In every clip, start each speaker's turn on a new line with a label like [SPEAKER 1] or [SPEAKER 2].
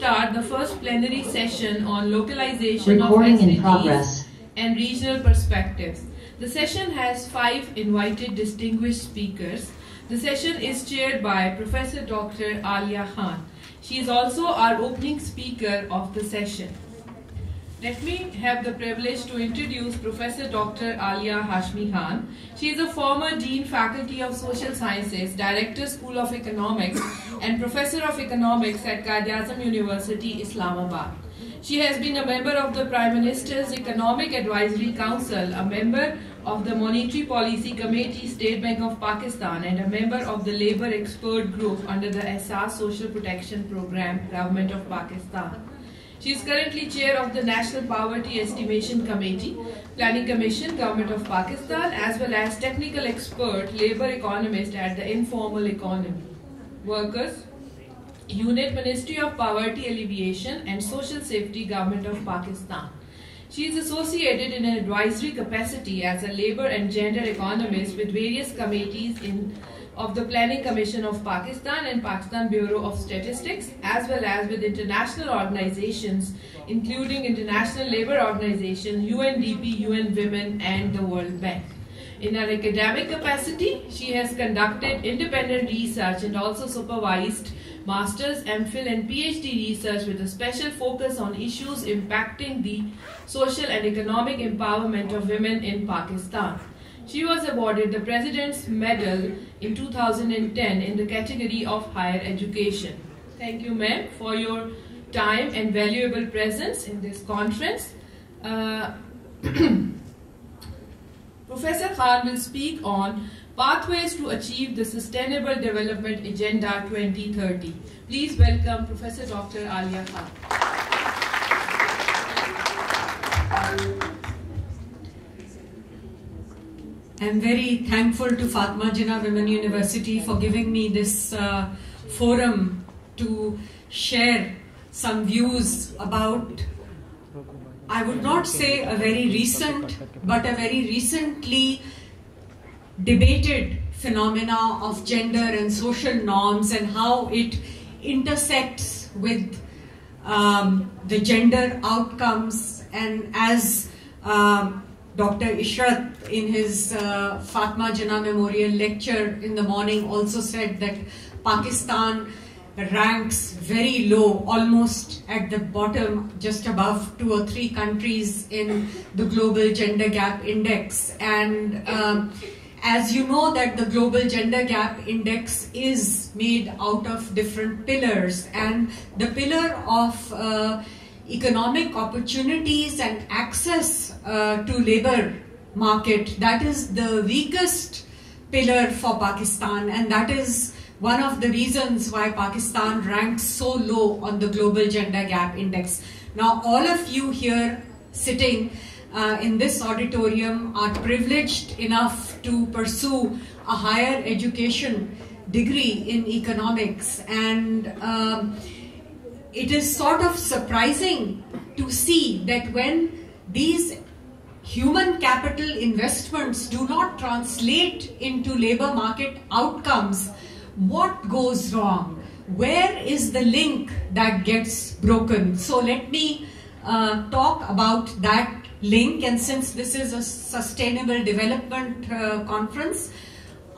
[SPEAKER 1] start the first plenary session on localization of
[SPEAKER 2] Recording in
[SPEAKER 1] SDGs
[SPEAKER 2] progress.
[SPEAKER 1] and regional perspectives. The session has 5 invited distinguished speakers. The session is chaired by Professor Dr. Alia Khan. She is also our opening speaker of the session. Let me have the privilege to introduce Professor Dr. Alia Hashmi Khan. She is a former Dean Faculty of Social Sciences, Director School of Economics and Professor of Economics at Quaid-e-Azam University, Islamabad. She has been a member of the Prime Minister's Economic Advisory Council, a member of the Monetary Policy Committee, State Bank of Pakistan, and a member of the Labour Expert Group under the Ehsaas Social Protection Programme, Government of Pakistan. She is currently chair of the National Poverty Estimation Committee, Planning Commission, Government of Pakistan, as well as technical expert, labour economist at the Informal Economy Workers Unit, Ministry of Poverty Alleviation and Social Safety, Government of Pakistan. She is associated in an advisory capacity as a labour and gender economist with various committees of the Planning Commission of Pakistan and Pakistan Bureau of Statistics, as well as with international organizations including International Labour Organization, UNDP, UN Women and the World Bank. In her academic capacity, she has conducted independent research and also supervised Master's, MPhil and PhD research with a special focus on issues impacting the social and economic empowerment of women in Pakistan. She was awarded the President's Medal in 2010 in the category of higher education. Thank you, ma'am, for your time and valuable presence in this conference. Professor Khan will speak on Pathways to Achieve the Sustainable Development Agenda 2030. Please welcome Professor Dr. Alia Khan.
[SPEAKER 3] I'm very thankful to Fatima Jinnah Women University for giving me this forum to share some views about, I would not say a very recent, but a very recently debated phenomena of gender and social norms and how it intersects with the gender outcomes. And as Dr. Ishrat in his Fatima Jinnah Memorial Lecture in the morning also said that Pakistan ranks very low, almost at the bottom, just above 2 or 3 countries in the Global Gender Gap Index. And as you know that the Global Gender Gap Index is made out of different pillars, and the pillar of economic opportunities and access to labor market, that is the weakest pillar for Pakistan, and that is one of the reasons why Pakistan ranks so low on the Global Gender Gap Index. Now, all of you here sitting in this auditorium are privileged enough to pursue a higher education degree in economics, and it is sort of surprising to see that when these human capital investments do not translate into labor market outcomes, what goes wrong? Where is the link that gets broken? So let me talk about that link, and since this is a sustainable development conference,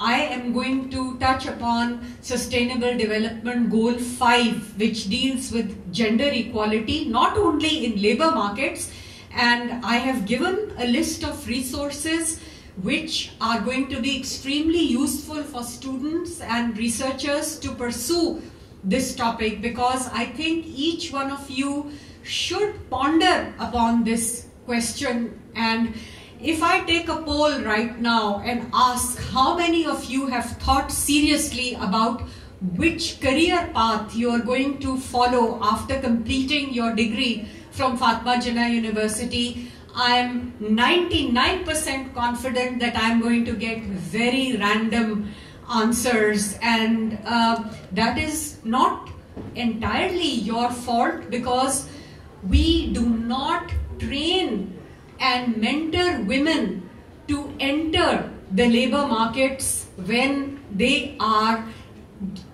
[SPEAKER 3] I am going to touch upon Sustainable Development Goal 5, which deals with gender equality, not only in labor markets, and I have given a list of resources which are going to be extremely useful for students and researchers to pursue this topic, because I think each one of you should ponder upon this question. And if I take a poll right now and ask how many of you have thought seriously about which career path you are going to follow after completing your degree from Fatima Jinnah University, I am 99% confident that I am going to get very random answers, and that is not entirely your fault, because we do not train and mentor women to enter the labor markets when they are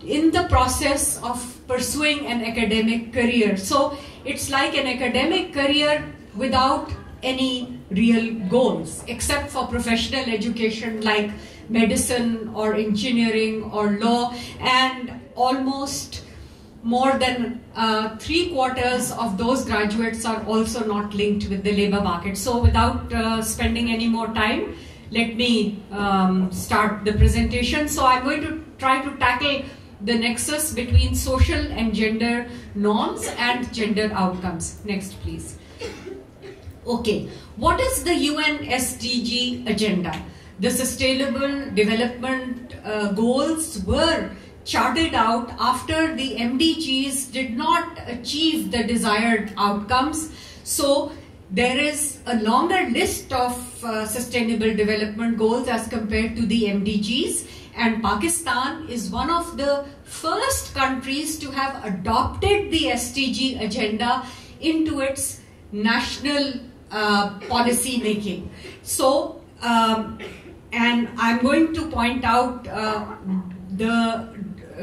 [SPEAKER 3] in the process of pursuing an academic career. So it's like an academic career without any real goals, except for professional education like medicine or engineering or law, and almost more than 3/4 of those graduates are also not linked with the labor market. So without spending any more time, let me start the presentation. So I'm going to try to tackle the nexus between social and gender norms and gender outcomes. Next, please. Okay, what is the UN SDG agenda? The Sustainable Development Goals were charted out after the MDGs did not achieve the desired outcomes. So there is a longer list of Sustainable Development Goals as compared to the MDGs, and Pakistan is one of the first countries to have adopted the SDG agenda into its national policy making. So, and I'm going to point out the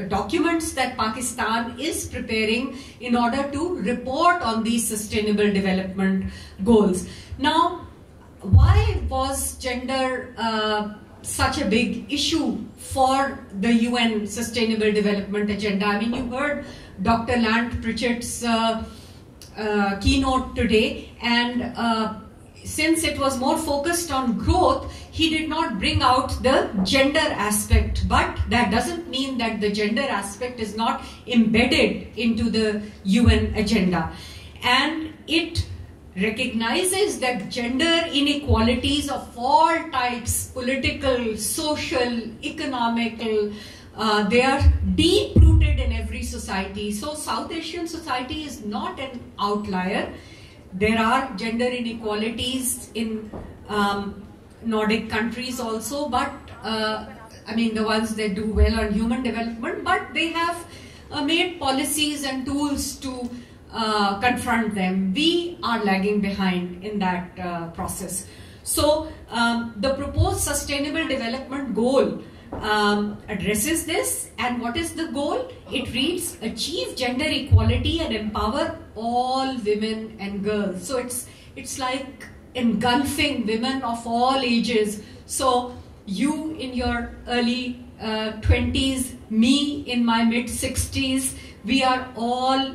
[SPEAKER 3] documents that Pakistan is preparing in order to report on these sustainable development goals. Now, why was gender such a big issue for the UN Sustainable Development Agenda? I mean, you heard Dr. Lant Pritchett's keynote today, and since it was more focused on growth, he did not bring out the gender aspect. But that doesn't mean that the gender aspect is not embedded into the UN agenda. And it recognizes that gender inequalities of all types, political, social, economical, they are deep-rooted in every society. So South Asian society is not an outlier. There are gender inequalities in Nordic countries also, but I mean the ones that do well on human development, but they have made policies and tools to confront them. We are lagging behind in that process. So the proposed Sustainable Development Goal addresses this, and what is the goal? It reads, achieve gender equality and empower all women and girls. So it's like engulfing women of all ages. So you in your early 20s, me in my mid 60s, we are all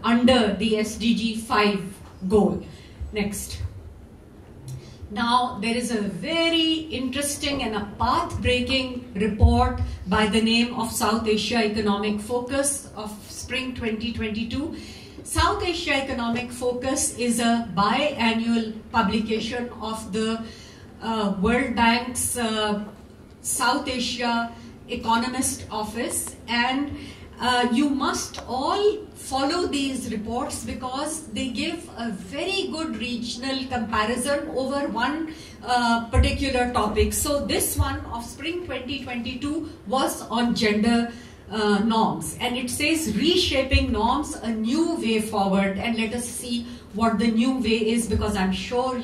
[SPEAKER 3] under the SDG 5 goal. Next. Now, there is a very interesting and a path-breaking report by the name of South Asia Economic Focus of Spring 2022. South Asia Economic Focus is a biannual publication of the World Bank's South Asia Economist Office, and you must all follow these reports because they give a very good regional comparison over one particular topic. So this one of Spring 2022 was on gender norms, and it says reshaping norms, a new way forward. And let us see what the new way is, because I'm sure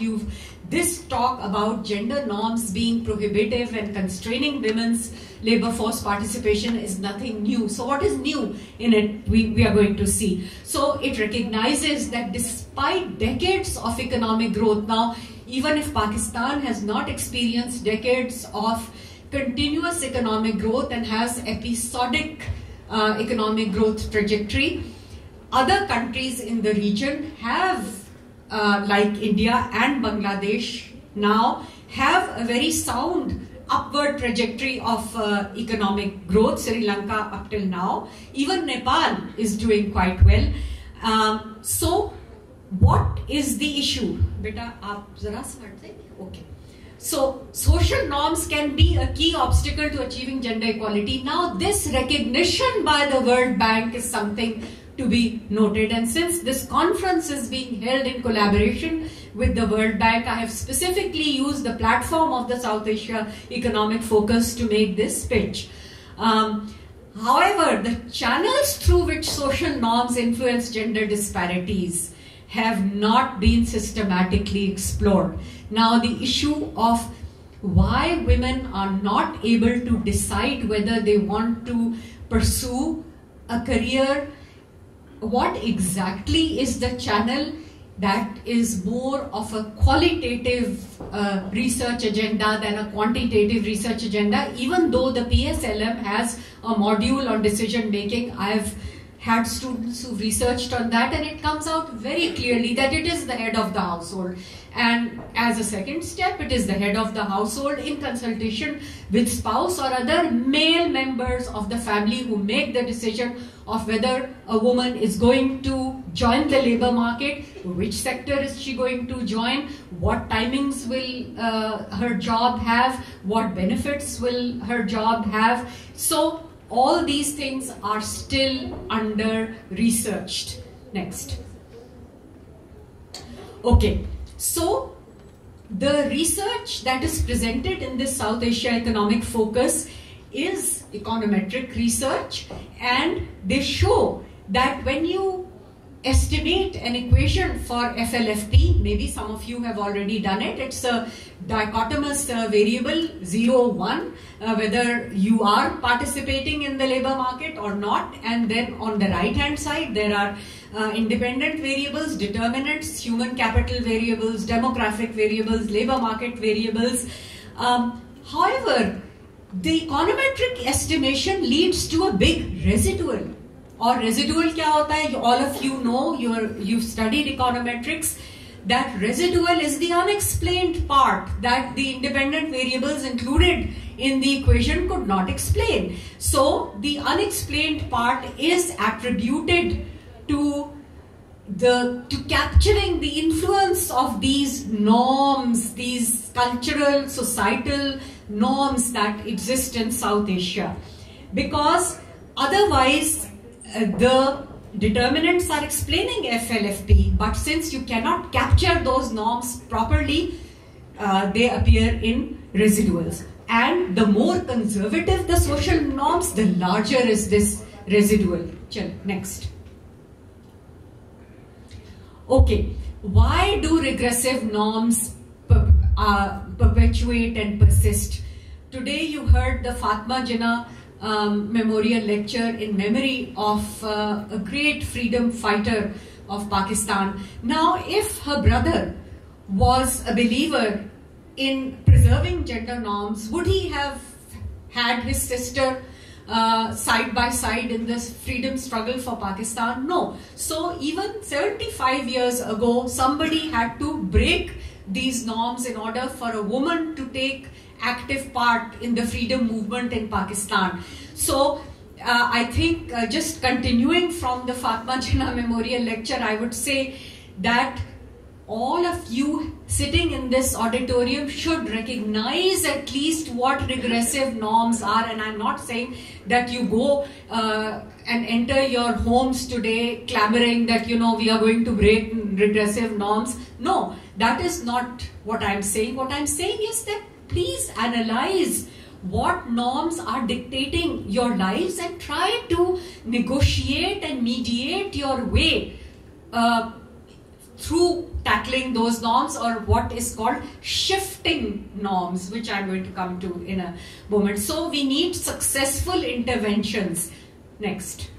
[SPEAKER 3] this talk about gender norms being prohibitive and constraining women's labor force participation is nothing new. So what is new in it, we are going to see. So it recognizes that despite decades of economic growth, now even if Pakistan has not experienced decades of continuous economic growth and has episodic economic growth trajectory, other countries in the region have like India and Bangladesh now have a very sound upward trajectory of economic growth. Sri Lanka up till now, even Nepal is doing quite well. So what is the issue? Beta, aap zara sa hat de? Okay. So social norms can be a key obstacle to achieving gender equality. Now this recognition by the World Bank is something to be noted, and since this conference is being held in collaboration with the World Bank, I have specifically used the platform of the South Asia Economic Focus to make this pitch. However, the channels through which social norms influence gender disparities have not been systematically explored. Now the issue of why women are not able to decide whether they want to pursue a career, what exactly is the channel that is more of a qualitative research agenda than a quantitative research agenda. Even though the PSLM has a module on decision making, I've had students who researched on that, and it comes out very clearly that it is the head of the household. And as a second step, it is the head of the household in consultation with spouse or other male members of the family who make the decision of whether a woman is going to join the labor market, which sector is she going to join, what timings will her job have, what benefits will her job have. So all these things are still under researched. Next. Okay, so the research that is presented in this South Asia Economic Focus is econometric research, and they show that when you estimate an equation for FLFP, maybe some of you have already done it, it's a dichotomous variable 0, 1, whether you are participating in the labor market or not, and then on the right hand side there are independent variables, determinants, human capital variables, demographic variables, labor market variables. However, the econometric estimation leads to a big residual. Or residual क्या होता है? All of you know, you've studied econometrics, that residual is the unexplained part that the independent variables included in the equation could not explain. So the unexplained part is attributed to capturing the influence of these norms, these cultural, societal norms that exist in South Asia. Because otherwise, the determinants are explaining FLFP, but since you cannot capture those norms properly, they appear in residuals. And the more conservative the social norms, the larger is this residual. Next. Okay, why do regressive norms perpetuate and persist? Today you heard the Fatma Jinnah memorial lecture in memory of a great freedom fighter of Pakistan. Now, if her brother was a believer in preserving gender norms, would he have had his sister side by side in this freedom struggle for Pakistan? No. So even 75 years ago, somebody had to break these norms in order for a woman to take active part in the freedom movement in Pakistan. So I think just continuing from the Fatma Jinnah memorial lecture, I would say that all of you sitting in this auditorium should recognize at least what regressive norms are. And I'm not saying that you go and enter your homes today clamoring that, you know, we are going to break regressive norms. No, that is not what I'm saying. What I'm saying is that please analyze what norms are dictating your lives and try to negotiate and mediate your way through tackling those norms, or what is called shifting norms, which I'm going to come to in a moment. So we need successful interventions. Next.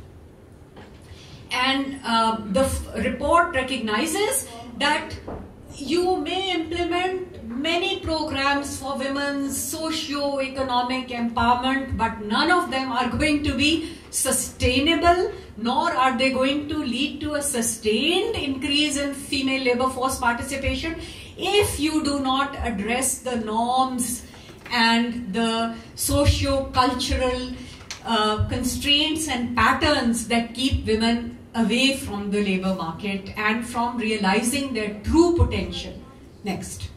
[SPEAKER 3] And the report recognizes that you may implement many programs for women's socio-economic empowerment, but none of them are going to be sustainable, nor are they going to lead to a sustained increase in female labor force participation if you do not address the norms and the socio-cultural constraints and patterns that keep women away from the labor market and from realizing their true potential. Next.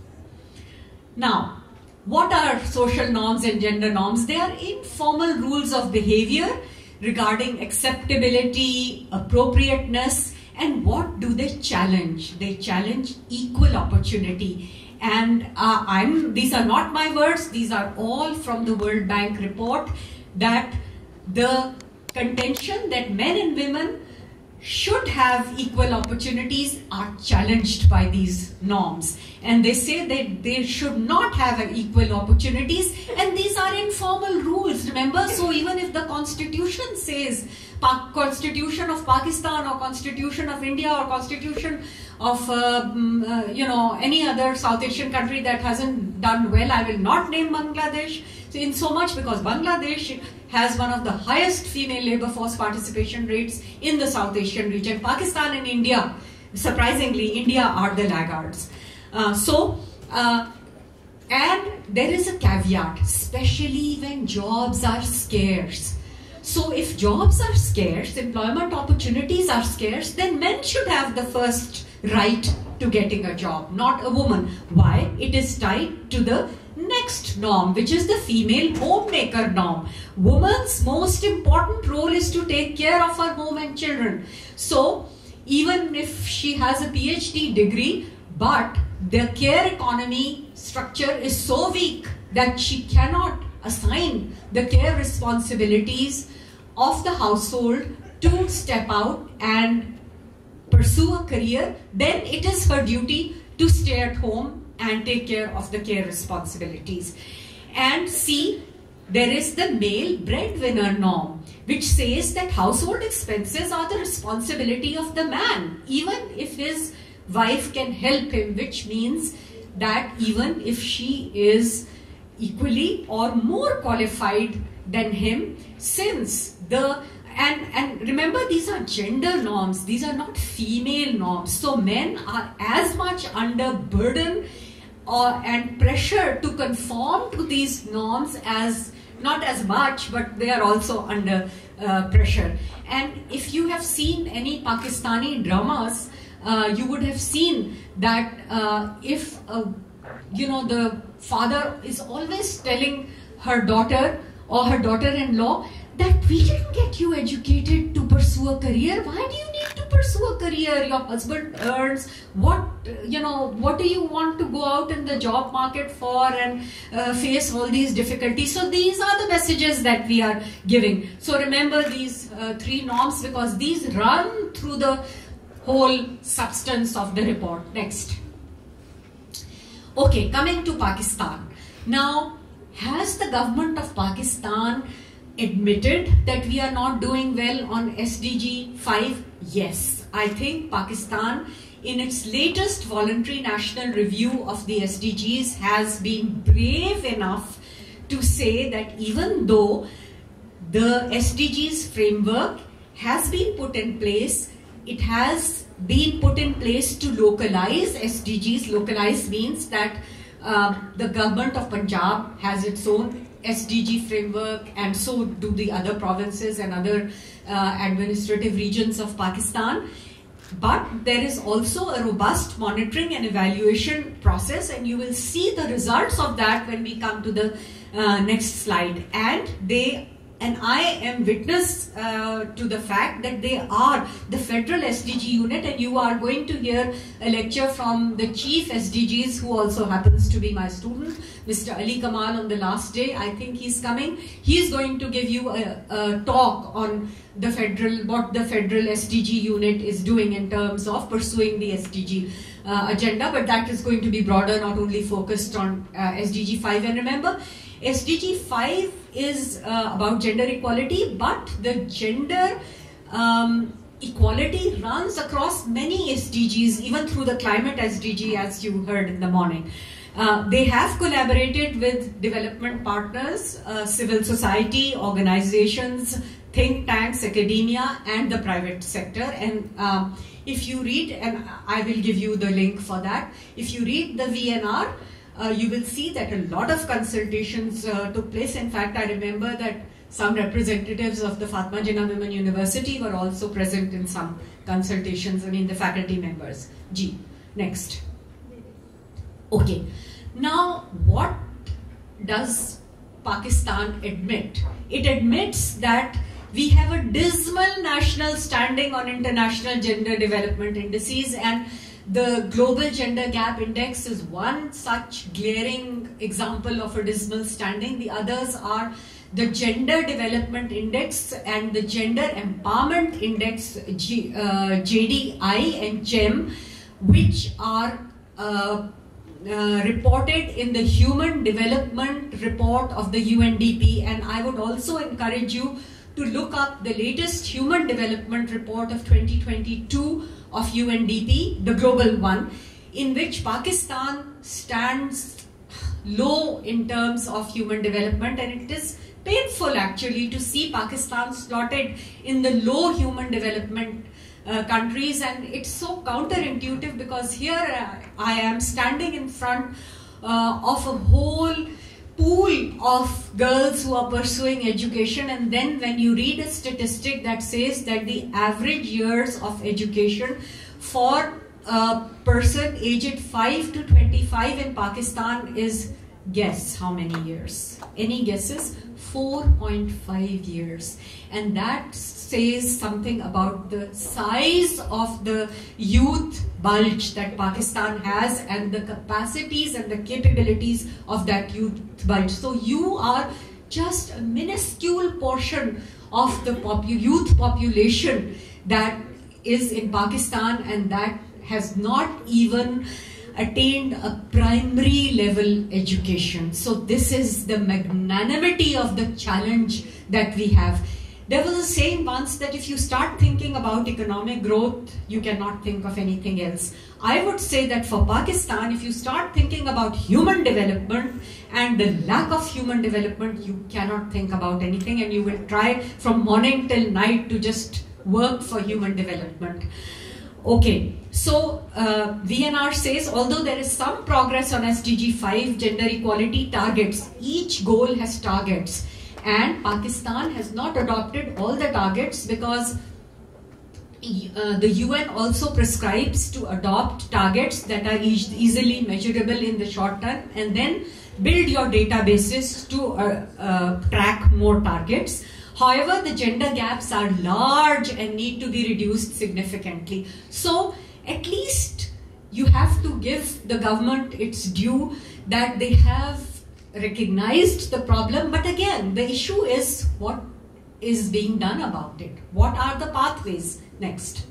[SPEAKER 3] Now, what are social norms and gender norms? They are informal rules of behavior regarding acceptability, appropriateness, and what do they challenge? They challenge equal opportunity. And these are not my words, these are all from the World Bank report, that the contention that men and women should have equal opportunities are challenged by these norms, and they say that they should not have equal opportunities, and these are informal rules, remember. So even if the constitution says, Constitution of Pakistan or Constitution of India or Constitution of any other South Asian country that hasn't done well, I will not name Bangladesh, so in so much because Bangladesh has one of the highest female labor force participation rates in the South Asian region. Pakistan and India, surprisingly, India are the laggards. And there is a caveat, especially when jobs are scarce. So if jobs are scarce, employment opportunities are scarce, then men should have the first right to getting a job, not a woman. Why? It is tied to the next norm, which is the female homemaker norm. Woman's most important role is to take care of her home and children. So even if she has a PhD degree, but the care economy structure is so weak that she cannot assign the care responsibilities of the household to step out and pursue a career, then it is her duty to stay at home and take care of the care responsibilities. And C, there is the male breadwinner norm, which says that household expenses are the responsibility of the man, even if his wife can help him, which means that even if she is equally or more qualified than him, since and remember, these are gender norms, these are not female norms. So men are as much under burden and pressure to conform to these norms as, not as much, but they are also under pressure. And if you have seen any Pakistani dramas, you would have seen that if the father is always telling her daughter or her daughter-in-law that we didn't get you educated to pursue a career. Why do you need to pursue a career? Your husband earns. What do you want to go out in the job market for and face all these difficulties? So these are the messages that we are giving. So remember these three norms, because these run through the whole substance of the report. Next. Okay, coming to Pakistan. Now, has the government of Pakistan admitted that we are not doing well on SDG 5? Yes. I think Pakistan, in its latest voluntary national review of the SDGs, has been brave enough to say that even though the SDGs framework has been put in place, it has been put in place to localize SDGs. Localize means that the government of Punjab has its own SDG framework, and so do the other provinces and other administrative regions of Pakistan. But there is also a robust monitoring and evaluation process, and you will see the results of that when we come to the next slide. And I am witness to the fact that they are the federal SDG unit, and you are going to hear a lecture from the chief SDGs, who also happens to be my student, Mr. Ali Kamal, on the last day. I think he's coming. He's going to give you a talk on the what the federal SDG unit is doing in terms of pursuing the SDG agenda, but that is going to be broader, not only focused on SDG 5. And remember, SDG 5 is about gender equality, but the gender equality runs across many SDGs, even through the climate SDG, as you heard in the morning. They have collaborated with development partners, civil society, organizations, think tanks, academia, and the private sector. And if you read, and I will give you the link for that, if you read the VNR, you will see that a lot of consultations took place. In fact, I remember that some representatives of the Fatma Jinnah Women University were also present in some consultations, the faculty members. G. Next. Okay. Now, what does Pakistan admit? It admits that we have a dismal national standing on international gender development indices, and the Global Gender Gap Index is one such glaring example of a dismal standing. The others are the Gender Development Index and the Gender Empowerment Index, JDI and GEM, which are reported in the Human Development Report of the UNDP. And I would also encourage you to look up the latest Human Development Report of 2022 of UNDP, the global one, in which Pakistan stands low in terms of human development, and it is painful actually to see Pakistan slotted in the low human development countries. And it's so counterintuitive, because here I am standing in front of a whole pool of girls who are pursuing education, and then when you read a statistic that says that the average years of education for a person aged 5 to 25 in Pakistan is, guess how many years? Any guesses? 4.5 years. And that says something about the size of the youth bulge that Pakistan has, and the capacities and the capabilities of that youth bulge. So you are just a minuscule portion of the youth population that is in Pakistan, and that has not even attained a primary level education. So this is the magnanimity of the challenge that we have. There was a saying once that if you start thinking about economic growth, you cannot think of anything else. I would say that for Pakistan, if you start thinking about human development and the lack of human development, you cannot think about anything, and you will try from morning till night to just work for human development. Okay, so VNR says, although there is some progress on SDG 5 gender equality targets, each goal has targets, and Pakistan has not adopted all the targets, because the UN also prescribes to adopt targets that are easily measurable in the short term, and then build your databases to track more targets. However, the gender gaps are large and need to be reduced significantly. So at least you have to give the government its due that they have recognized the problem. But again, the issue is what is being done about it. What are the pathways next?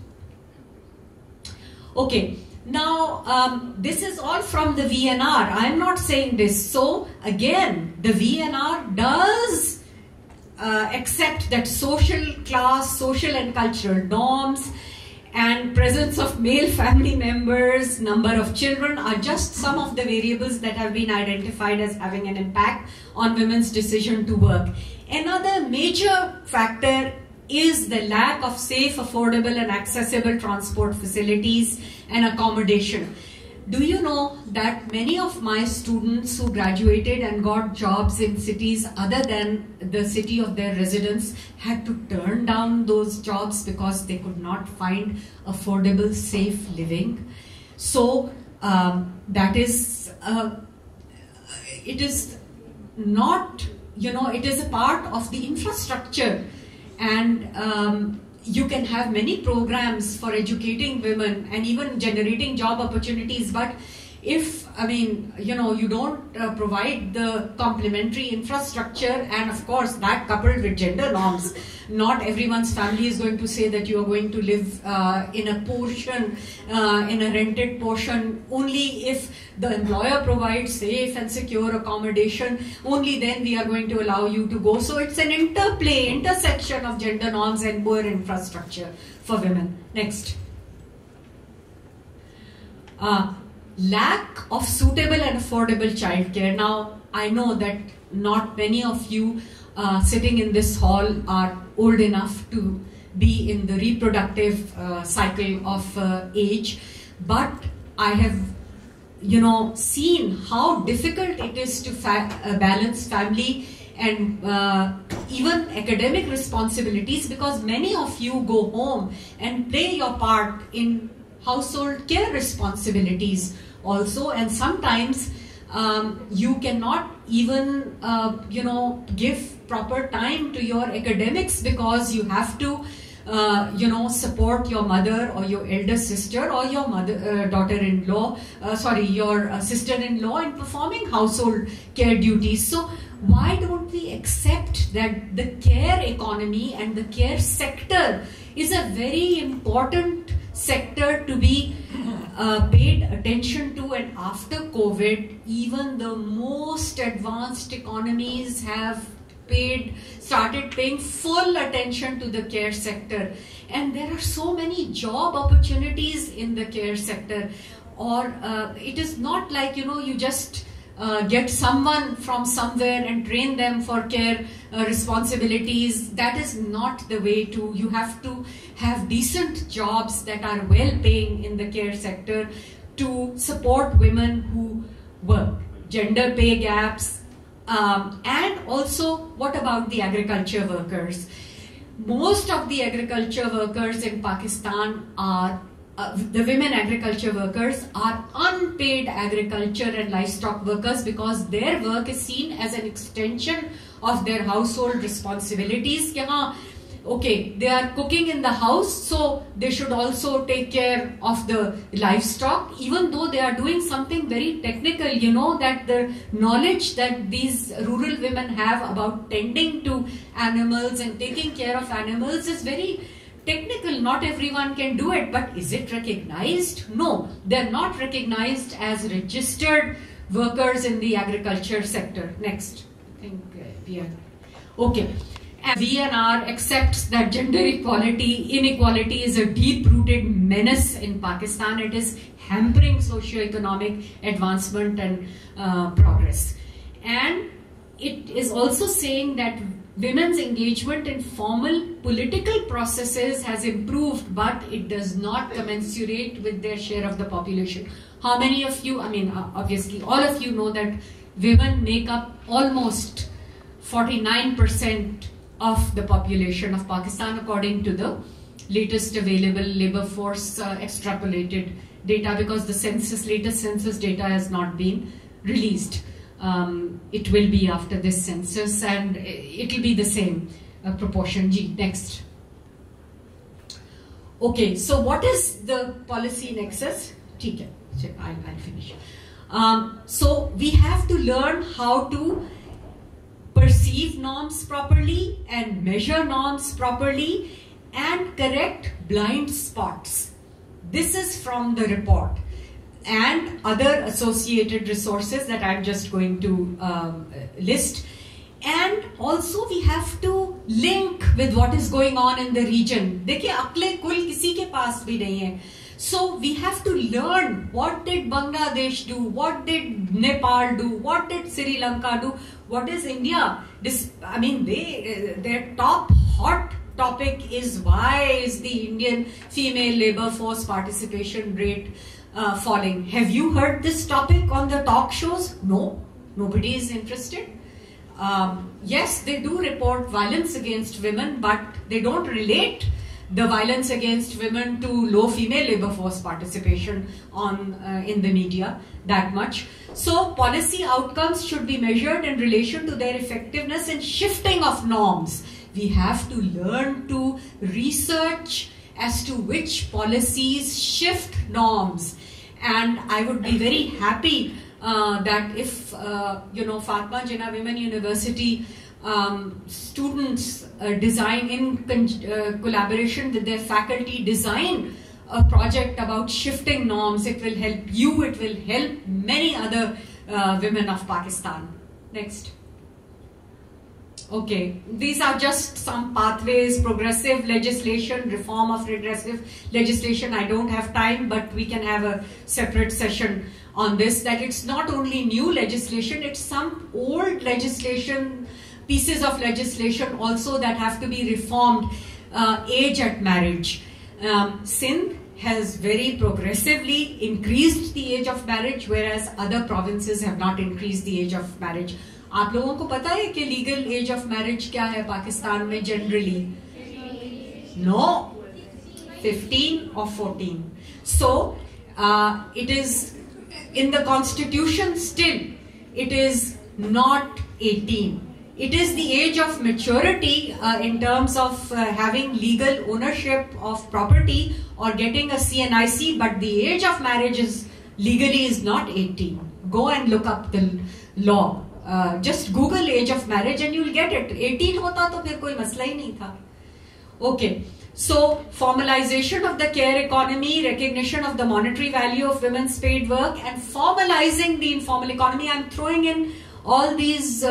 [SPEAKER 3] Okay, now this is all from the VNR. I'm not saying this. So again, the VNR does accept that social class, social and cultural norms, and presence of male family members, number of children are just some of the variables that have been identified as having an impact on women's decision to work. Another major factor is the lack of safe, affordable and accessible transport facilities and accommodation. Do you know that many of my students who graduated and got jobs in cities other than the city of their residence had to turn down those jobs because they could not find affordable, safe living? So that is, it is not, you know, it is a part of the infrastructure, and you can have many programs for educating women and even generating job opportunities, but if, I mean, you know, you don't provide the complementary infrastructure, and of course that coupled with gender norms, not everyone's family is going to say that you are going to live in a portion, in a rented portion. Only if the employer provides safe and secure accommodation, only then we are going to allow you to go. So it's an intersection of gender norms and poor infrastructure for women. Next. Lack of suitable and affordable childcare. Now, I know that not many of you sitting in this hall are old enough to be in the reproductive cycle of age, but I have, you know, seen how difficult it is to balance family and even academic responsibilities, because many of you go home and play your part in household care responsibilities also, and sometimes you cannot even you know, give proper time to your academics because you have to support your mother or your elder sister or your daughter-in-law, your sister-in-law in performing household care duties. So why don't we accept that the care economy and the care sector is a very important sector to be paid attention to? And after COVID, even the most advanced economies have started paying full attention to the care sector, and there are so many job opportunities in the care sector. Or it is not like you just get someone from somewhere and train them for care responsibilities. That is not the way to. You have to have decent jobs that are well paying in the care sector to support women who work. Gender pay gaps. And also, what about the agriculture workers? Most of the agriculture workers in Pakistan are, the women agriculture workers are unpaid agriculture and livestock workers, because their work is seen as an extension of their household responsibilities. Okay, they are cooking in the house, so they should also take care of the livestock, even though they are doing something very technical. That the knowledge that these rural women have about tending to animals and taking care of animals is very technical. Not everyone can do it, but is it recognized? No, they're not recognized as registered workers in the agriculture sector. Next. I think we are okay. VNR accepts that gender inequality is a deep-rooted menace in Pakistan. It is hampering socio-economic advancement and progress. And it is also saying that women's engagement in formal political processes has improved, but it does not commensurate with their share of the population. How many of you, obviously all of you know that women make up almost 49% of the population of Pakistan, according to the latest available labor force extrapolated data, because the latest census data has not been released. It will be after this census, and it will be the same proportion. Next. Okay, so what is the policy nexus? I'll finish. So we have to learn how to perceive norms properly and measure norms properly and correct blind spots. This is from the report and other associated resources that I'm just going to list. And also we have to link with what is going on in the region. देखिए अक्ले कुल किसी के पास भी नहीं है. So we have to learn, what did Bangladesh do, what did Nepal do, what did Sri Lanka do, what is India? Their top hot topic is why is the Indian female labor force participation rate falling. Have you heard this topic on the talk shows? No, nobody is interested. Yes, they do report violence against women, but they don't relate the violence against women to low female labor force participation in the media that much. So policy outcomes should be measured in relation to their effectiveness in shifting of norms. We have to learn to research as to which policies shift norms. And I would be very happy that if Fatma Jinnah Women University students design in collaboration with their faculty design a project about shifting norms. It will help you, it will help many other women of Pakistan. Next. Okay, these are just some pathways: progressive legislation, reform of regressive legislation. I don't have time, but we can have a separate session on this, that it's not only new legislation, it's some old legislation, pieces of legislation also that have to be reformed. Age at marriage. Sindh has very progressively increased the age of marriage, whereas other provinces have not increased the age of marriage. आप लोगों को पता है कि legal as of marriage क्या है पाकिस्तान में generally? No, 15 or 14. So it is in the constitution still. It is not 18. it is the age of maturity in terms of having legal ownership of property or getting a CNIC, but the age of marriage is legally is not 18. Go and look up the law. Just Google age of marriage and you'll get it. 18 hota to phir koi masla hi nahi tha. Okay. So, formalization of the care economy, recognition of the monetary value of women's paid work, and formalizing the informal economy. I'm throwing in all these,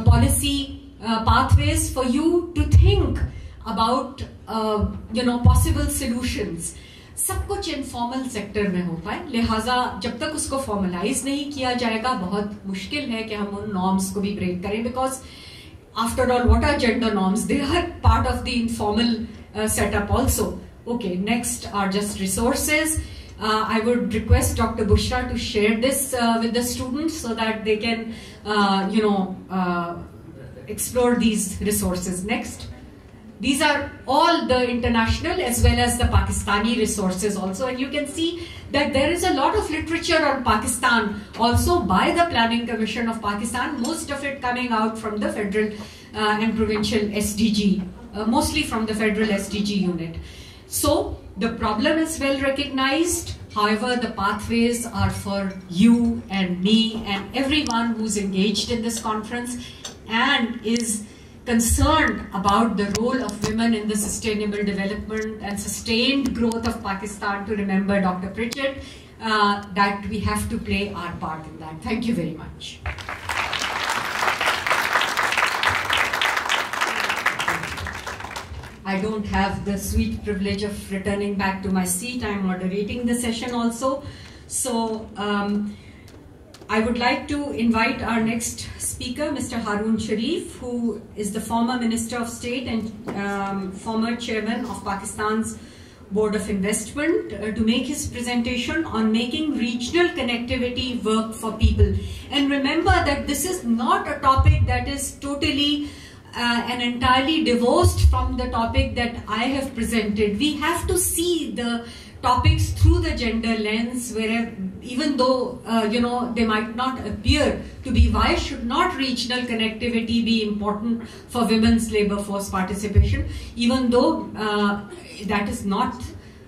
[SPEAKER 3] policy pathways for you to think about, possible solutions. सब कुछ informal sector में होता है, लिहाजा जब तक उसको formalise नहीं किया जाएगा बहुत मुश्किल है कि हम उन नॉर्म्स को भी ब्रेक करें, because after all, what are gender norms? They are part of the informal setup also. Okay, next are just resources. I would request Dr. Bushra to share this with the students so that they can, explore these resources. Next. These are all the international as well as the Pakistani resources also, and you can see that there is a lot of literature on Pakistan also by the Planning Commission of Pakistan, most of it coming out from the federal and provincial SDG, mostly from the federal SDG unit. So the problem is well recognized, however the pathways are for you and me and everyone who's engaged in this conference and is concerned about the role of women in the sustainable development and sustained growth of Pakistan, to remember Dr. Pritchett, that we have to play our part in that. Thank you very much. I don't have the sweet privilege of returning back to my seat. I'm moderating the session also. So I would like to invite our next speaker, Mr. Haroon Sharif, who is the former Minister of State and former Chairman of Pakistan's Board of Investment, to make his presentation on making regional connectivity work for people. And remember that this is not a topic that is totally and entirely divorced from the topic that I have presented. We have to see the topics through the gender lens, where even though they might not appear to be, why should not regional connectivity be important for women's labor force participation, even though that is not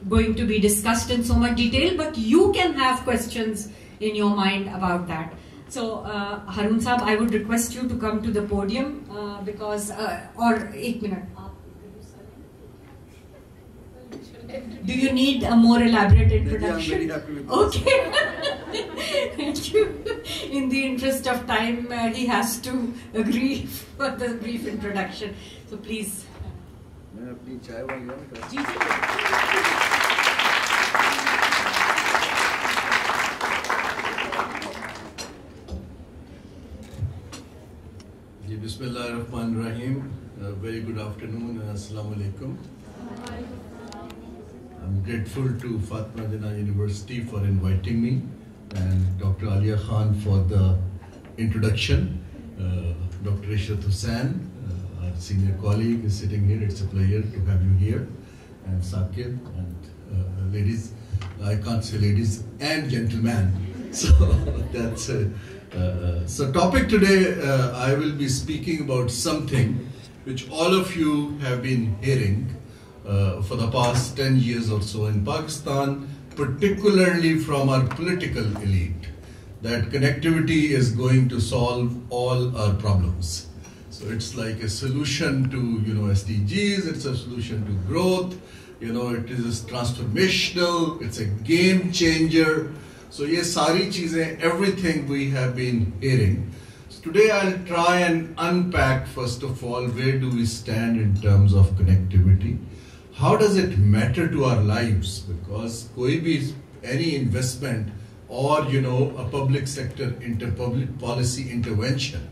[SPEAKER 3] going to be discussed in so much detail, but you can have questions in your mind about that. So Haroon Saab, I would request you to come to the podium because, or 1 minute. Do you need a more elaborate introduction? Okay. Thank you. In the interest of time, he has to agree for the brief introduction. So please.
[SPEAKER 2] Bismillahirrahmanirrahim. Very good afternoon and Assalamu alaikum. I'm grateful to Fatma Jinnah University for inviting me and Dr. Alia Khan for the introduction. Dr. Ishrat Hussain, our senior colleague, is sitting here. It's a pleasure to have you here. And Sakib and ladies, I can't say ladies and gentlemen. So that's so topic today, I will be speaking about something which all of you have been hearing for the past 10 years or so in Pakistan, particularly from our political elite, that connectivity is going to solve all our problems. So it's like a solution to SDGs, it's a solution to growth, it is transformational, it's a game changer. So ye sari cheezein, everything we have been hearing. So today I'll try and unpack first of all, where do we stand in terms of connectivity? How does it matter to our lives? Because koi bhi any investment or a public sector public policy intervention,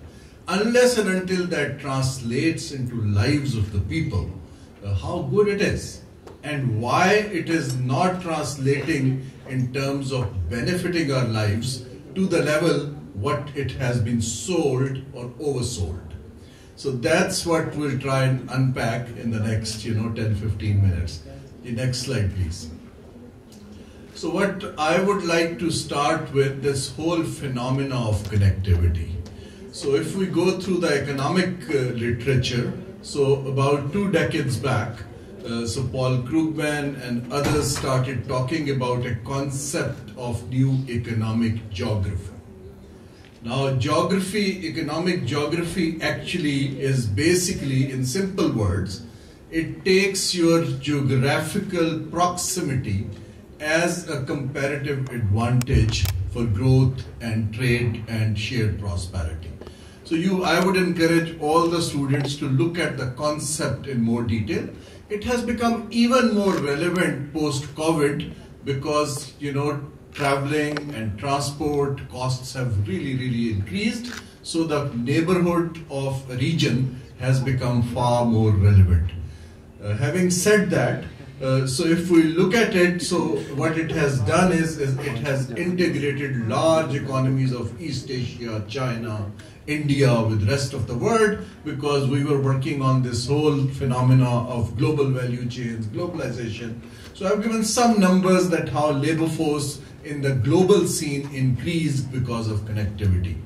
[SPEAKER 2] unless and until that translates into lives of the people, how good it is and why it is not translating in terms of benefiting our lives to the level what it has been sold or oversold. So that's what we'll try and unpack in the next 10-15 minutes. The next slide please. So what I would like to start with, this whole phenomena of connectivity. So if we go through the economic literature, so about 2 decades back, so Paul Krugman and others started talking about a concept of new economic geography. Now geography, economic geography actually is basically, in simple words, it takes your geographical proximity as a comparative advantage for growth and trade and shared prosperity. So I would encourage all the students to look at the concept in more detail. It has become even more relevant post-COVID because, traveling and transport costs have really increased. So the neighborhood of a region has become far more relevant. Having said that, so if we look at it, so what it has done is it has integrated large economies of East Asia, China, India with rest of the world, because we were working on this whole phenomena of global value chains, globalization. So I've given some numbers that how labor force in the global scene increased because of connectivity.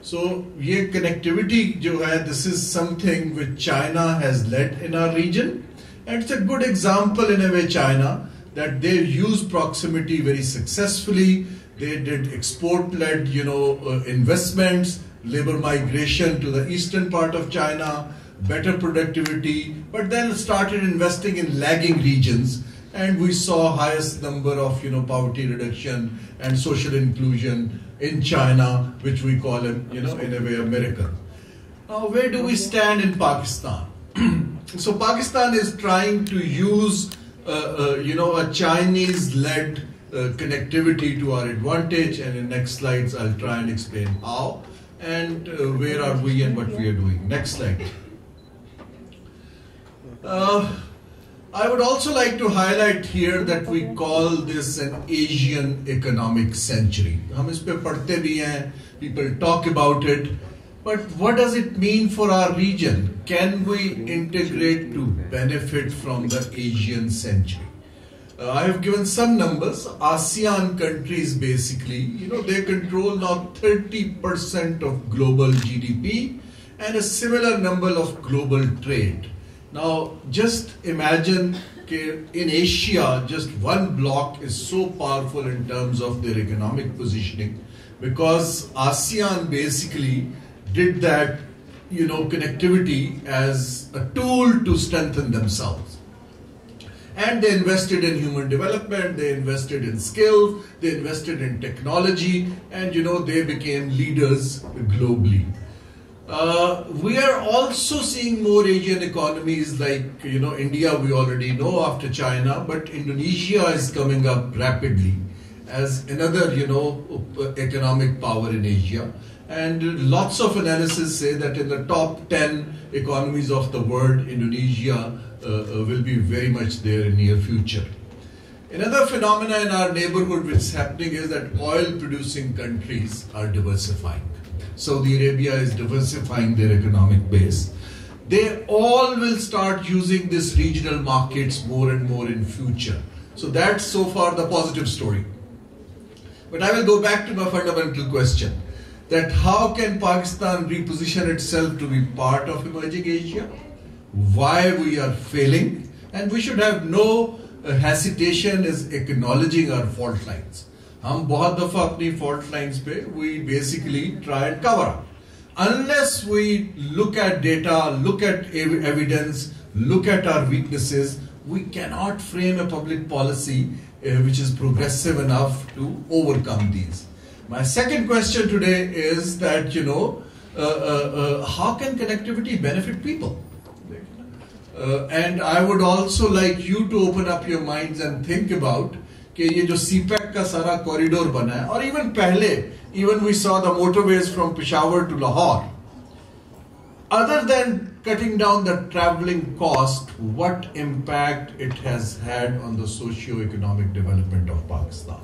[SPEAKER 2] So ये connectivity जो है, this is something which China has led in our region, and it's a good example in a way, China, that they used proximity very successfully. They did export-led, investments, labor migration to the eastern part of China, better productivity, but then started investing in lagging regions, and we saw highest number of poverty reduction and social inclusion in China, which we call in a way a miracle. Now where do we stand in Pakistan? So Pakistan is trying to use a Chinese-led connectivity to our advantage, and in next slides I'll try and explain how and where are we and what we are doing. Next slide. I would also like to highlight here that we call this an Asian economic century. हम इस पे पढ़ते भी हैं, people talk about it, but what does it mean for our region? Can we integrate to benefit from the Asian century? I have given some numbers. ASEAN countries basically, they control now 30% of global GDP and a similar number of global trade. Now just imagine in Asia, just one block is so powerful in terms of their economic positioning, because ASEAN basically did that, connectivity as a tool to strengthen themselves. And they invested in human development, they invested in skills, they invested in technology, and they became leaders globally. We are also seeing more Asian economies like, India we already know after China, but Indonesia is coming up rapidly as another, economic power in Asia. And lots of analysis say that in the top 10 economies of the world, Indonesia will be very much there in near future. Another phenomena in our neighborhood which is happening is that oil producing countries are diversifying. Saudi Arabia is diversifying their economic base. They all will start using these regional markets more and more in future. So that's so far the positive story. But I will go back to my fundamental question, that how can Pakistan reposition itself to be part of emerging Asia? Why we are failing? And we should have no hesitation is acknowledging our fault lines. हम बहुत दफा अपनी fault lines पे we basically try and cover up. Unless we look at data, look at evidence, look at our weaknesses, we cannot frame a public policy which is progressive enough to overcome these. My second question today is that, how can connectivity benefit people? And I would also like you to open up your minds and think about कि ये जो CPEC का सारा corridor बना है, और even पहले, even we saw the motorways from Peshawar to Lahore. Other than cutting down the traveling cost, what impact it has had on the socio-economic development of Pakistan?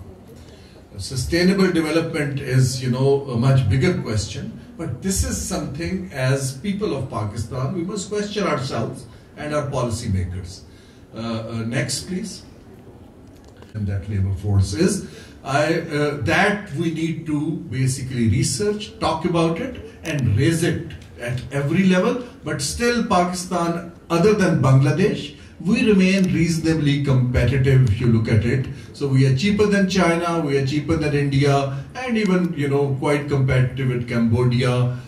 [SPEAKER 2] Sustainable development is, a much bigger question, but this is something as people of Pakistan, we must question ourselves and our policymakers. Next, please. And that labor force is. that we need to basically research, talk about it, and raise it at every level. But still, Pakistan, other than Bangladesh, we remain reasonably competitive if you look at it. So we are cheaper than China, we are cheaper than India, and even, you know, quite competitive with Cambodia.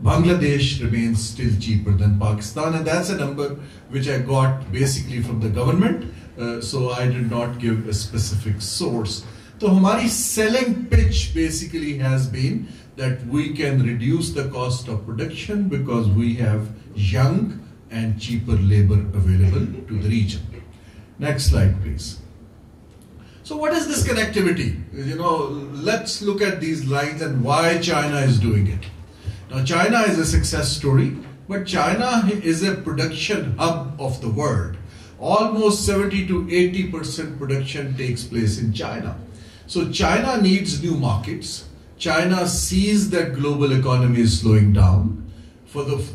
[SPEAKER 2] Bangladesh remains still cheaper than Pakistan, and that's a number which I got basically from the government. So I did not give a specific source. So हमारी selling pitch basically has been that we can reduce the cost of production because we have young and cheaper labor available to the region. Next slide, please. So what is this connectivity? You know, let's look at these lines and why China is doing it. Now, China is a success story, but China is a production hub of the world. Almost 70 to 80% production takes place in China. So China needs new markets. China sees that global economy is slowing down.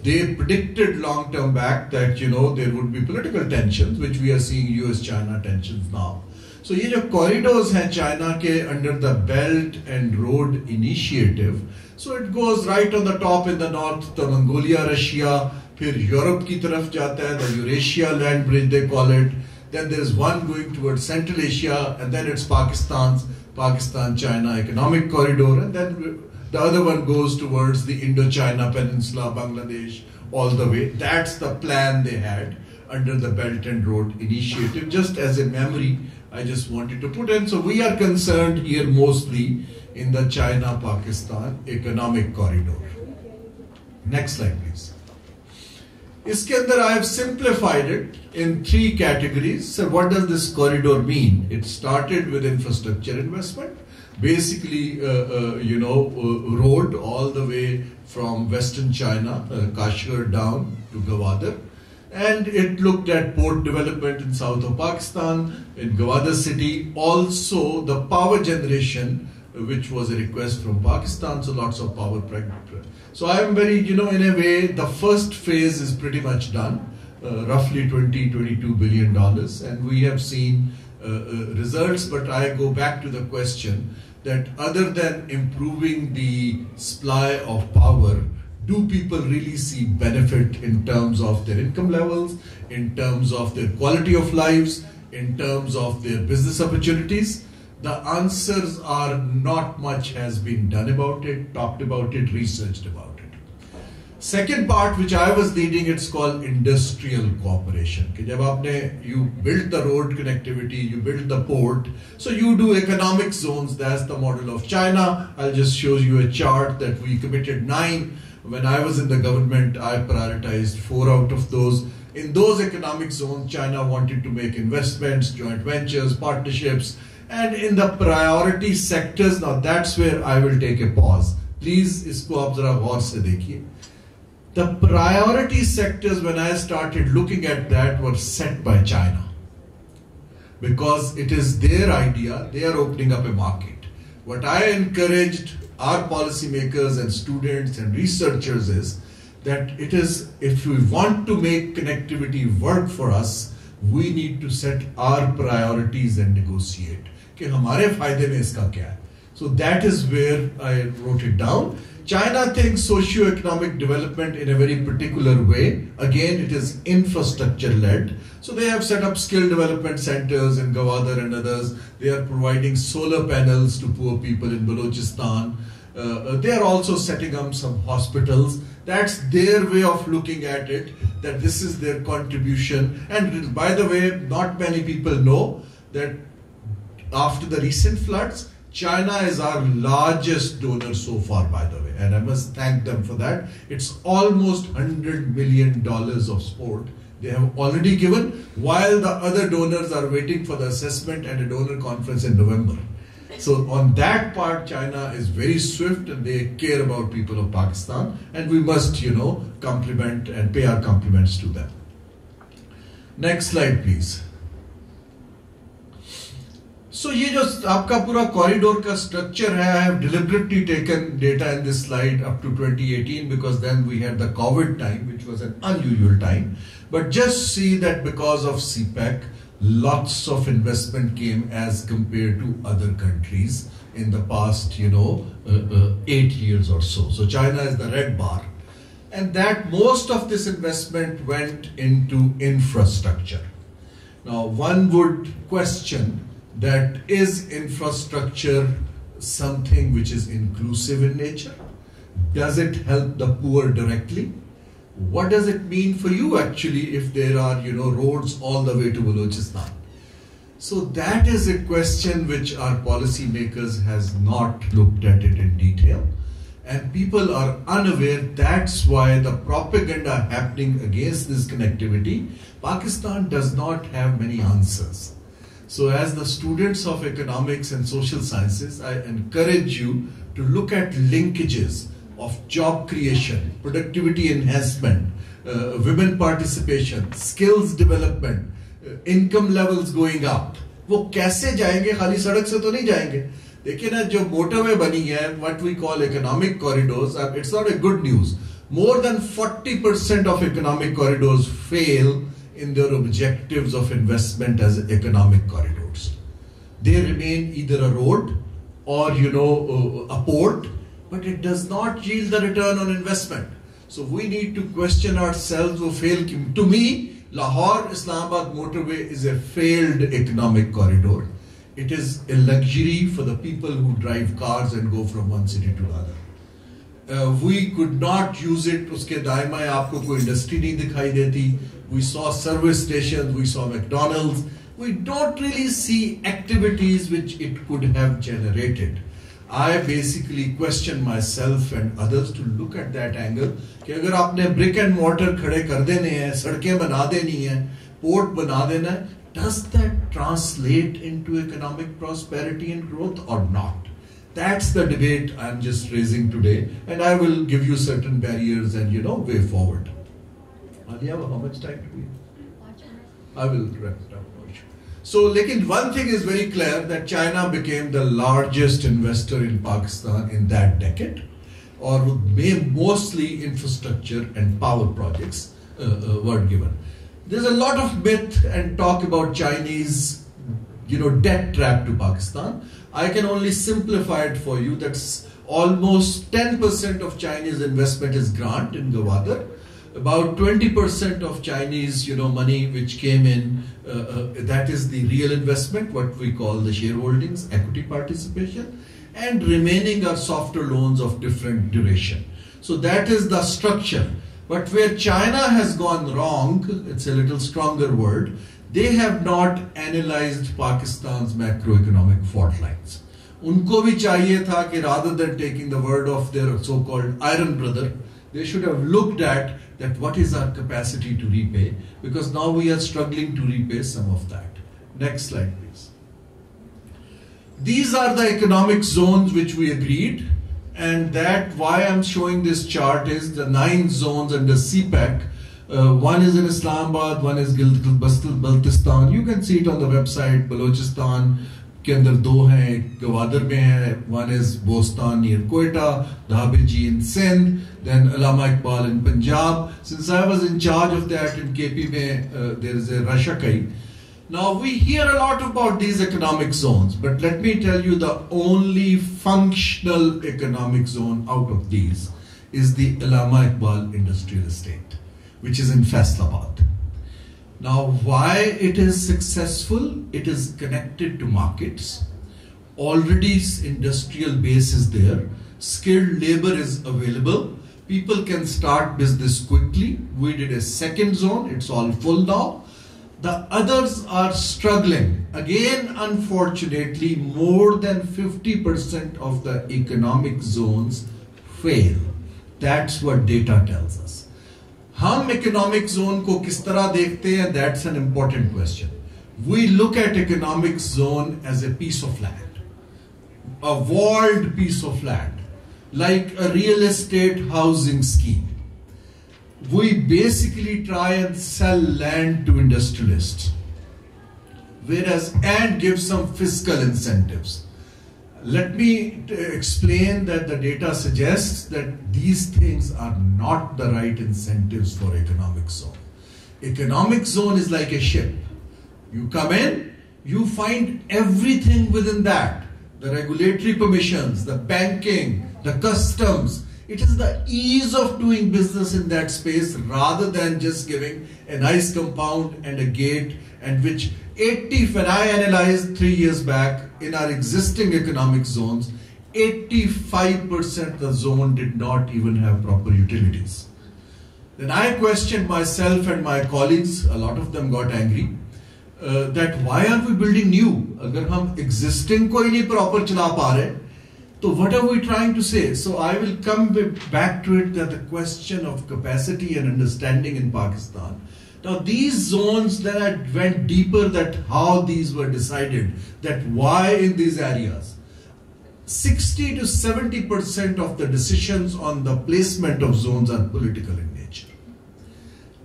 [SPEAKER 2] They predicted long term back that, you know, there would be political tensions, which we are seeing US-China tensions now. So ये जो corridors हैं China के under the Belt and Road Initiative, so it goes right on the top in the north, the Mongolia, Russia, फिर Europe की तरफ जाता है, the Eurasia land bridge they call it. Then there is one going towards Central Asia, and then it's Pakistan-China economic corridor, and then the other one goes towards the Indo-China Peninsula, Bangladesh, all the way. That's the plan they had under the Belt and Road Initiative. Just as a memory, I just wanted to put in. So we are concerned here mostly in the China-Pakistan economic corridor. Next slide, please. इसके अंदर I have simplified it in three categories. So what does this corridor mean? It started with infrastructure investment. Basically, road all the way from Western China, Kashgar down to Gwadar. And it looked at port development in south of Pakistan, in Gwadar city. Also the power generation, which was a request from Pakistan, so lots of power. So I am very, in a way, the first phase is pretty much done, roughly $22 billion. And we have seen results, but I go back to the question that other than improving the supply of power, do people really see benefit in terms of their income levels, in terms of their quality of lives, in terms of their business opportunities? The answers are not much has been done about it, talked about it, researched about it. Second part which I was leading, it's called industrial cooperation. You build the road connectivity, you build the port, so you do economic zones. That's the model of China. I'll just show you a chart that we committed 9. When I was in the government, I prioritized 4 out of those. In those economic zones, China wanted to make investments, joint ventures, partnerships, and in the priority sectors, now that's where I will take a pause. Please, isko aap zara gaur se dekhiye. The priority sectors, when I started looking at that, were set by China. Because it is their idea, they are opening up a market. What I encouraged our policymakers and students and researchers is that it is, if we want to make connectivity work for us, we need to set our priorities and negotiate. कि हमारे फायदे में इसका क्या है? So that is where I wrote it down. China thinks socio-economic development in a very particular way. Again, it is infrastructure-led. So they have set up skill development centers in Gwadar and others. They are providing solar panels to poor people in Balochistan. They are also setting up some hospitals. That's their way of looking at it, that this is their contribution. And by the way, not many people know that after the recent floods, China is our largest donor so far, by the way, and I must thank them for that. It's almost $100 million of support they have already given, while the other donors are waiting for the assessment and a donor conference in November. So on that part, China is very swift and they care about people of Pakistan, and we must, compliment and pay our compliments to them. Next slide, please. So ये जो आपका पूरा corridor का structure है, I have deliberately taken data in this slide up to 2018 because then we had the COVID time, which was an unusual time. But just see that because of CPEC, lots of investment came as compared to other countries in the past, 8 years or so. So China is the red bar. And that most of this investment went into infrastructure. Now, one would question that, is infrastructure something which is inclusive in nature? Does it help the poor directly? What does it mean for you actually if there are, roads all the way to Balochistan? So that is a question which our policymakers has not looked at it in detail. And people are unaware. That's why the propaganda happening against this connectivity, Pakistan does not have many answers. So as the students of economics and social sciences, I encourage you to look at linkages of job creation, productivity enhancement, women participation, skills development, income levels going up. वो कैसे जाएंगे? खाली सड़क से तो नहीं जाएंगे. देखिए ना, जो मोटरवे बनी है, what we call economic corridors, it's not a good news. More than 40% of economic corridors fail in their objectives of investment as economic corridors. They remain either a road or, a port, but it does not yield the return on investment. So we need to question ourselves. To me, Lahore-Islamabad motorway is a failed economic corridor. It is a luxury for the people who drive cars and go from one city to another. We could not use it. Uske daima aapko koi industry nahi dikhai deti. We saw service stations, we saw McDonald's. We don't really see activities which it could have generated. I basically question myself and others to look at that angle. कि अगर आपने brick and mortar खड़े कर देने हैं, सड़कें बना देनी हैं, port बना देना है, does that translate into economic prosperity and growth or not? That's the debate I'm just raising today, and I will give you certain barriers and way forward. Alia, how much time do we have? I will wrap it up. So, one thing is very clear, that China became the largest investor in Pakistan in that decade, or mostly infrastructure and power projects were given. There's a lot of myth and talk about Chinese, debt trap to Pakistan. I can only simplify it for you. That's almost 10% of Chinese investment is grant in Gwadar. About 20% of Chinese, money which came in, that is the real investment, what we call the shareholdings, equity participation, and remaining are softer loans of different duration. So that is the structure. But where China has gone wrong, it's a little stronger word, they have not analyzed Pakistan's macroeconomic fault lines. Unko bhi chahiye tha ki rather than taking the word of their so-called iron brother, they should have looked at that what is our capacity to repay, because now we are struggling to repay some of that. Next slide, please. These are the economic zones which we agreed, and that why I'm showing this chart is the 9 zones under CPEC. One is in Islamabad, one is Baltistan. You can see it on the website. Balochistan के अंदर 2 हैं, गवादर में है. One is Bostan near Quetta, Dhabeji in Sindh, then Allama Iqbal in Punjab. Since I was in charge of that in KP mein, there is a Rashakai. Now we hear a lot about these economic zones, but let me tell you, the only functional economic zone out of these is the Allama Iqbal industrial estate, which is in Faisalabad. Now, why it is successful? It is connected to markets. Already industrial base is there. Skilled labor is available. People can start business quickly. We did a second zone. It's all full now. The others are struggling. Again, unfortunately, more than 50% of the economic zones fail. That's what data tells us. हम economic zone को किस तरह देखते हैं? That's an important question. We look at economic zone as a piece of land, a walled piece of land, like a real estate housing scheme. We basically try and sell land to industrialists, and give some fiscal incentives. Let me explain that the data suggests that these things are not the right incentives for economic zone. Economic zone is like a ship. You come in, you find everything within that. The regulatory permissions, the banking, the customs. It is the ease of doing business in that space rather than just giving a nice compound and a gate, and which when I analyzed 3 years back in our existing economic zones, 85% of the zone did not even have proper utilities. Then I questioned myself and my colleagues, a lot of them got angry, that why are we building new? Agar hum existing ko hi nahi proper chala pa rahe, so what are we trying to say? So I will come back to it, that the question of capacity and understanding in Pakistan. Now these zones, then I went deeper that how these were decided, that why in these areas. 60 to 70% of the decisions on the placement of zones are political in nature.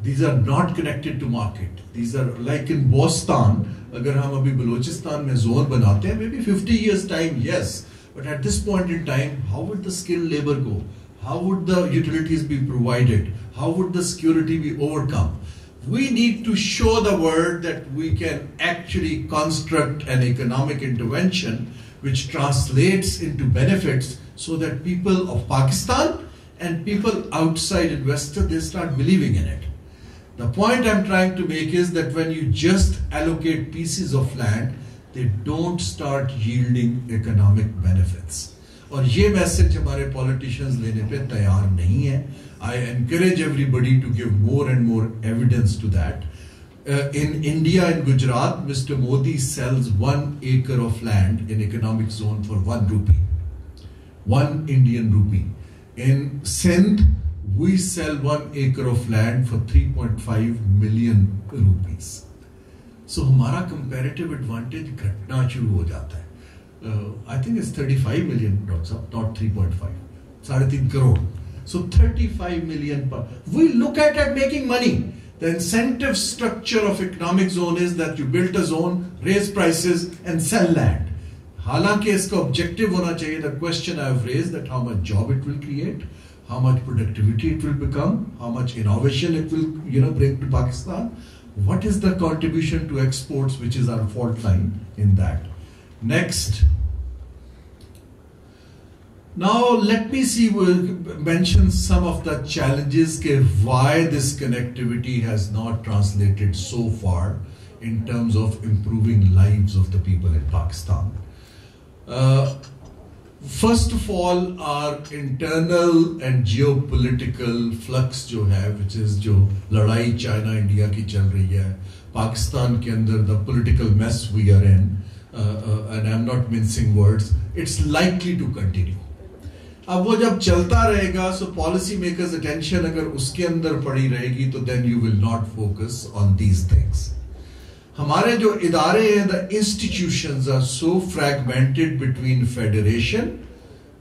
[SPEAKER 2] These are not connected to market. These are like in Boston, agar hum abhi Balochistan mein zone banate hain, maybe 50 years time, yes. But at this point in time, how would the skilled labor go? How would the utilities be provided? How would the security be overcome? We need to show the world that we can actually construct an economic intervention which translates into benefits, so that people of Pakistan and people outside investors, they start believing in it. The point I'm trying to make is that when you just allocate pieces of land, they don't start yielding economic benefits. और ये message हमारे politicians लेने पे तैयार नहीं है. I encourage everybody to give more and more evidence to that. In India, in Gujarat, Mr. Modi sells 1 acre of land in economic zone for 1 rupee. 1 Indian rupee. In Sindh, we sell 1 acre of land for 3.5 million rupees. So हमारा comparative advantage घटना शुरू हो जाता है. I think it's 35 million, not 3.5. 3.5 crore. So 35 million per. We look at making money. The incentive structure of economic zone is that you build a zone, raise prices and sell land. हालांकि इसका objective होना चाहिए. The question I have raised, that how much job it will create, how much productivity it will become, how much innovation it will bring to Pakistan. What is the contribution to exports, which is our fault line in that? Next. Now let me see, we'll mention some of the challenges, why this connectivity has not translated so far in terms of improving lives of the people in Pakistan. First of all, our internal and geopolitical flux जो है, which is जो लड़ाई China India की चल रही है, Pakistan के अंदर the political mess we are in, and I'm not mincing words, it's likely to continue. अब वो जब चलता रहेगा, so policy makers attention अगर उसके अंदर पड़ी रहेगी, तो then you will not focus on these things. हमारे जो इदारे हैं, the institutions are so fragmented between federation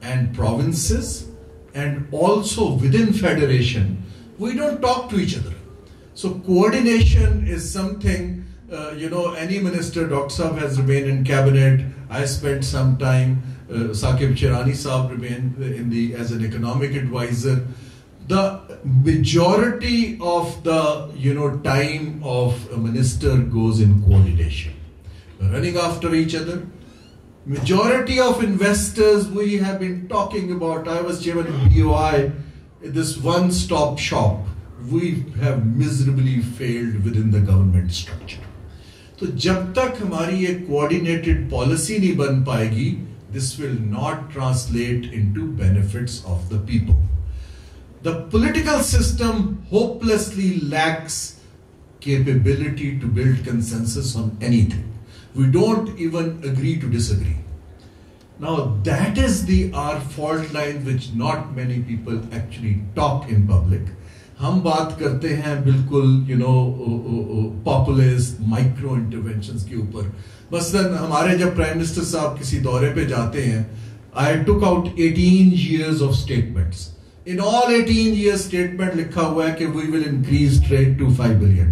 [SPEAKER 2] and provinces, and also within federation, we don't talk to each other. So coordination is something, any minister, Dr. Saab has remained in cabinet. I spent some time, Saqib Chirani Saab remained as an economic advisor. The majority of the time of a minister goes in coordination, running after each other. Majority of investors we have been talking about, I was chairman of BOI, this one-stop shop, we have miserably failed within the government structure. So जब तक हमारी ये coordinated policy नहीं बन पाएगी, this will not translate into benefits of the people. The political system hopelessly lacks capability to build consensus on anything. We don't even agree to disagree. Now that is our fault line, which not many people actually talk in public. हम बात करते हैं बिल्कुल populist micro interventions के ऊपर. मसलन हमारे जब प्राइम मिनिस्टर साहब किसी दौरे पे जाते हैं, I took out 18 years of statements. In all 18 years statement लिखा हुआ है कि we will increase trade to $5 billion.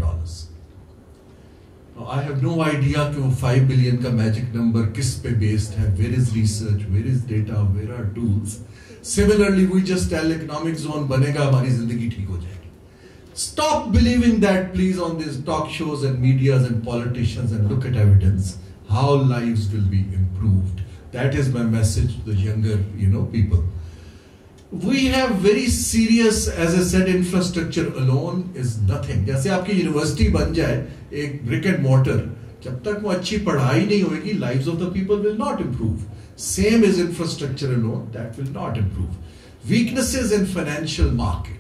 [SPEAKER 2] Now, I have no idea कि वो 5 billion का magic number किस पे based है, where is research, where is data, where are tools. Similarly, we just tell economic zone बनेगा, हमारी जिंदगी ठीक हो जाएगी. Stop believing that, please, on these talk shows and medias and politicians, and look at evidence how lives will be improved. That is my message to the younger, people. We have very serious, as I said, infrastructure alone is nothing. जैसे आपकी university बन जाए एक brick and mortar, जब तक वो अच्छी पढ़ाई नहीं होगी, lives of the people will not improve. Same as infrastructure alone, that will not improve. Weaknesses in financial market.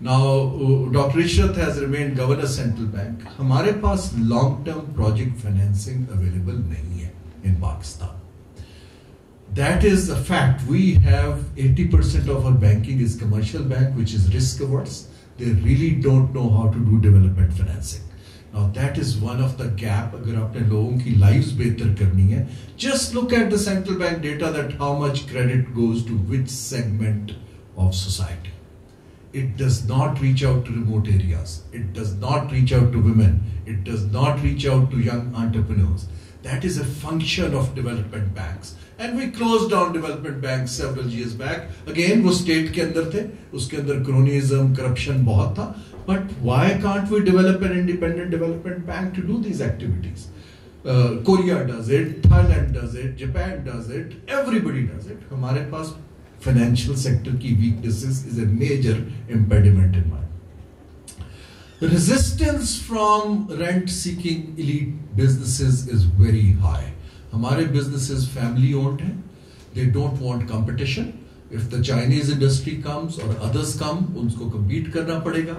[SPEAKER 2] Now, Dr. Ishrat has remained governor central bank. हमारे पास long-term project financing available नहीं है in Pakistan. That is a fact. We have 80% of our banking is commercial bank, which is risk averse. They really don't know how to do development financing. Now that is one of the gap. अगर आपने लोगों की lives बेहतर करनी है, just look at the central bank data that how much credit goes to which segment of society. It does not reach out to remote areas. It does not reach out to women. It does not reach out to young entrepreneurs. That is a function of development banks. And we closed down development banks several years back. Again, वो state के अंदर थे, उसके अंदर cronyism, corruption बहुत था. But why can't we develop an independent development bank to do these activities? Korea does it, Thailand does it, Japan does it, everybody does it. हमारे पास financial sector की weaknesses is a major impediment in mind. Resistance from rent-seeking elite businesses is very high. हमारे businesses family owned हैं. They don't want competition. If the Chinese industry comes or others come, उनको compete करना पड़ेगा.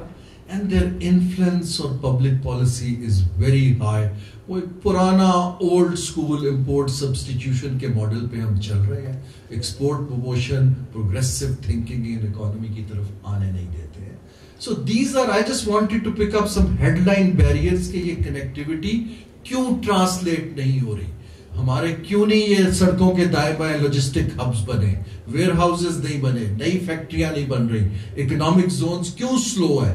[SPEAKER 2] And their influence on public policy is very high. वो एक पुराना old school import substitution के model पे हम चल रहे हैं. Export promotion, progressive thinking in economy की तरफ आने नहीं देते हैं. So these are, I just wanted to pick up some headline barriers कि ये connectivity क्यों translate नहीं हो रही. हमारे क्यों नहीं ये सड़कों के दाएं बाएं लॉजिस्टिक हब्स बने, वेयर हाउसेज नहीं बने, नई फैक्ट्रियां नहीं बन रही, इकोनॉमिक जोन्स क्यों स्लो है.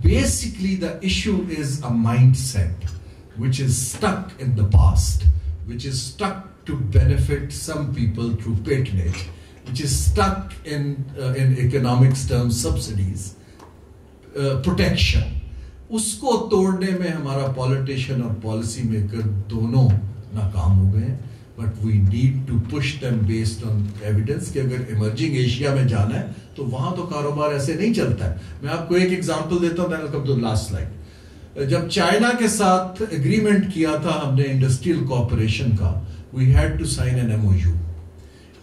[SPEAKER 2] Basically the issue is a mindset which is stuck in the past, which is stuck to benefit some people through patronage, which is stuck in economics terms subsidies, protection. उसको तोड़ने में हमारा politician और policy maker दोनों नाकाम हो गए. But we need to push them based on evidence कि अगर emerging Asia में जाना है तो वहां तो कारोबार ऐसे नहीं चलता है. मैं आपको एक एग्जांपल देता हूं. Then I'll come to the last slide. जब चाइना के साथ एग्रीमेंट किया था हमने इंडस्ट्रियल कॉर्पोरेशन का, we had to sign an MOU.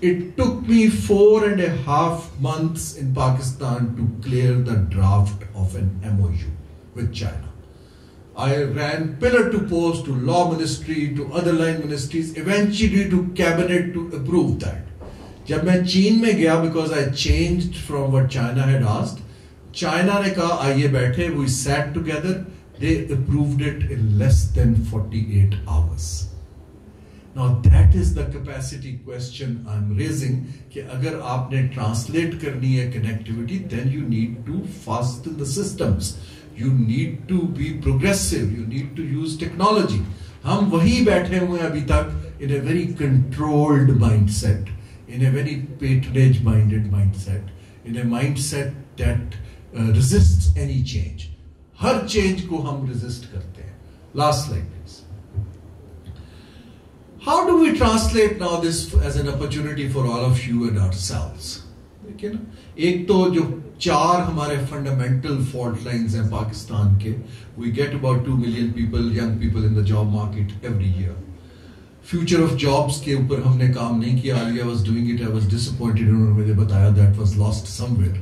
[SPEAKER 2] It took me 4.5 months in Pakistan to clear the draft of an MOU with China. I ran pillar to post to law ministry, to other line ministries, eventually to cabinet to approve that. जब मैं चीन में गया, because I changed from what China had asked, China ने कहा आइए बैठे, we sat together, they approved it in less than 48 hours. Now that is the capacity question I'm raising कि अगर आपने translate करनी है connectivity, then you need to fasten the systems. You need to be progressive. You need to use technology. हम वही बैठे हुए हैं अभी तक in a very controlled mindset, in a very patronage-minded mindset, in a mindset that resists any change. Her change को हम resist करते हैं. Last slide, please. How do we translate now this as an opportunity for all of you and ourselves? एक तो जो 4 हमारे fundamental fault lines हैं पाकिस्तान के, we get about 2 million people, young people in the job market every year. Future of jobs के ऊपर हमने काम नहीं किया. I was doing it, I was disappointed. उन्होंने मुझे बताया that was lost somewhere.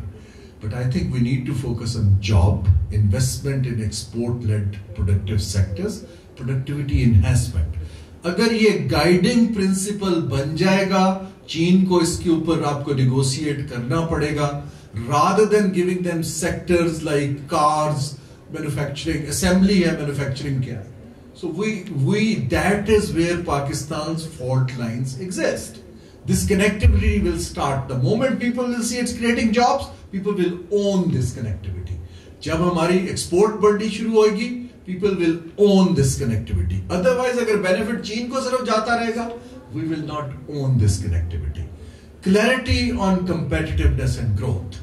[SPEAKER 2] But I think we need to focus on job, investment in export-led productive sectors, productivity enhancement. अगर ये guiding principle बन जाएगा, चीन को इसके ऊपर आपको negotiate करना पड़ेगा, rather than giving them sectors like cars, manufacturing, assembly है, manufacturing क्या है. So that is where Pakistan's fault lines exist. This connectivity will start. The moment people will see it's creating jobs, people will own this connectivity. जब हमारी export बढ़नी शुरू होगी, people will own this connectivity. Otherwise, अगर benefit चीन को सिर्फ जाता रहेगा, we will not own this connectivity. Clarity on competitiveness and growth.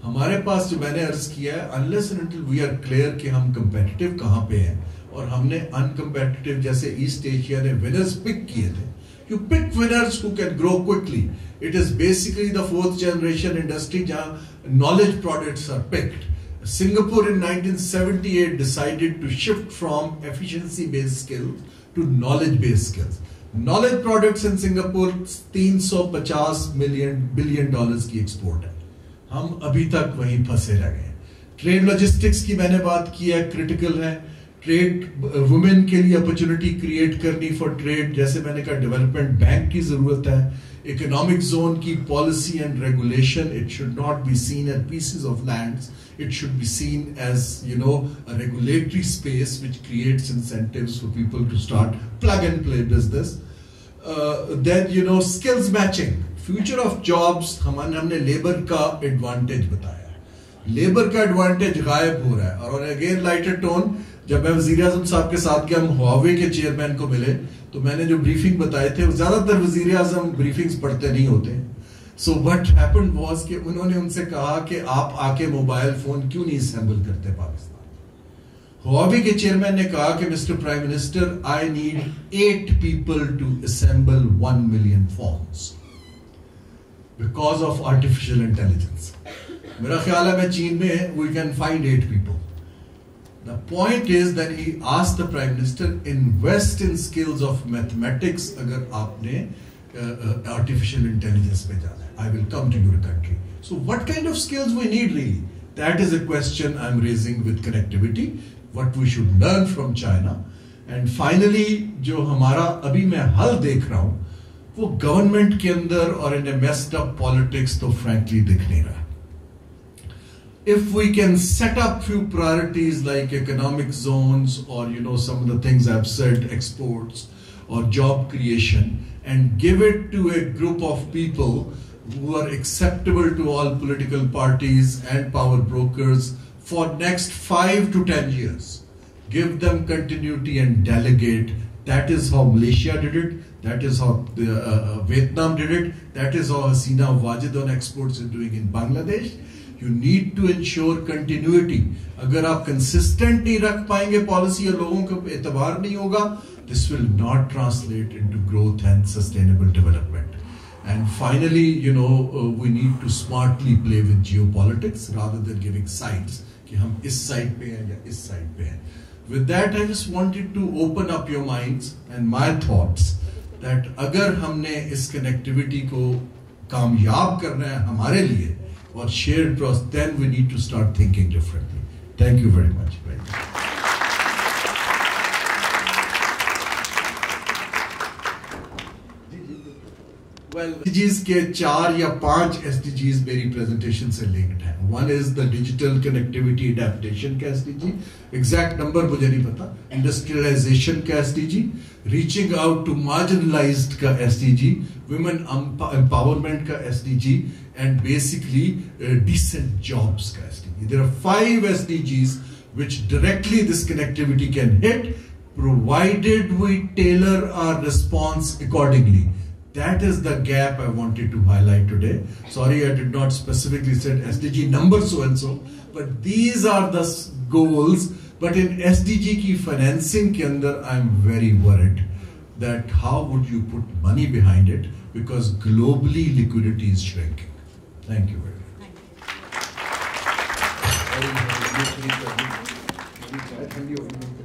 [SPEAKER 2] हमारे पास जो मैंने अर्ज किया है, unless and until we are clear कि हम competitive कहाँ पे हैं, और हमने uncompetitive जैसे ईस्ट एशिया ने winners pick किए थे. You pick winners who can grow quickly. It is basically the fourth generation industry जहाँ knowledge products are picked. Singapore in 1978 decided to shift from efficiency based skills to knowledge based skills. Knowledge products in Singapore 350 billion dollars की export है. हम अभी तक वहीं फंसे रह गए. ट्रेड लॉजिस्टिक्स की मैंने बात की है, क्रिटिकल है. ट्रेड वुमेन के लिए अपॉर्चुनिटी क्रिएट करनी फॉर ट्रेड, जैसे मैंने कहा डेवलपमेंट बैंक की जरूरत है. इकोनॉमिक जोन की policy and regulation, it should not be seen as pieces of lands, it should be seen as, you know, a regulatory space which creates incentives for people to start plug and play business. Then, you know, skills matching, future of jobs. हमने labour का advantage बताया, labour का advantage गायब हो रहा है. और again lighter tone, जब मैं वजीर आजम साहब के साथ गया, हम हुआवे के चेयरमैन को मिले, तो मैंने जो ब्रीफिंग बताए थे, ज्यादातर वजीर आजम ब्रीफिंग्स पढ़ते नहीं होते. So what happened was कि उन्होंने उनसे कहा कि आप आके मोबाइल फोन क्यों नहीं असेंबल करते पाकिस्तान. हुआवे के चेयरमैन ने कहा कि mister prime minister, I need 8 people to assemble 1 million phones because of artificial intelligence. मेरा ख्याल है मैं चीन में we can find 8 people. The point is that he asked the prime minister, invest in skills of mathematics. अगर आपने artificial intelligence पे जाना है, I will come to your country. So what kind of skills we need really? That is a question I'm raising with connectivity, what we should learn from China. And finally, जो हमारा अभी मैं हल देख रहा हूँ, वो गवर्नमेंट के अंदर और in a messed up politics तो frankly दिख नहीं रहा. If we can set up few priorities like economic zones or, you know, some of the things I've said, exports or job creation, and give it to a group of people who are acceptable to all political parties and power brokers for next 5 to 10 years. Give them continuity and delegate. That is how Malaysia did it. That is how Vietnam did it. That is how Hasina Wajid on exports is doing in Bangladesh. You need to ensure continuity. अगर आप consistent नहीं रख पाएंगे policy और लोगों को एतबार नहीं होगा, this will not translate into growth and sustainable development. And finally, you know, we need to smartly play with geopolitics rather than giving sides कि हम इस side पे हैं या इस side पे हैं. With that, I just wanted to open up your minds and my thoughts that अगर हमने इस connectivity को कामयाब करना है हमारे लिए और shared trust, then we need to start thinking differently. Thank you very much. Well, SDGs के 4 या 5 SDGs मेरी presentation से linked हैं. One is the digital connectivity adaptation का SDG, exact number मुझे नहीं पता. Industrialization का SDG, reaching out to marginalized का SDG, women empowerment का SDG, and basically decent jobs का SDG. There are 5 SDGs which directly this connectivity can hit, provided we tailor our response accordingly. That is the gap I wanted to highlight today. Sorry, I did not specifically say SDG number so and so, but these are the goals. But in SDG की financing के अंदर, I'm very worried that how would you put money behind it, because globally liquidity is shrinking. Thank you very much.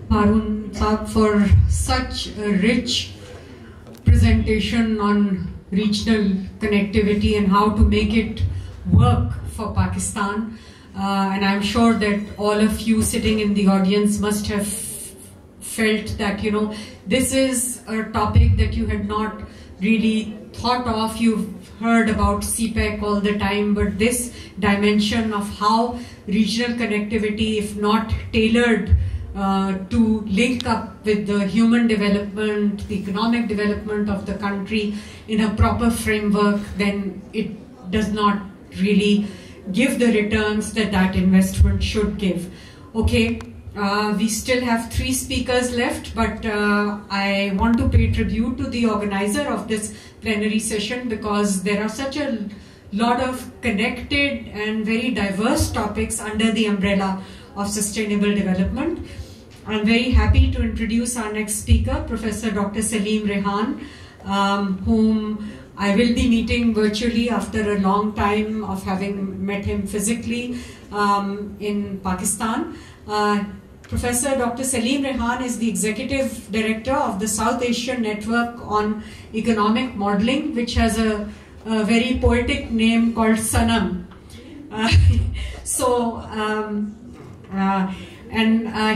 [SPEAKER 3] Harun Saab, for such a rich presentation on regional connectivity and how to make it work for Pakistan. And I'm sure that all of you sitting in the audience must have felt that, you know, this is a topic that you had not really thought of. You've heard about CPEC all the time, but this dimension of how regional connectivity, if not tailored to link up with the human development, the economic development of the country in a proper framework, then it does not really give the returns that that investment should give. Okay, we still have 3 speakers left, but I want to pay tribute to the organizer of this plenary session, because there are such a lot of connected and very diverse topics under the umbrella of sustainable development. I'm very happy to introduce our next speaker, Professor Dr. Salim Rehan, whom I will be meeting virtually after a long time of having met him physically in Pakistan. Professor Dr. Salim Rehan is the Executive Director of the South Asian Network on Economic Modeling, which has a very poetic name called Sanam.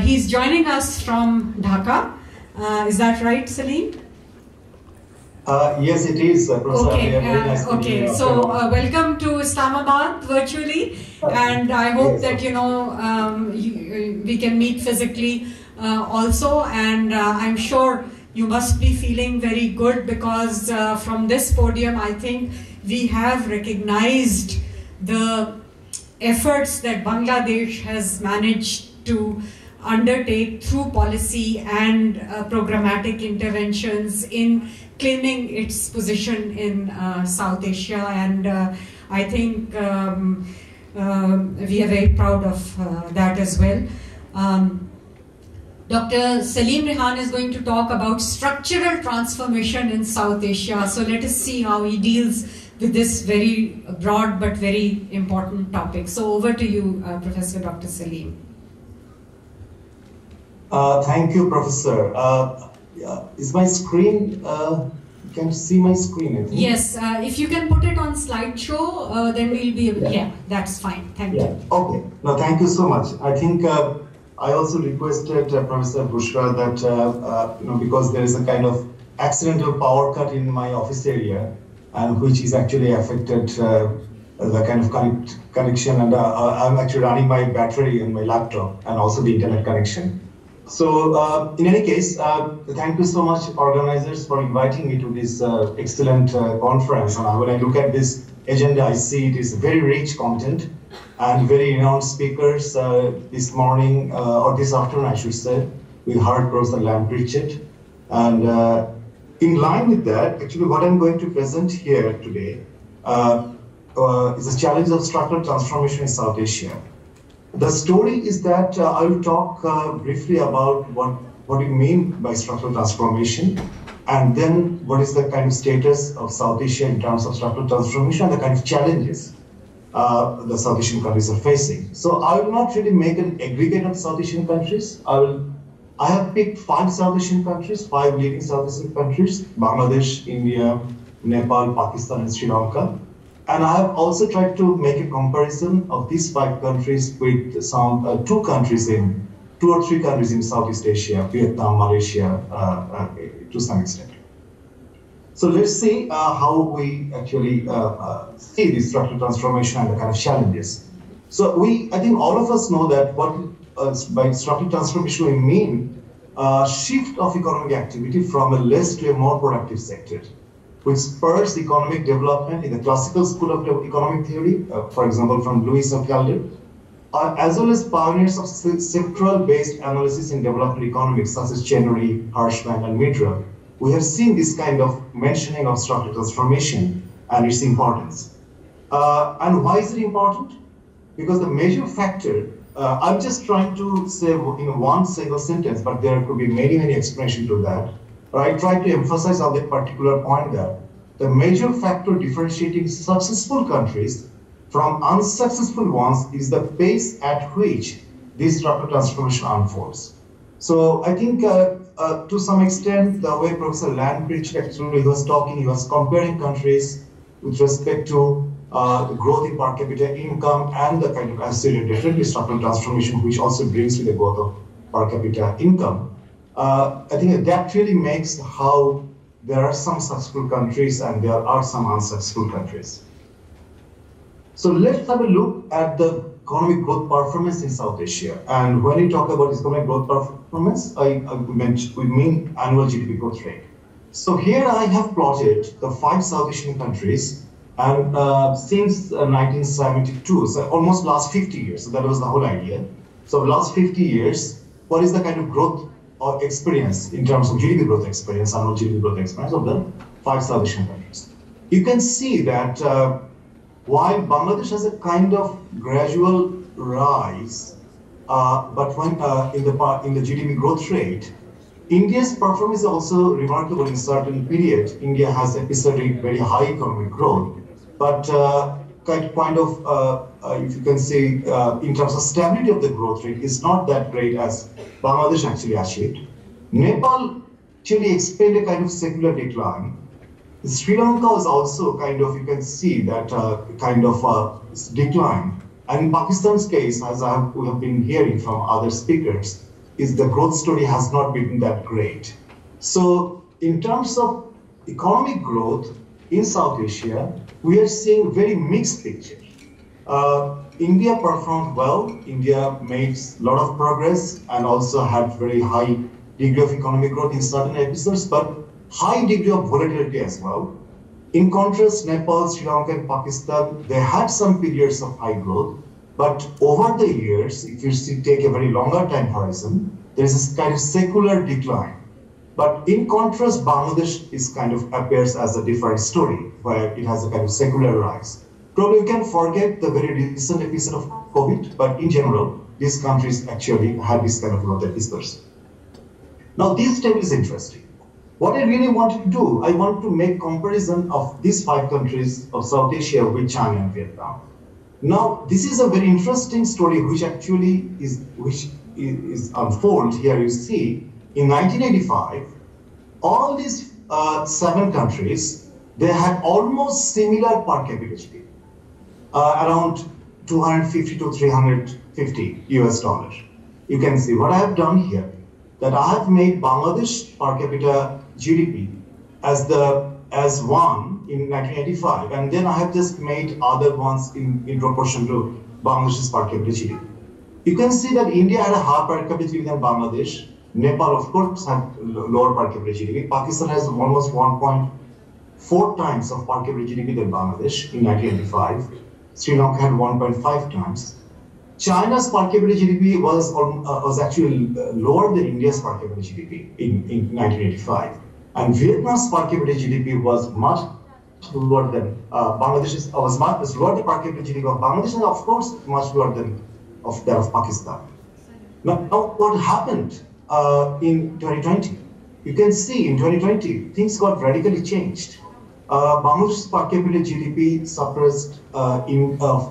[SPEAKER 3] He's joining us from Dhaka. Is that right, Salim?
[SPEAKER 4] Yes, it is, Professor.
[SPEAKER 3] Okay,
[SPEAKER 4] nice
[SPEAKER 3] okay. So welcome to Islamabad virtually, and I hope that we can meet physically also. And I'm sure you must be feeling very good because from this podium, I think we have recognized the efforts that Bangladesh has managed to undertake through policy and programmatic interventions in claiming its position in South Asia, and I think we are very proud of that as well. Dr. Salim Rehan is going to talk about structural transformation in South Asia. So let us see how he deals with this very broad but very important topic. So over to you, Professor Dr. Salim.
[SPEAKER 4] Thank you, Professor. Is my screen, can you see my screen? I think?
[SPEAKER 3] Yes, if you can put it on slideshow, then we'll be able to, yeah, that's fine. Thank you.
[SPEAKER 4] Okay, no, thank you so much. I think I also requested Professor Bushra that, because there is a kind of accidental power cut in my office area, and which is actually affected the kind of connection, and I'm actually running my battery in my laptop and also the internet connection. So in any case, thank you so much, organizers, for inviting me to this excellent conference. And when I look at this agenda, I see it is very rich content and very renowned speakers. This morning, or this afternoon, I should say, we heard Professor Lamprecht. And in line with that, actually what I'm going to present here today is the challenge of structural transformation in South Asia. The story is that I will talk briefly about what we mean by structural transformation, and then what is the kind of status of South Asia in terms of structural transformation and the kind of challenges the South Asian countries are facing. So I will not really make an aggregate of South Asian countries. I have picked 5 South Asian countries, 5 leading South Asian countries: Bangladesh, India, Nepal, Pakistan, and Sri Lanka. And I have also tried to make a comparison of these 5 countries with some 2 or 3 countries in Southeast Asia, Vietnam, Malaysia, to some extent. So let's see how we actually see this structural transformation and the kind of challenges. So I think all of us know that what by structural transformation we mean shift of economic activity from a less to a more productive sector, which spurs economic development in the classical school of economic theory, for example, from Lewis and Calder, as well as pioneers of sectoral-based analysis in development economics, such as Chenery, Hirschman, and Midra. We have seen this kind of mentioning of structural transformation and its importance. And why is it important? Because the major factor, I'm just trying to say in one single sentence, but there could be many, many explanations to that. But I try to emphasize on that particular point that the major factor differentiating successful countries from unsuccessful ones is the pace at which this structural transformation unfolds. So I think to some extent, the way Professor Lamprecht actually was talking, he was comparing countries with respect to the growth in per capita income and the kind of definitely structural transformation, which also brings with the growth of per capita income. I think that really makes how there are some successful countries and there are some unsuccessful countries. So let's have a look at the economic growth performance in South Asia. And when we talk about economic growth performance, we mean annual GDP growth rate. So here I have plotted the 5 South Asian countries, and since 1972, so almost last 50 years, so that was the whole idea. So last 50 years, what is the kind of growth or experience in terms of GDP growth experience, annual GDP growth experience of the 5 South Asian countries? You can see that while Bangladesh has a kind of gradual rise, but when in the GDP growth rate, India's performance is also remarkable in certain periods. India has episodic very high economic growth, but if you can say, in terms of stability of the growth rate, is not that great as Bangladesh actually achieved. Nepal actually experienced a kind of secular decline. Sri Lanka was also kind of, you can see that decline. And in Pakistan's case, as we have been hearing from other speakers, is the growth story has not been that great. So in terms of economic growth in South Asia, we are seeing very mixed picture. India performed well. India made a lot of progress and also had very high degree of economic growth in certain episodes, but high degree of volatility as well. In contrast, Nepal, Sri Lanka, and Pakistan, they had some periods of high growth, but over the years, if you take a very longer time horizon, there is this kind of secular decline. But in contrast, Bangladesh appears as a different story, where it has a kind of secular rise. Probably we can forget the very recent episode of COVID, but in general, these countries actually had this kind of growth episodes. Now, this table is interesting. What I really wanted to do, I want to make comparison of these 5 countries of South Asia with China and Vietnam. Now, this is a very interesting story which actually is unfold. Here you see, in 1985, all these 7 countries, they had almost similar per capita GDP, around 250 to 350 US dollars. You can see what I have done here, that I have made Bangladesh per capita GDP as one in 1985, and then I have just made other ones in proportion to Bangladesh's per capita GDP. You can see that India had a higher per capita GDP than Bangladesh. Nepal, of course, had lower per capita GDP. Pakistan has almost 1.4 times of per capita GDP than Bangladesh in 1985. Sri Lanka had 1.5 times. China's per capita GDP was actually lower than India's per capita GDP in 1985. And Vietnam's per capita GDP was much lower than Bangladesh's, was much lower than per capita GDP of Bangladesh, and of course, much lower than that of Pakistan. Now, what happened in 2020? You can see in 2020, things got radically changed. Bangladesh's per capita GDP suppressed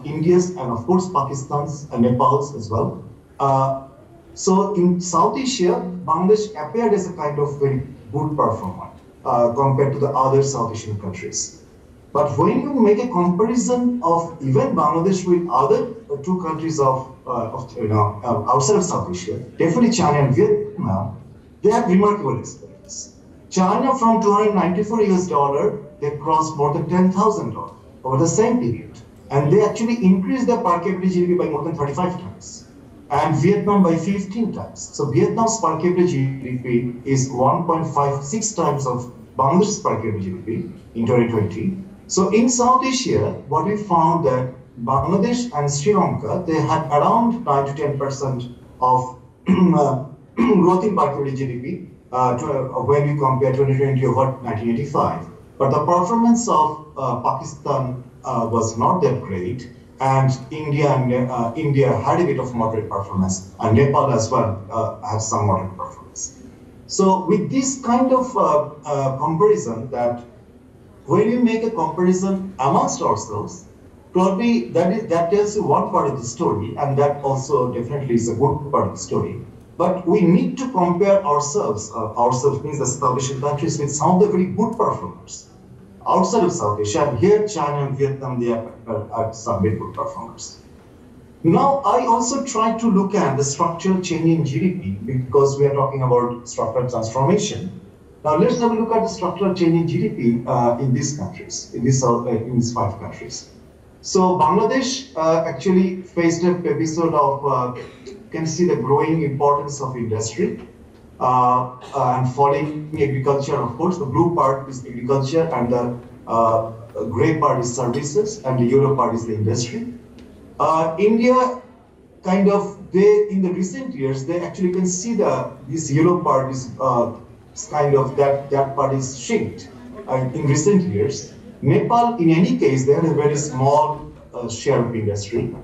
[SPEAKER 4] India's and of course Pakistan's and Nepal's as well. So in South Asia, Bangladesh appeared as a kind of very good performer compared to the other South Asian countries. But when you make a comparison of even Bangladesh with other 2 countries outside of South Asia, definitely China and Vietnam, they have remarkable experience. China from 294 US dollar, they crossed more than $10,000 over the same period. And they actually increased their per capita GDP by more than 35 times. And Vietnam by 15 times. So Vietnam's per capita GDP is 1.56 times of Bangladesh's per capita GDP in 2020. So in South Asia, what we found that Bangladesh and Sri Lanka, they had around 9 to 10% of growth in per capita GDP when we compare 2020 over 1985. But the performance of Pakistan was not that great, and India had a bit of moderate performance, and Nepal as well had some moderate performance. So with this kind of comparison, that when you make a comparison amongst ourselves, probably that tells you one part of the story, and that also definitely is a good part of the story. But we need to compare ourselves means the South Asian countries, with some of the very good performers outside of South Asia. And here, China and Vietnam, they are some very good performers. Now, I also try to look at the structural change in GDP, because we are talking about structural transformation. Now, let's have a look at the structural change in GDP in these countries, in these 5 countries. So, Bangladesh actually faced an episode of, you can see the growing importance of industry and falling agriculture. Of course, the blue part is agriculture, and the gray part is services, and the yellow part is the industry. India, in the recent years, they actually can see this yellow part is that part is shrinked in recent years. Nepal, in any case, they had a very small share of industry.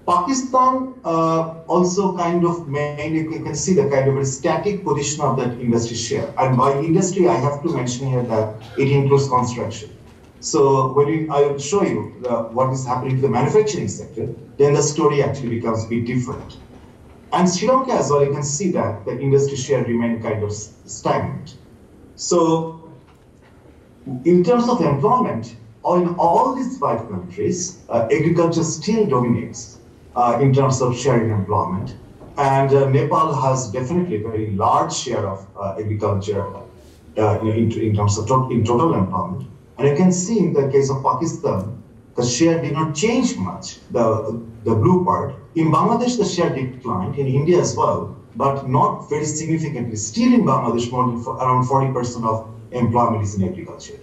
[SPEAKER 4] Pakistan also kind of mainly, you can see the kind of a static position of that industry share. And by industry, I have to mention here that it includes construction. So when I will show you what is happening to the manufacturing sector, then the story actually becomes a bit different. And Sri Lanka as well, you can see that the industry share remained kind of stagnant. So in terms of employment, in all these 5 countries, agriculture still dominates in terms of share in employment. And Nepal has definitely a very large share of agriculture in terms of total employment. And you can see in the case of Pakistan, the share did not change much, the blue part. In Bangladesh, the share declined, in India as well, but not very significantly. Still in Bangladesh, more than around 40% of employment is in agriculture.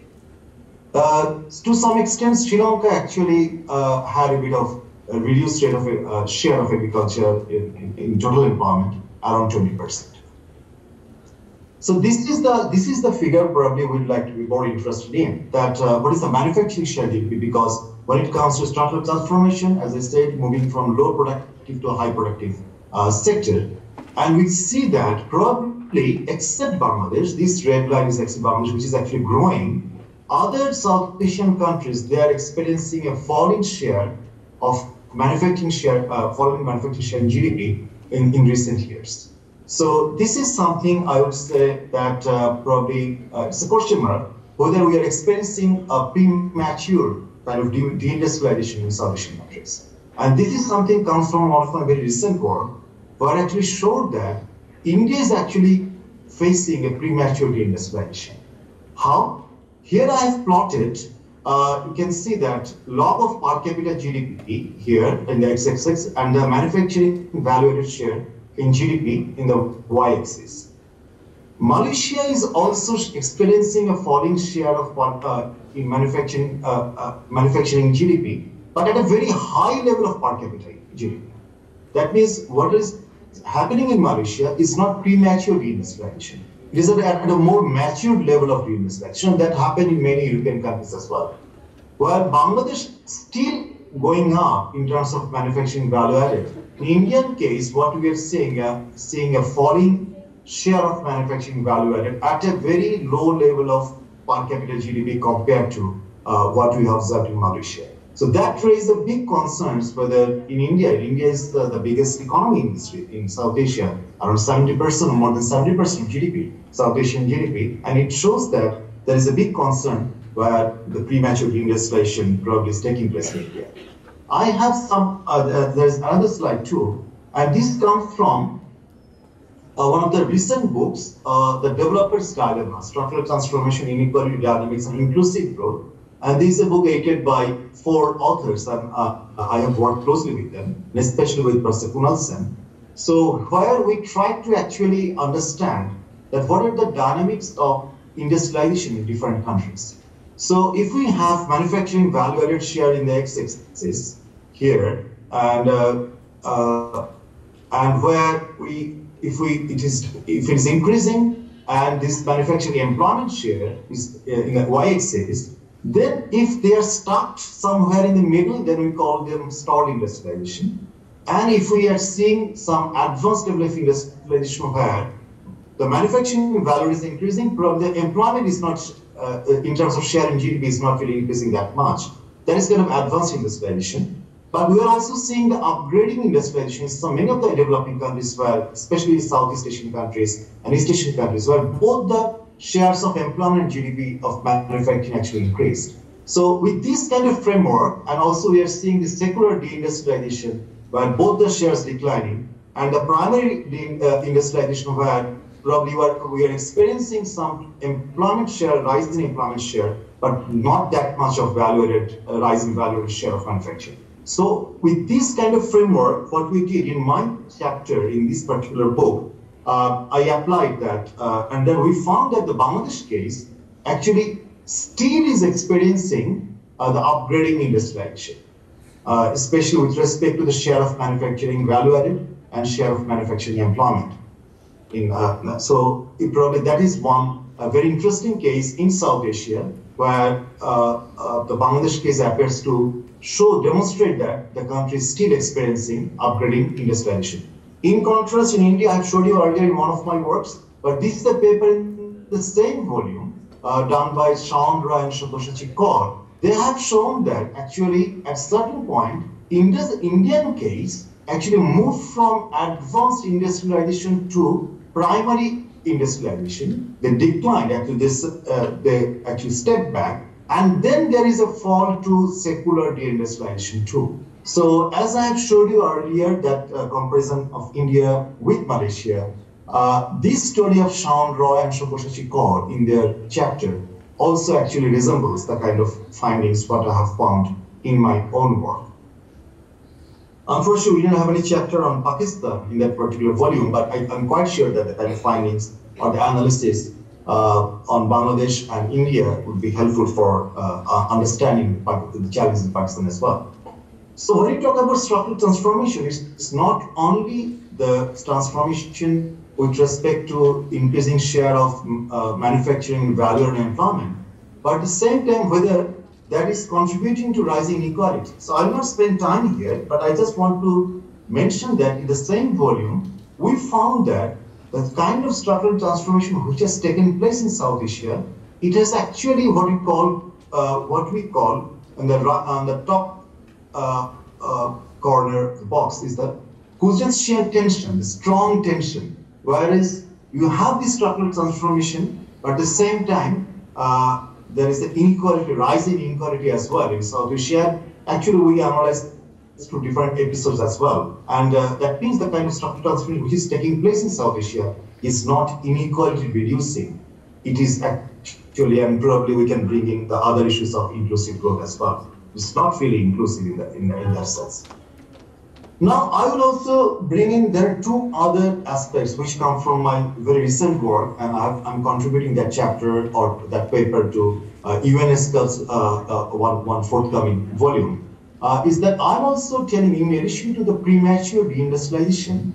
[SPEAKER 4] To some extent, Sri Lanka actually had a bit of a reduced rate of share of agriculture in total employment, around 20%. So this is the figure probably we'd like to be more interested in, that what is the manufacturing share GDP, because when it comes to structural transformation, as I said, moving from low productive to a high productive sector, and we see that probably except Bangladesh, this red line is actually Bangladesh, which is actually growing. Other South Asian countries, they are experiencing a falling share of manufacturing share, falling manufacturing share in GDP in recent years. So this is something I would say that probably it's a question mark whether we are experiencing a premature kind of deindustrialization in South Asian countries. And this is something comes from one of my very recent work, where I actually showed that India is actually facing a premature deindustrialization. How? Here I have plotted, you can see that log of per capita GDP here in the x-axis and the manufacturing value-added share in GDP in the y-axis. Malaysia is also experiencing a falling share of in manufacturing GDP, but at a very high level of per capita GDP. That means what is happening in Malaysia is not premature deindustrialization. It is at a more matured level of deindustrialization that happened in many European countries as well. While Bangladesh still going up in terms of manufacturing value added. In Indian case, what we are seeing a falling share of manufacturing value added at a very low level of per capita GDP compared to what we observed in Malaysia. So that raises a big concerns whether in India is the biggest economy in South Asia, around 70% or more than 70% of GDP, South Asian GDP, and it shows that there is a big concern where the premature deindustrialization probably is taking place in India. I have some, there's another slide too, and this comes from one of the recent books, The Developer's Dilemma, Structural Transformation, Inequality Dynamics, and Inclusive Growth. And this is a book edited by 4 authors, and I have worked closely with them, especially with Professor Kunal Sen. So where we try to actually understand that what are the dynamics of industrialization in different countries. So if we have manufacturing value-added share in the x-axis here, and where if it is increasing, and this manufacturing employment share is in the y-axis, then if they are stuck somewhere in the middle, then we call them stalled industrialization. And if we are seeing some advanced level of industrialization where the manufacturing value is increasing, probably the employment is not, in terms of share in GDP, is not really increasing that much. That is kind of advanced industrialization. But we are also seeing the upgrading industrialization in so many of the developing countries where, especially Southeast Asian countries and East Asian countries, where both the shares of employment and GDP of manufacturing actually increased. So with this kind of framework, and also we are seeing the secular deindustrialization where both the shares declining, and the primary industrialization where probably we are experiencing some employment share, rise in employment share, but not that much of value-added, rise in value-added share of manufacturing. So with this kind of framework, what we did in my chapter in this particular book, I applied that, and then we found that the Bangladesh case actually still is experiencing the upgrading industrialization, especially with respect to the share of manufacturing value-added and share of manufacturing employment. So probably that is one very interesting case in South Asia, where the Bangladesh case appears to demonstrate that the country is still experiencing upgrading industrialization. In contrast, in India, I have showed you earlier in one of my works, but this is a paper in the same volume done by Shaun Roy and Sabyasachi Kaur. They have shown that actually at certain point, India's Indian case actually moved from advanced industrialization to primary industrialization. They declined, actually they actually stepped back, and then there is a fall to secular deindustrialization too. So as I have showed you earlier, that comparison of India with Malaysia, this story of Shaun Roy and Sabyasachi Kaur in their chapter also actually resembles the kind of findings what I have found in my own work. Unfortunately, we didn't have any chapter on Pakistan in that particular volume, but I'm quite sure that the kind of findings or the analysis on Bangladesh and India would be helpful for understanding the challenges in Pakistan as well. So when you talk about structural transformation, it's not only the transformation with respect to increasing share of manufacturing, value and employment, but at the same time whether that is contributing to rising inequality. So I'll not spend time here, but I just want to mention that in the same volume, we found that the kind of structural transformation which has taken place in South Asia, it has actually what we call on the top corner of the box is the Kuznets-Share tension, the strong tension. Whereas you have this structural transformation, but at the same time, there is the inequality, rising inequality as well in South Asia. Actually, we analyzed through different episodes as well. And that means the kind of structural transformation which is taking place in South Asia is not inequality reducing. It is actually, and probably we can bring in the other issues of inclusive growth as well. It's not really inclusive in that sense. Now, I will also bring in, there are two other aspects which come from my very recent work, and I'm contributing that chapter or that paper to UNESCO's one forthcoming volume, is that I'm also telling you, in addition to the premature deindustrialization,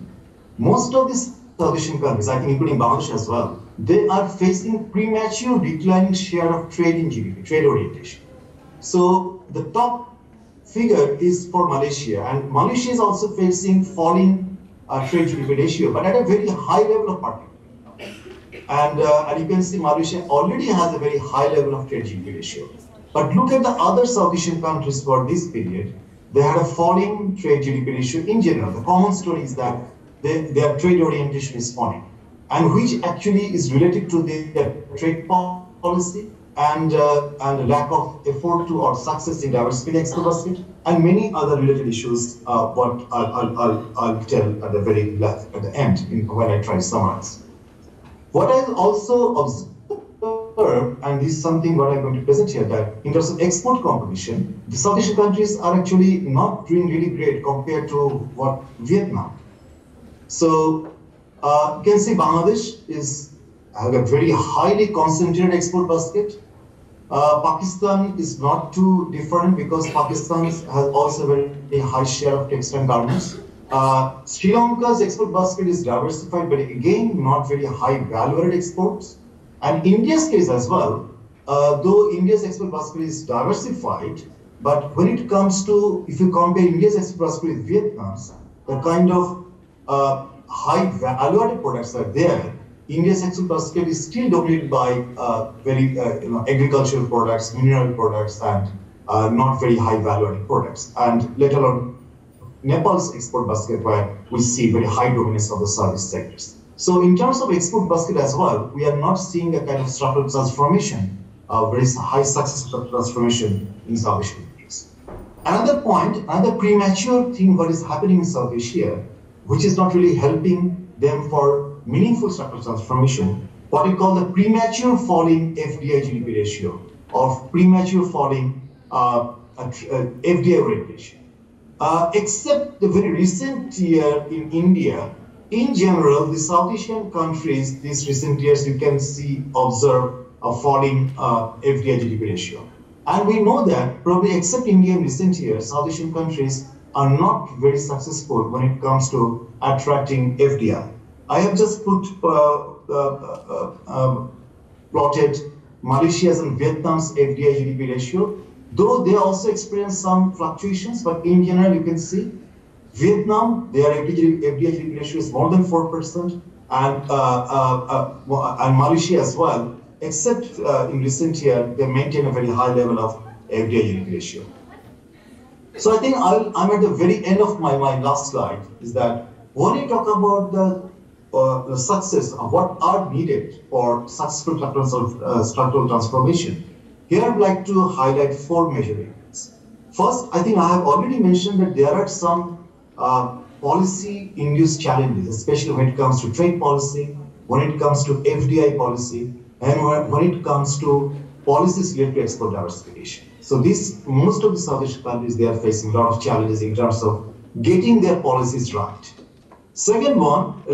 [SPEAKER 4] most of these South Asian countries, I think including Bangladesh as well, they are facing premature declining share of trade in GDP, trade orientation. So the top figure is for Malaysia, and Malaysia is also facing falling trade GDP ratio, but at a very high level of participation. And you can see Malaysia already has a very high level of trade GDP ratio. But look at the other South Asian countries for this period. They had a falling trade GDP ratio in general. The common story is that their trade orientation is falling, and which actually is related to their trade policy and lack of effort to or success in diversifying export basket, and many other related issues. What I'll tell at the very left, at the end, when I try to summarize. What I also observed, and this is something what I'm going to present here, that in terms of export competition, the South Asian countries are actually not doing really great compared to what Vietnam. So you can see Bangladesh have a very highly concentrated export basket. Pakistan is not too different because Pakistan has also a very high share of textile garments. Sri Lanka's export basket is diversified, but again, not very high value-added exports. And India's case as well, though India's export basket is diversified, but when it comes to, if you compare India's export basket with Vietnam's, the kind of high value-added products are there. India's export basket is still dominated by very agricultural products, mineral products, and not very high value-added products. And let alone Nepal's export basket, where we see very high dominance of the service sectors. So in terms of export basket as well, we are not seeing a kind of structural transformation, very high success structural transformation in South Asian countries. Another point, another premature thing what is happening in South Asia, which is not really helping them for meaningful structural transformation, what we call the premature falling FDI GDP ratio, or premature falling FDI orientation. Except the very recent year in India, in general, the South Asian countries, these recent years, you can observe a falling FDI GDP ratio. And we know that probably except India in recent years, South Asian countries are not very successful when it comes to attracting FDI. I have just plotted Malaysia's and Vietnam's FDI GDP ratio, though they also experience some fluctuations, but in general you can see Vietnam, their FDI GDP ratio is more than 4%, and Malaysia as well, except in recent year, they maintain a very high level of FDI GDP ratio. So I think I'm at the very end of my last slide, is that when you talk about the success of what are needed for successful structural transformation, here I'd like to highlight 4 major areas. First, I think I have already mentioned that there are some policy-induced challenges, especially when it comes to trade policy, when it comes to FDI policy, and when it comes to policies related to export diversification. So most of the South Asian countries, they are facing a lot of challenges in terms of getting their policies right. Second one, a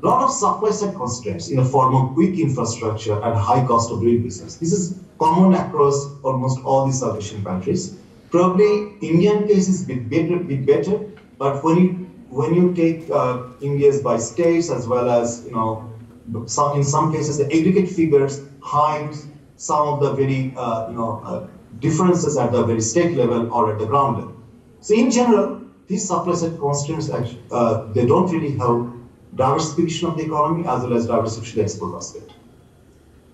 [SPEAKER 4] lot of supply side constraints in the form of weak infrastructure and high cost of doing business. This is common across almost all the South Asian countries. Probably Indian case is a bit better, but when you take India's by states as well as in some cases the aggregate figures hide some of the very differences at the very state level or at the ground level. So in general, these supply side constraints they don't really help diversification of the economy as well as diversification of the export basket.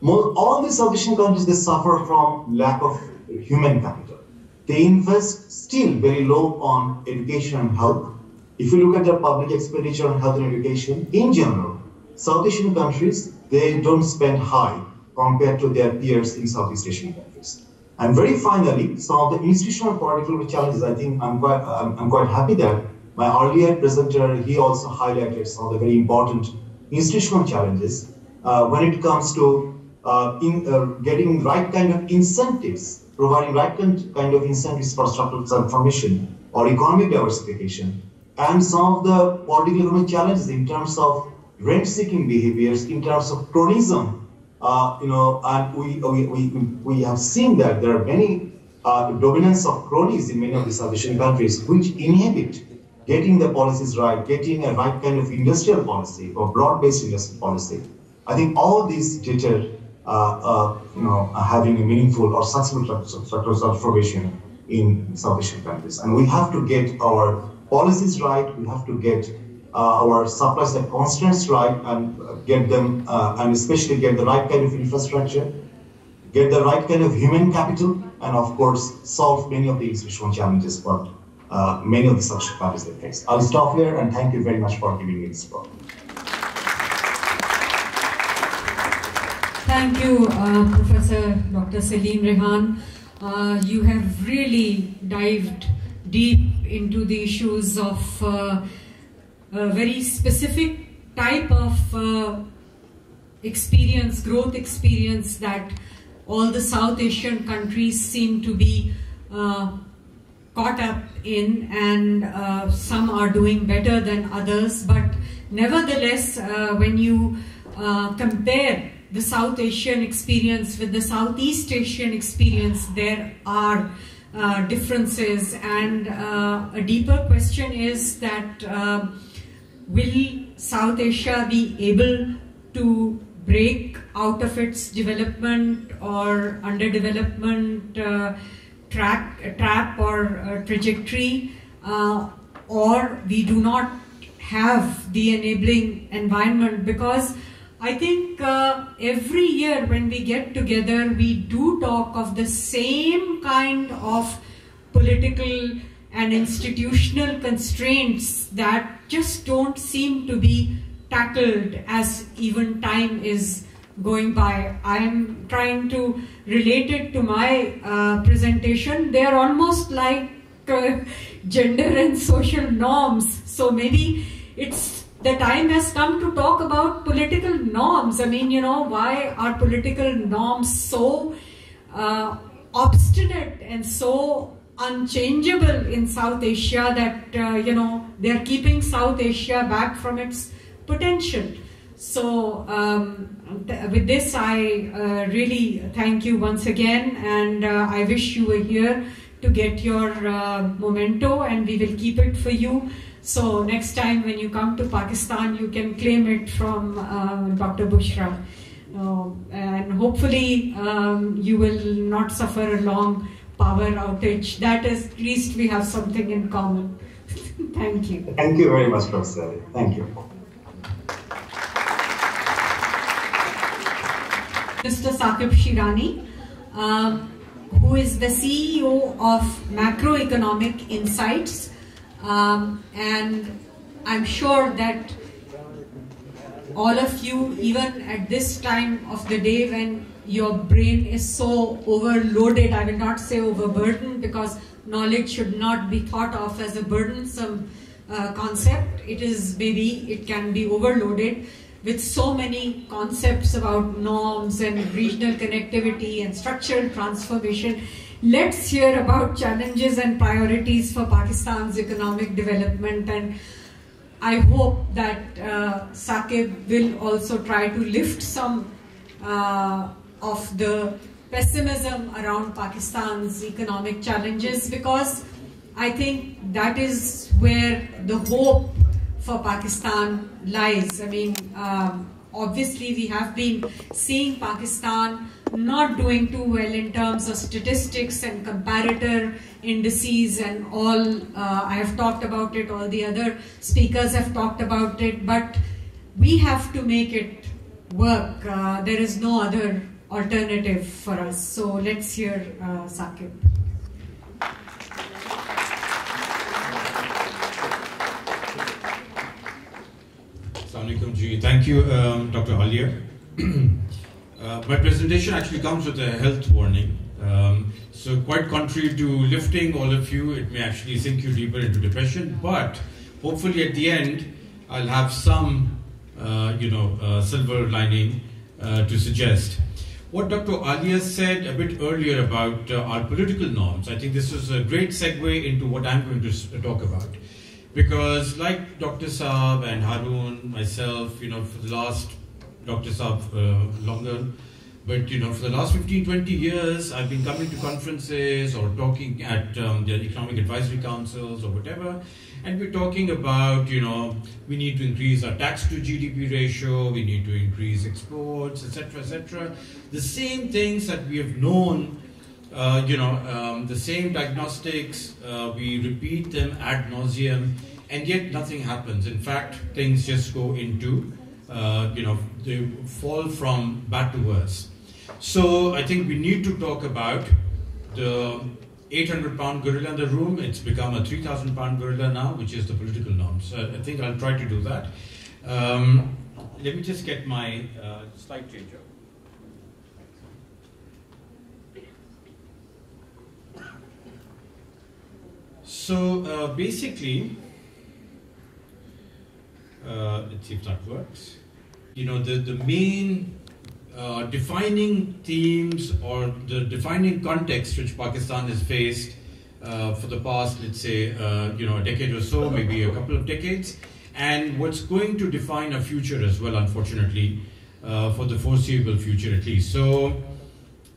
[SPEAKER 4] All these South Asian countries, they suffer from lack of human capital. They invest still very low on education and health. If you look at their public expenditure on health and education, in general, South Asian countries, they don't spend high compared to their peers in Southeast Asian countries. And very finally, some of the institutional political challenges, I think I'm quite happy that my earlier presenter, he also highlighted some of the very important institutional challenges when it comes to getting right kind of incentives, providing right kind of incentives for structural transformation or economic diversification, and some of the political challenges in terms of rent-seeking behaviors, in terms of cronyism. And we have seen that there are many dominance of cronies in many of the South Asian countries, which inhibit getting the policies right, getting a right kind of industrial policy or broad-based industrial policy. I think all these deter having a meaningful or successful structural transformation in South Asian countries. And we have to get our policies right. We have to get our supply side constraints right and get them, and especially get the right kind of infrastructure, get the right kind of human capital, and of course, solve many of the institutional challenges for many of the South Asian countries they face. I'll stop here and thank you very much for giving me this talk.
[SPEAKER 3] Thank you, Professor Dr. Salim Rehan. You have really dived deep into the issues of a very specific type of experience, growth experience that all the South Asian countries seem to be caught up in, and some are doing better than others. But nevertheless, when you compare the South Asian experience with the Southeast Asian experience, there are differences, and a deeper question is that will South Asia be able to break out of its development or underdevelopment trap or trajectory, or we do not have the enabling environment? Because I think every year when we get together, we do talk of the same kind of political and institutional constraints that just don't seem to be tackled as even time is going by. I am trying to relate it to my presentation. They are almost like gender and social norms. So maybe the time has come to talk about political norms. I mean, why are political norms so obstinate and so unchangeable in South Asia that, they're keeping South Asia back from its potential? So with this, I really thank you once again, and I wish you were here to get your memento, and we will keep it for you. So next time when you come to Pakistan, you can claim it from Dr. Bushra. And hopefully you will not suffer a long power outage. That is, at least we have something in common. Thank you.
[SPEAKER 4] Thank you very much, Professor. Thank you.
[SPEAKER 3] Mr. Saqib Shirani, who is the CEO of Macroeconomic Insights, and I'm sure that all of you, even at this time of the day when your brain is so overloaded, I will not say overburdened, because knowledge should not be thought of as a burdensome concept. It can be overloaded with so many concepts about norms and regional connectivity and structural transformation. Let's hear about challenges and priorities for Pakistan's economic development, and I hope that Saqib will also try to lift some of the pessimism around Pakistan's economic challenges, because I think that is where the hope for Pakistan lies. I mean, obviously we have been seeing Pakistan not doing too well in terms of statistics and comparator indices and all. I have talked about it, all the other speakers have talked about it, but we have to make it work. There is no other alternative for us. So let's hear Saqib.
[SPEAKER 5] Thank you, Dr. Alia. My presentation actually comes with a health warning. So quite contrary to lifting all of you, it may actually sink you deeper into depression, but hopefully at the end, I'll have some, silver lining to suggest. What Dr. Alia said a bit earlier about our political norms, I think this is a great segue into what I'm going to talk about. Because like Dr. Saab and Haroon, myself, for the last, Dr. Saab longer, but for the last 15-20 years, I've been coming to conferences or talking at the economic advisory councils or whatever, and we're talking about, we need to increase our tax to GDP ratio, we need to increase exports, etc., etc. The same things that we have known, the same diagnostics, we repeat them ad nauseum, and yet nothing happens. In fact, things just go into, they fall from bad to worse. So I think we need to talk about the 800-pound gorilla in the room. It's become a 3,000-pound gorilla now, which is the political norms. So I think I'll try to do that. Let me just get my slide changer. So basically, let's see if that works. The main defining themes or the defining context which Pakistan has faced for the past, let's say, a decade or so, maybe a couple of decades, and what's going to define our future as well, unfortunately, for the foreseeable future at least. So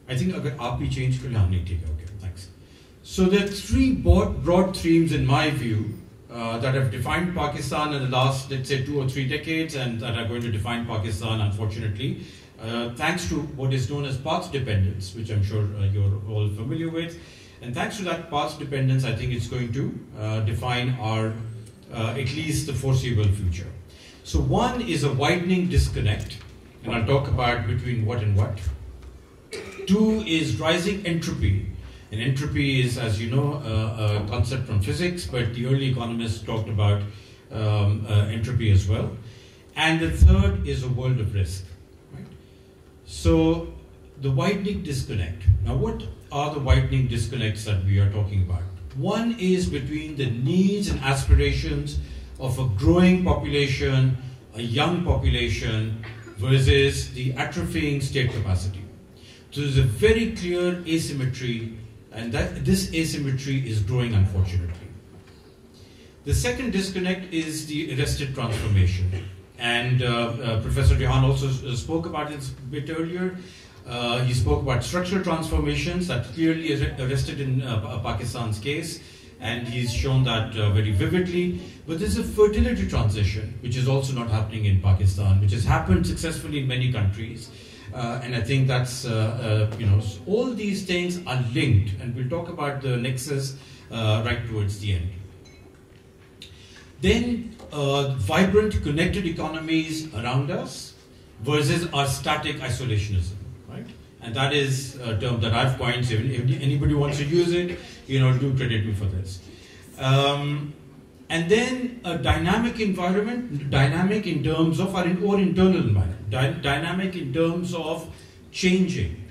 [SPEAKER 5] I think agar aap bhi change kar le hum nahi, okay, thanks. So there are three broad themes in my view that have defined Pakistan in the last, let's say, 2 or 3 decades, and that are going to define Pakistan, unfortunately, thanks to what is known as path dependence, which I'm sure you're all familiar with. And thanks to that path dependence, I think it's going to define our, at least the foreseeable future. So one is a widening disconnect, and I'll talk about between what and what. 2 is rising entropy. And entropy is, as you know, a concept from physics, but the early economists talked about entropy as well. And the 3rd is a world of risk. Right? So the widening disconnect. Now, what are the widening disconnects that we are talking about? One is between the needs and aspirations of a growing population, a young population, versus the atrophying state capacity. So there's a very clear asymmetry, and that this asymmetry is growing, unfortunately. The second disconnect is the arrested transformation. And Professor Rehan also spoke about it a bit earlier. He spoke about structural transformations that clearly arrested in Pakistan's case, and he's shown that very vividly. But there's a fertility transition, which is also not happening in Pakistan, which has happened successfully in many countries. And I think that's, so all these things are linked, and we'll talk about the nexus right towards the end. Then, vibrant, connected economies around us versus our static isolationism, right? And that is a term that I've coined. So if anybody wants to use it, do credit me for this. And then a dynamic environment, dynamic in terms of our internal environment, dynamic in terms of changing.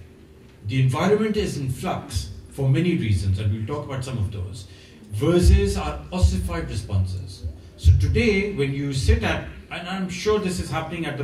[SPEAKER 5] The environment is in flux for many reasons, and we'll talk about some of those, versus our ossified responses. So today, when you sit at, and I'm sure this is happening at the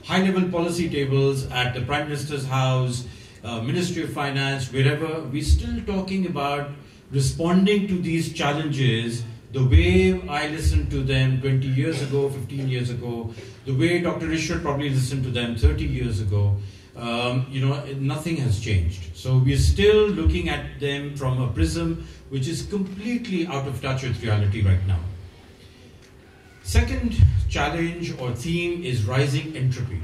[SPEAKER 5] high-level policy tables, at the Prime Minister's house, Ministry of Finance, wherever, we're still talking about responding to these challenges the way I listened to them 20 years ago, 15 years ago, the way Dr. Ishwar probably listened to them 30 years ago. Nothing has changed. So we're still looking at them from a prism which is completely out of touch with reality right now. Second challenge or theme is rising entropy.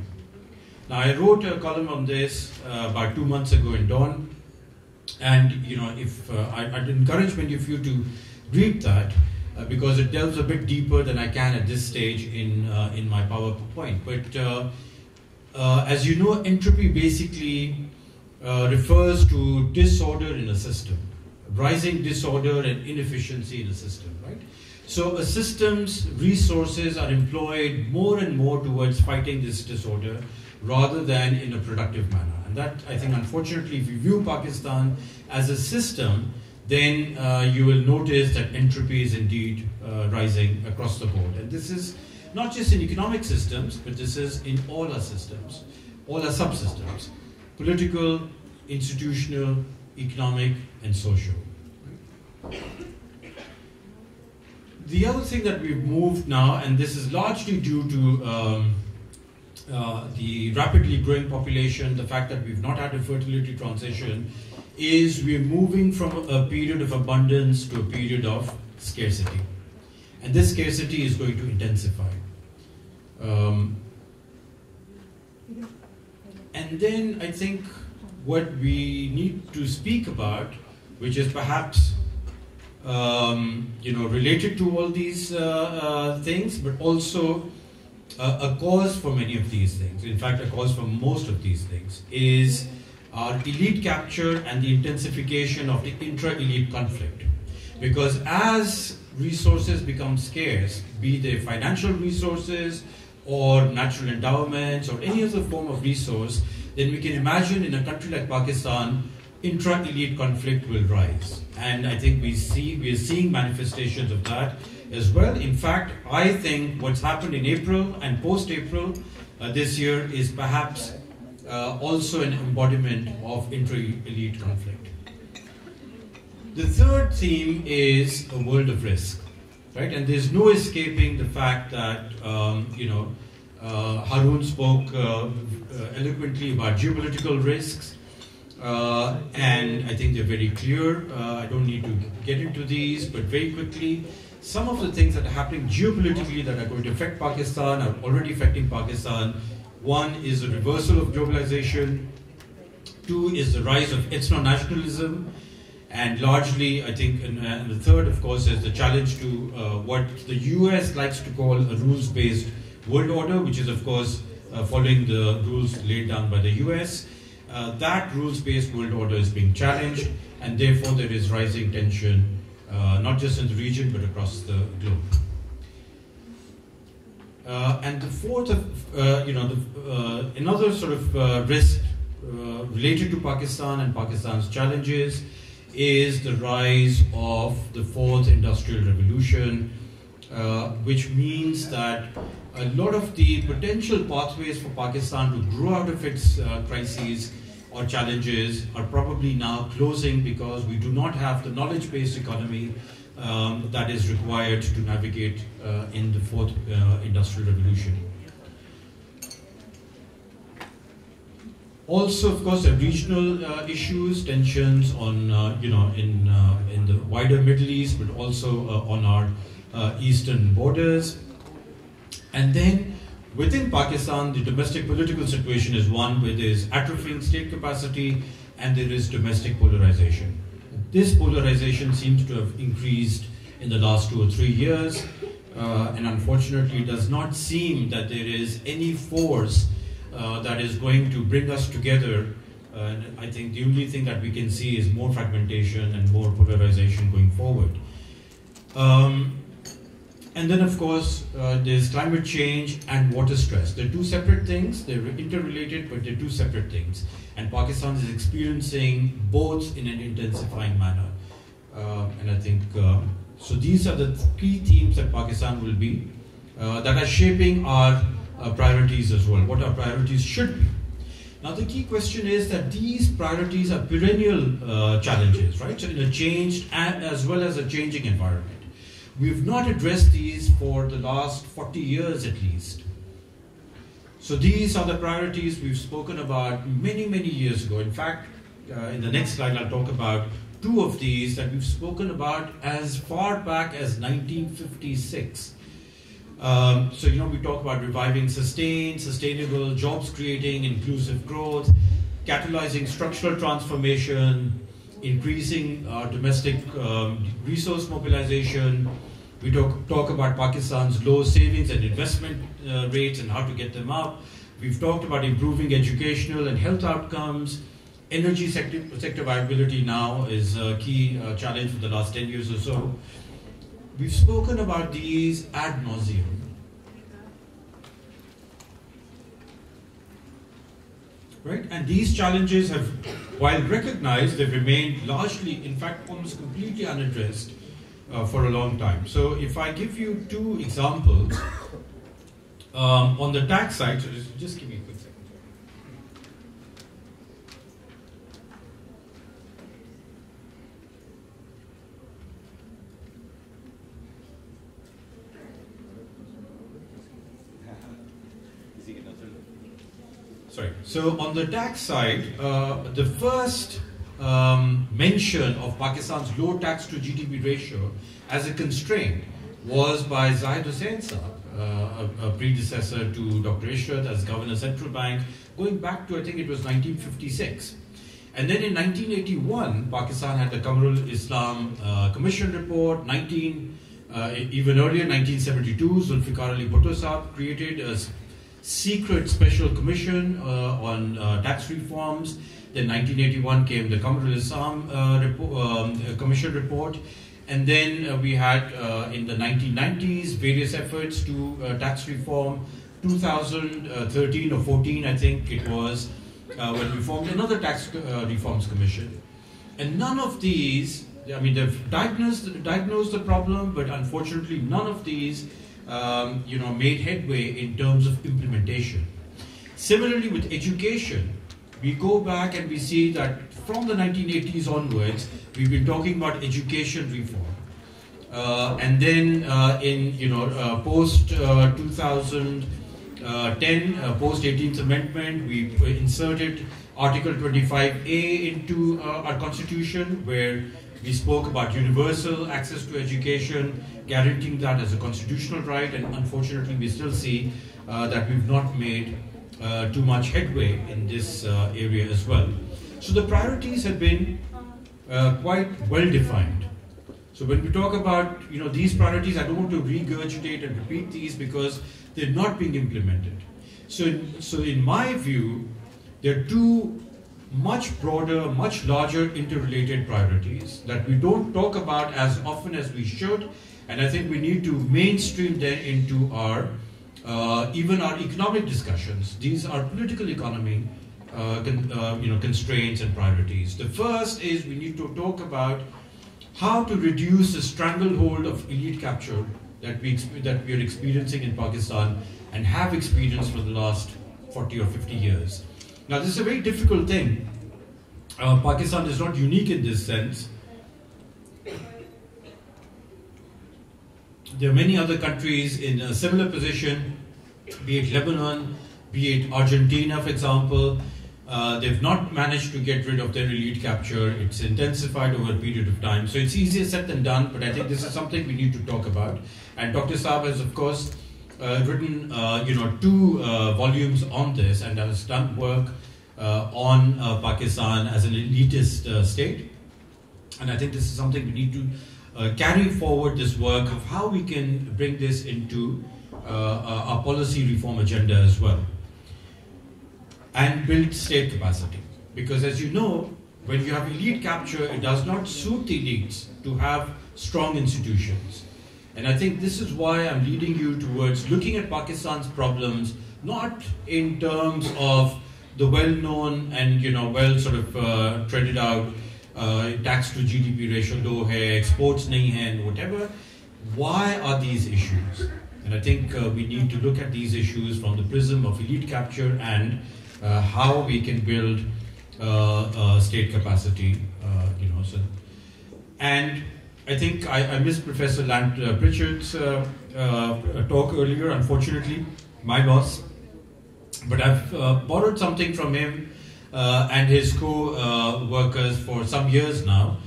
[SPEAKER 5] Now, I wrote a column on this about 2 months ago in Dawn, and if I'd encourage many of you to read that because it delves a bit deeper than I can at this stage in my PowerPoint. But as you know, entropy basically refers to disorder in a system, rising disorder and inefficiency in a system, right? So a system's resources are employed more and more towards fighting this disorder rather than in a productive manner. And that, I think, unfortunately, if you view Pakistan as a system, then you will notice that entropy is indeed rising across the board. And this is not just in economic systems, but this is in all our systems, all our subsystems, political, institutional, economic, and social. The other thing that we've moved now, and this is largely due to the rapidly growing population, the fact that we've not had a fertility transition, is we're moving from a period of abundance to a period of scarcity. And this scarcity is going to intensify. And then I think what we need to speak about, which is perhaps related to all these things, but also a cause for many of these things, in fact a cause for most of these things, is our elite capture and the intensification of the intra-elite conflict. Because as resources become scarce, be they financial resources or natural endowments or any other form of resource, then we can imagine in a country like Pakistan, intra-elite conflict will rise. And I think we are seeing manifestations of that as well. In fact, I think what's happened in April and post-April this year is perhaps also an embodiment of intra-elite conflict. The third theme is a world of risk, right? And there's no escaping the fact that, Haroon spoke eloquently about geopolitical risks. And I think they're very clear. I don't need to get into these, but very quickly, some of the things that are happening geopolitically that are going to affect Pakistan are already affecting Pakistan. One is the reversal of globalization. Two is the rise of ethno-nationalism. And largely, I think, and the third, of course, is the challenge to what the US likes to call a rules-based world order, which is, of course, following the rules laid down by the US. That rules-based world order is being challenged, and therefore there is rising tension, not just in the region, but across the globe. And the fourth, another sort of risk related to Pakistan and Pakistan's challenges is the rise of the fourth industrial revolution, which means that a lot of the potential pathways for Pakistan to grow out of its crises or challenges are probably now closing because we do not have the knowledge-based economy that is required to navigate in the fourth industrial revolution. Also, of course, there are regional issues, tensions on, in the wider Middle East, but also on our eastern borders. And then within Pakistan, the domestic political situation is one where there is atrophying state capacity and there is domestic polarization. This polarization seems to have increased in the last 2 or 3 years, and unfortunately it does not seem that there is any force that is going to bring us together. And I think the only thing that we can see is more fragmentation and more polarization going forward. And then, of course, there's climate change and water stress. They're two separate things. They're interrelated, but they're two separate things. And Pakistan is experiencing both in an intensifying manner. And I think, so these are the key themes that Pakistan will be, that are shaping our priorities as well, what our priorities should be. Now, the key question is that these priorities are perennial challenges, right? So in a changed as well as a changing environment. We've not addressed these for the last 40 years at least. So these are the priorities we've spoken about many, many years ago. In fact, in the next slide, I'll talk about 2 of these that we've spoken about as far back as 1956. So, we talk about reviving sustainable, jobs creating, inclusive growth, catalyzing structural transformation, increasing domestic resource mobilization. We talk about Pakistan's low savings and investment rates and how to get them up. We've talked about improving educational and health outcomes. Energy sector viability now is a key challenge for the last 10 years or so. We've spoken about these ad nauseum. Right? And these challenges have, while recognized, they've remained largely, in fact, almost completely unaddressed for a long time. So if I give you 2 examples, on the tax side, so just give me a quick second. Sorry. So on the tax side, the first mention of Pakistan's low tax to GDP ratio as a constraint was by Zahid Hussain Saab, a predecessor to Dr. Ishrat as Governor Central Bank, going back to, I think it was 1956. And then in 1981, Pakistan had the Qamarul Islam Commission report. Even earlier, 1972, Zulfikar Ali Bhutto Saab created a secret special commission on tax reforms. Then 1981 came the Qamarul Islam Commission report. And then we had in the 1990s various efforts to tax reform. 2013 or 14, I think it was, when we formed another tax reforms commission. And none of these, I mean, they've diagnosed the problem, but unfortunately none of these made headway in terms of implementation. Similarly with education, we go back and we see that from the 1980s onwards, we've been talking about education reform. And then post 2010, post 18th Amendment, we inserted Article 25A into our Constitution, where we spoke about universal access to education, guaranteeing that as a constitutional right, and unfortunately we still see that we've not made too much headway in this area as well. So the priorities have been quite well defined. So when we talk about these priorities, I don't want to regurgitate and repeat these because they're not being implemented. So in my view, there are 2 much broader, much larger interrelated priorities that we don't talk about as often as we should, and I think we need to mainstream them into our even our economic discussions. These are political economy constraints and priorities. The first is we need to talk about how to reduce the stranglehold of elite capture that we are experiencing in Pakistan and have experienced for the last 40 or 50 years. Now, this is a very difficult thing. Pakistan is not unique in this sense. There are many other countries in a similar position, be it Lebanon, be it Argentina, for example. They've not managed to get rid of their elite capture. It's intensified over a period of time. So it's easier said than done, but I think this is something we need to talk about. And Dr. Saab has, of course, written, 2 volumes on this and has done work on Pakistan as an elitist state. And I think this is something we need to carry forward, this work of how we can bring this into our policy reform agenda as well. And build state capacity. Because as you know, when you have elite capture, it does not suit the elites to have strong institutions. And I think this is why I'm leading you towards looking at Pakistan's problems, not in terms of the well-known and well sort of treaded out tax to GDP ratio low hai, exports nahi hai, and whatever. Why are these issues? And I think we need to look at these issues from the prism of elite capture and how we can build state capacity. And I think I missed Professor Pritchard's talk earlier, unfortunately, my loss. But I've borrowed something from him and his co-workers for some years now,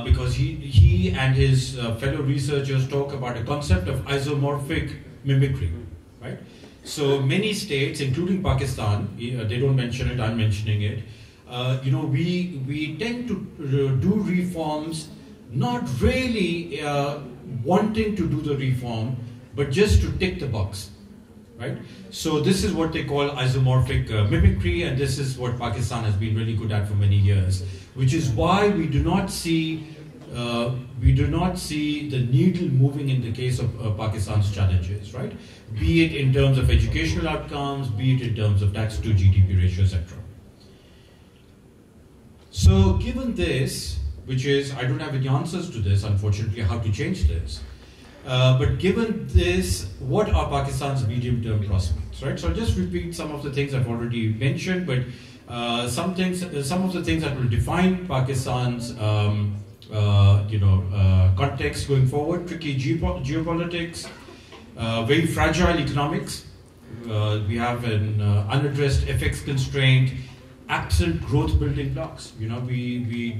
[SPEAKER 5] because he and his fellow researchers talk about a concept of isomorphic mimicry, right? So many states, including Pakistan, they don't mention it, I'm mentioning it, we tend to do reforms not really wanting to do the reform, but just to tick the box, right? So this is what they call isomorphic mimicry, and this is what Pakistan has been really good at for many years, which is why we do not see the needle moving in the case of Pakistan's challenges, right? Be it in terms of educational outcomes, be it in terms of tax to GDP ratio, etc. So given this, which is, I don't have any answers to this, unfortunately, how to change this. But given this, what are Pakistan's medium-term prospects, right? So I'll just repeat some of the things I've already mentioned, but some of the things that will define Pakistan's, context going forward: tricky geopolitics, very fragile economics. We have an unaddressed FX constraint. Absent growth building blocks. We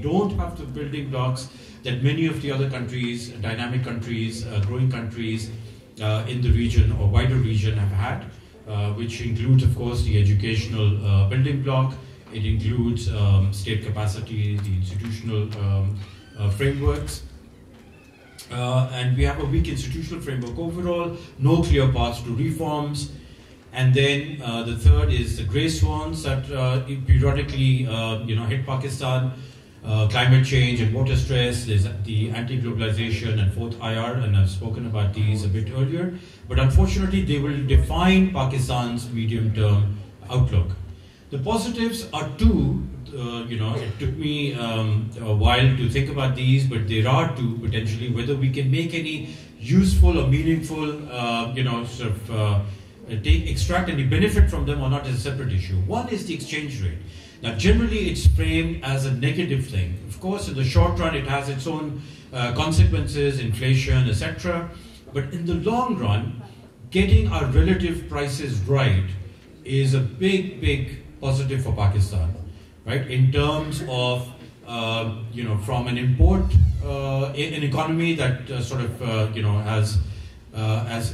[SPEAKER 5] don't have the building blocks that many of the other countries, dynamic countries, growing countries in the region or wider region have had, which includes, of course, the educational building block. It includes state capacity, the institutional frameworks. And we have a weak institutional framework overall, no clear paths to reforms. And then the third is the grey swans that periodically hit Pakistan, climate change and water stress. There's the anti-globalization and fourth IR, and I've spoken about these a bit earlier. But unfortunately, they will define Pakistan's medium-term outlook. The positives are two. It took me a while to think about these, but there are two potentially. Whether we can make any useful or meaningful, extract any benefit from them or not is a separate issue. One is the exchange rate. Now, generally, it's framed as a negative thing. Of course, in the short run, it has its own consequences, inflation, etc. But in the long run, getting our relative prices right is a big, big positive for Pakistan, right? In terms of, from an import, an economy that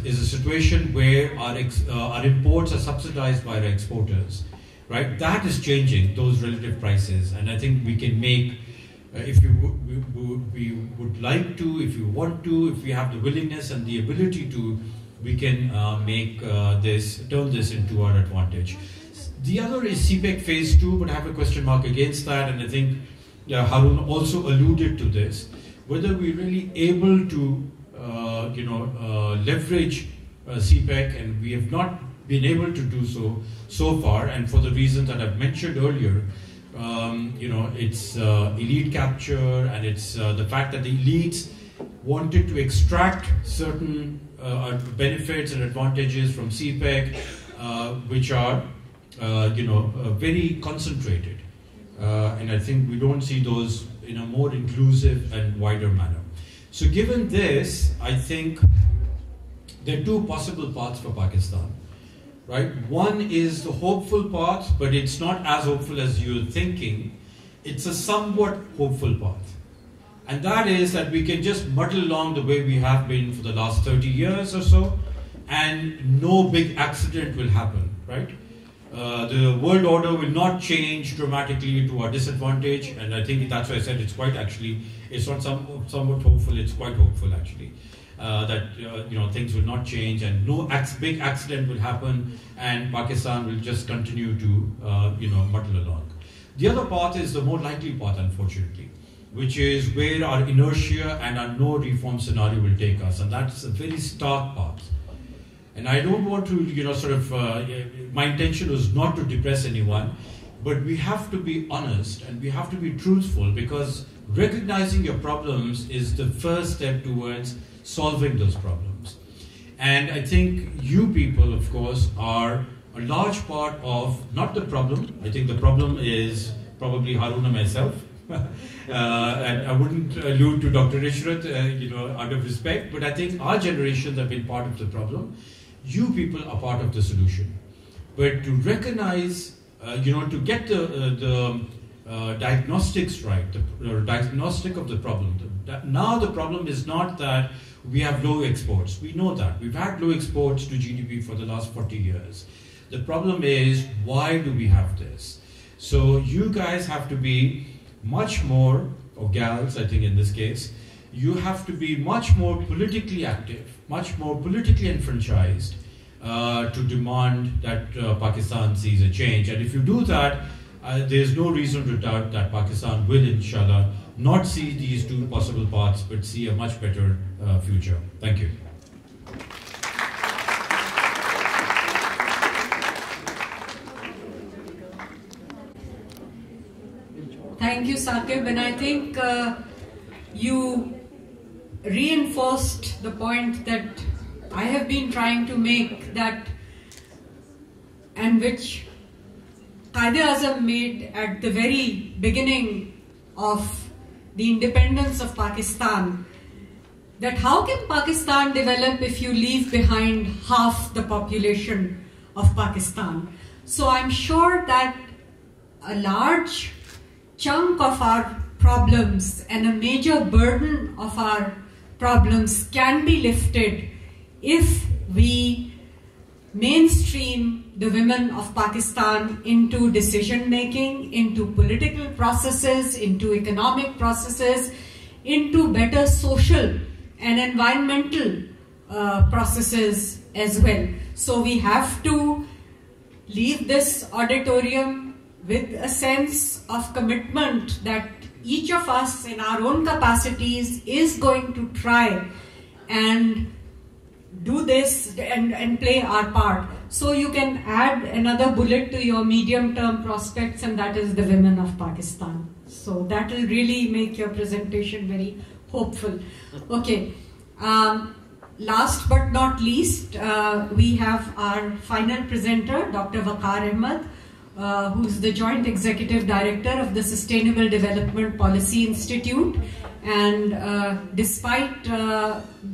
[SPEAKER 5] is a situation where our imports are subsidized by our exporters, right? That is changing those relative prices, and I think we can make, if we would like to, if we want to, if we have the willingness and the ability to, we can turn this into our advantage. The other is CPEC Phase 2, but I have a question mark against that, and I think Harun also alluded to this, whether we're really able to leverage CPEC, and we have not been able to do so far, and for the reasons that I've mentioned earlier. It's elite capture, and it's the fact that the elites wanted to extract certain benefits and advantages from CPEC, which are very concentrated, and I think we don't see those in a more inclusive and wider manner. So given this, I think there are two possible paths for Pakistan, right? One is the hopeful path, but it's not as hopeful as you're thinking. It's a somewhat hopeful path. And that is that we can just muddle along the way we have been for the last 30 years or so, and no big accident will happen, right? The world order will not change dramatically to our disadvantage, and I think that's why I said it's quite actually, it's not somewhat hopeful, it's quite hopeful actually, that things will not change and no big accident will happen and Pakistan will just continue to muddle along. The other path is the more likely path, unfortunately, which is where our inertia and our no reform scenario will take us, and that's a very stark path. And I don't want to, my intention was not to depress anyone, but we have to be honest and we have to be truthful, because recognizing your problems is the first step towards solving those problems. And I think you people, of course, are a large part of, not the problem, I think the problem is probably Harun and myself, and I wouldn't allude to Dr. Ishrat, out of respect, but I think our generations have been part of the problem. You people are part of the solution. But to recognize, to get the diagnostics right, the diagnostic of the problem. Now the problem is not that we have low exports. We know that. We've had low exports to GDP for the last 40 years. The problem is, why do we have this? So you guys have to be much more, or gals, I think in this case, you have to be much more politically active, much more politically enfranchised to demand that Pakistan sees a change. And if you do that, there's no reason to doubt that Pakistan will, inshallah, not see these two possible paths, but see a much better future. Thank you.
[SPEAKER 3] Thank you, Saqib, and I think you reinforced the point that I have been trying to make, that, and which Quaid-e-Azam made at the very beginning of the independence of Pakistan, that how can Pakistan develop if you leave behind half the population of Pakistan? So I'm sure that a large chunk of our problems and a major burden of our problems can be lifted if we mainstream the women of Pakistan into decision making, into political processes, into economic processes, into better social and environmental processes as well. So we have to leave this auditorium with a sense of commitment that each of us in our own capacities is going to try and do this and play our part. So you can add another bullet to your medium-term prospects, and that is the women of Pakistan. So that will really make your presentation very hopeful. Okay, last but not least, we have our final presenter, Dr. Waqar Ahmed, who's the Joint Executive Director of the Sustainable Development Policy Institute. And despite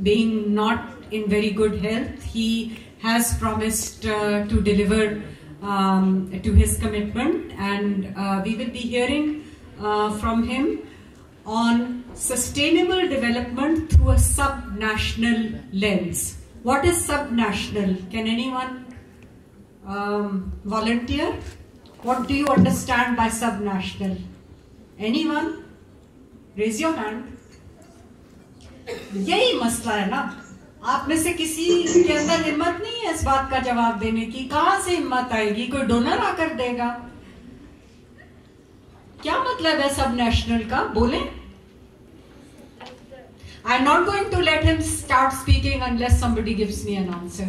[SPEAKER 3] being not in very good health, he has promised to deliver to his commitment, and we will be hearing from him on sustainable development through a sub-national lens. What is sub-national? Can anyone volunteer? What do you understand by sub-national? Anyone? Raise your hand. यही मसला है ना, आप में से किसी के अंदर हिम्मत नहीं है इस बात का जवाब देने की। कहां से हिम्मत आएगी? कोई डोनर आकर देगा? क्या मतलब है सब नेशनल का? बोलें। I'm not going to let him start speaking unless somebody gives me an answer.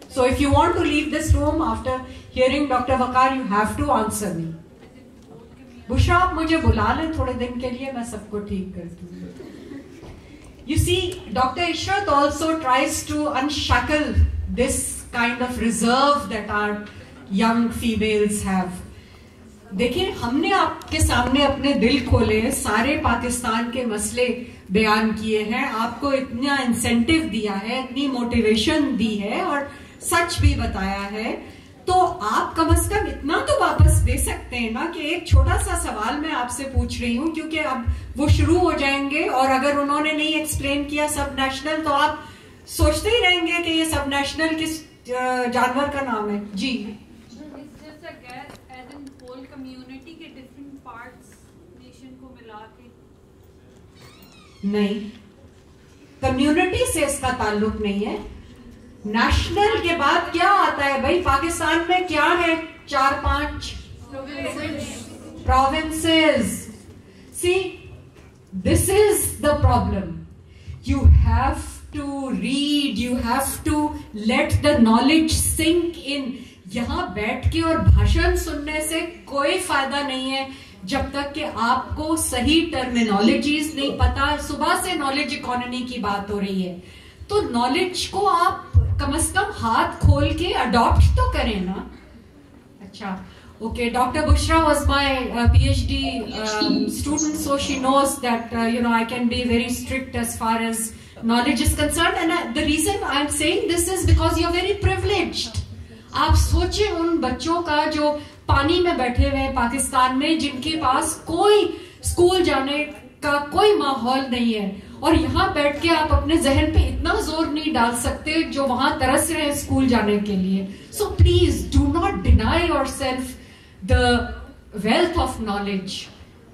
[SPEAKER 3] So if you want to leave this room after hearing Dr. Waqar, you have to answer me. Bushra, आप मुझे बुला लें थोड़े दिन के लिए, मैं सबको ठीक कर दूंगी। You see, Dr. Ishrat also tries to unshackle this kind of reserve that our young females have. देखिए, हमने आपके सामने अपने दिल खोले, सारे पाकिस्तान के मसले बयान किए हैं, आपको इतना इंसेंटिव दिया है, इतनी मोटिवेशन दी है और सच भी बताया है, तो आप कम से कम इतना तो वापस दे सकते हैं ना कि एक छोटा सा सवाल मैं आपसे पूछ रही हूं, क्योंकि अब वो शुरू हो जाएंगे और अगर उन्होंने नहीं एक्सप्लेन किया सब नेशनल, तो आप सोचते ही रहेंगे कि ये सब नेशनल किस जानवर का नाम है जी।
[SPEAKER 6] It's just a guess, as in whole community के different parts nation को मिला के।
[SPEAKER 3] नहीं, कम्युनिटी से इसका ताल्लुक नहीं है। नेशनल के बाद क्या आता है भाई? पाकिस्तान में क्या है? 4-5 provinces. See, this is the problem. You have to read, you have to let the knowledge sink in. यहाँ बैठ के और भाषण सुनने से कोई फायदा नहीं है जब तक कि आपको सही टर्मिनोलॉजीज नहीं पता। सुबह से नॉलेज इकोनॉमी की बात हो रही है, तो नॉलेज को आप कम से कम हाथ खोल के अडॉप्ट तो करें ना। अच्छा, okay, Dr. Bushra was my PhD student, so she knows that I can be very strict as far as knowledge is concerned, and the reason I'm saying this is because you're very privileged. आप सोचे उन बच्चों का जो पानी में बैठे हुए हैं पाकिस्तान में, जिनके पास कोई स्कूल जाने का कोई माहौल नहीं है, और यहाँ बैठ के आप अपने जहन पे इतना जोर नहीं डाल सकते जो वहां तरस रहे हैं स्कूल जाने के लिए। So please do not deny yourself the wealth of knowledge.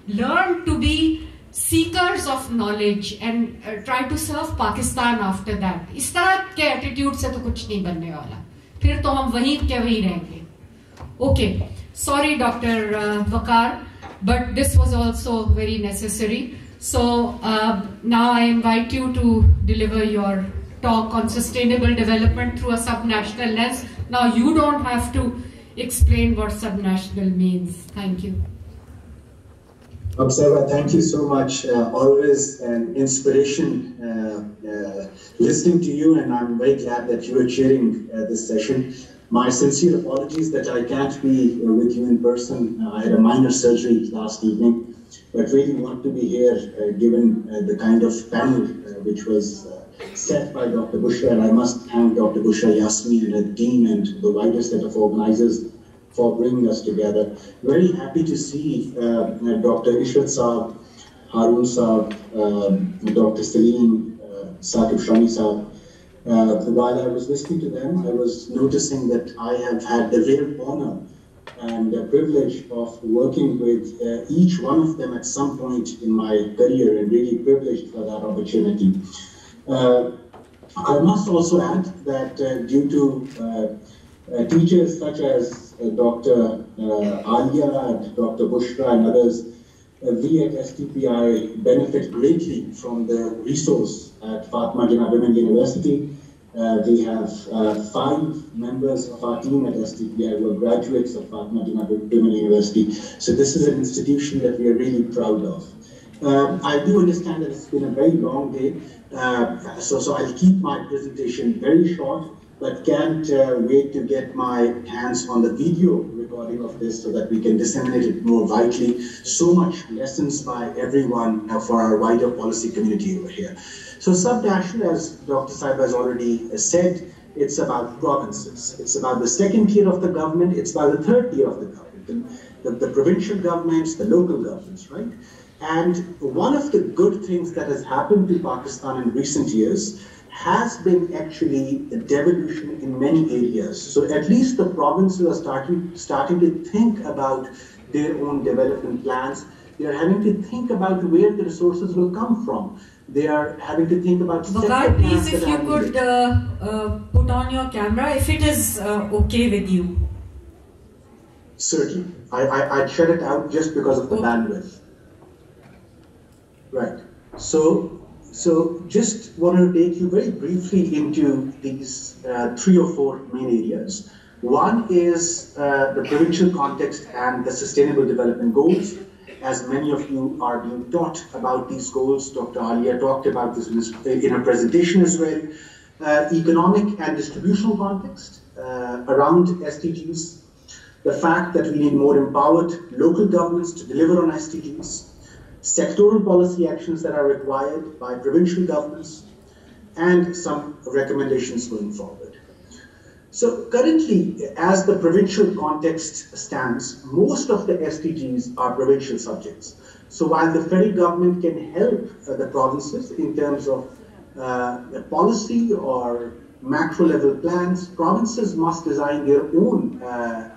[SPEAKER 3] Learn to be seekers of knowledge and try to serve Pakistan after that. इस तरह के एटीट्यूड से तो कुछ नहीं बनने वाला, फिर तो हम वहीं के वहीं रहेंगे। Okay, sorry Dr. Vakar, but this was also very necessary. So now I invite you to deliver your talk on sustainable development through a subnational lens. Now you don't have to explain what subnational means. Thank you.
[SPEAKER 7] Observer, thank you so much. Always an inspiration listening to you, and I'm very glad that you are chairing this session. My sincere apologies that I can't be with you in person. I had a minor surgery last evening, but really want to be here given the kind of panel which was set by Dr. Bushra, and I must thank Dr. Bushra Yasmi and her team and the wider set of organizers for bringing us together. Very happy to see Dr. Ishrat Saab, Harun Saab, Dr. Salim, Saqib Shami Saab. While I was listening to them, I was noticing that I have had the rare honor and the privilege of working with each one of them at some point in my career, and really privileged for that opportunity. I must also add that due to teachers such as Dr. Alia and Dr. Bushra and others, we at STPI benefit greatly from the resource at Fatma Jinnah Women University. We have 5 members of our team at STPI who are graduates of Fatma Jinnah Women University. So this is an institution that we are really proud of. I do understand that it's been a very long day, so I'll keep my presentation very short, but can't wait to get my hands on the video recording of this so that we can disseminate it more widely. So much lessons by everyone for our wider policy community over here. So subnational, as Dr. Saib has already said, it's about provinces. It's about the second tier of the government. It's about the third tier of the government, the provincial governments, the local governments, right? And one of the good things that has happened to Pakistan in recent years has been actually a devolution in many areas. So at least the provinces are starting to think about their own development plans. They are having to think about where the resources will come from. They are having to think about
[SPEAKER 3] Vakar, please, if you could put on your camera, if it is okay with you.
[SPEAKER 7] Certainly. I'd shut it out just because of the bandwidth. Right. So just want to take you very briefly into these 3 or 4 main areas. One is the provincial context and the sustainable development goals. As many of you are being taught about these goals, Dr. Alia talked about this in her presentation as well. Economic and distributional context around SDGs. The fact that we need more empowered local governments to deliver on SDGs. Sectoral policy actions that are required by provincial governments, and some recommendations going forward. So currently, as the provincial context stands, most of the SDGs are provincial subjects. So while the federal government can help the provinces in terms of policy or macro level plans, provinces must design their own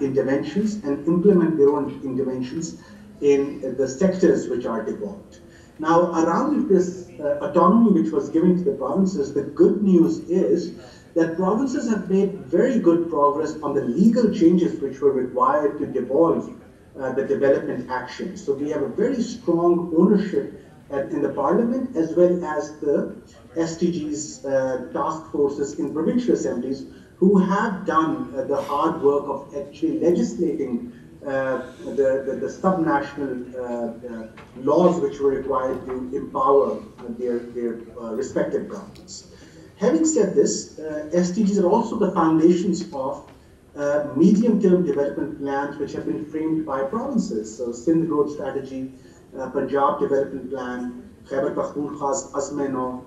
[SPEAKER 7] interventions and implement their own interventions in the sectors which are devolved. Now, around this autonomy which was given to the provinces, the good news is that provinces have made very good progress on the legal changes which were required to devolve the development action. So we have a very strong ownership in the parliament as well as the SDGs task forces in provincial assemblies who have done the hard work of actually legislating the subnational laws which were required to empower their respective governments. Having said this, SDGs are also the foundations of medium-term development plans which have been framed by provinces. So Sindh Growth Strategy, Punjab Development Plan, Khyber Pakhtunkhwa's Azm-e-Nau.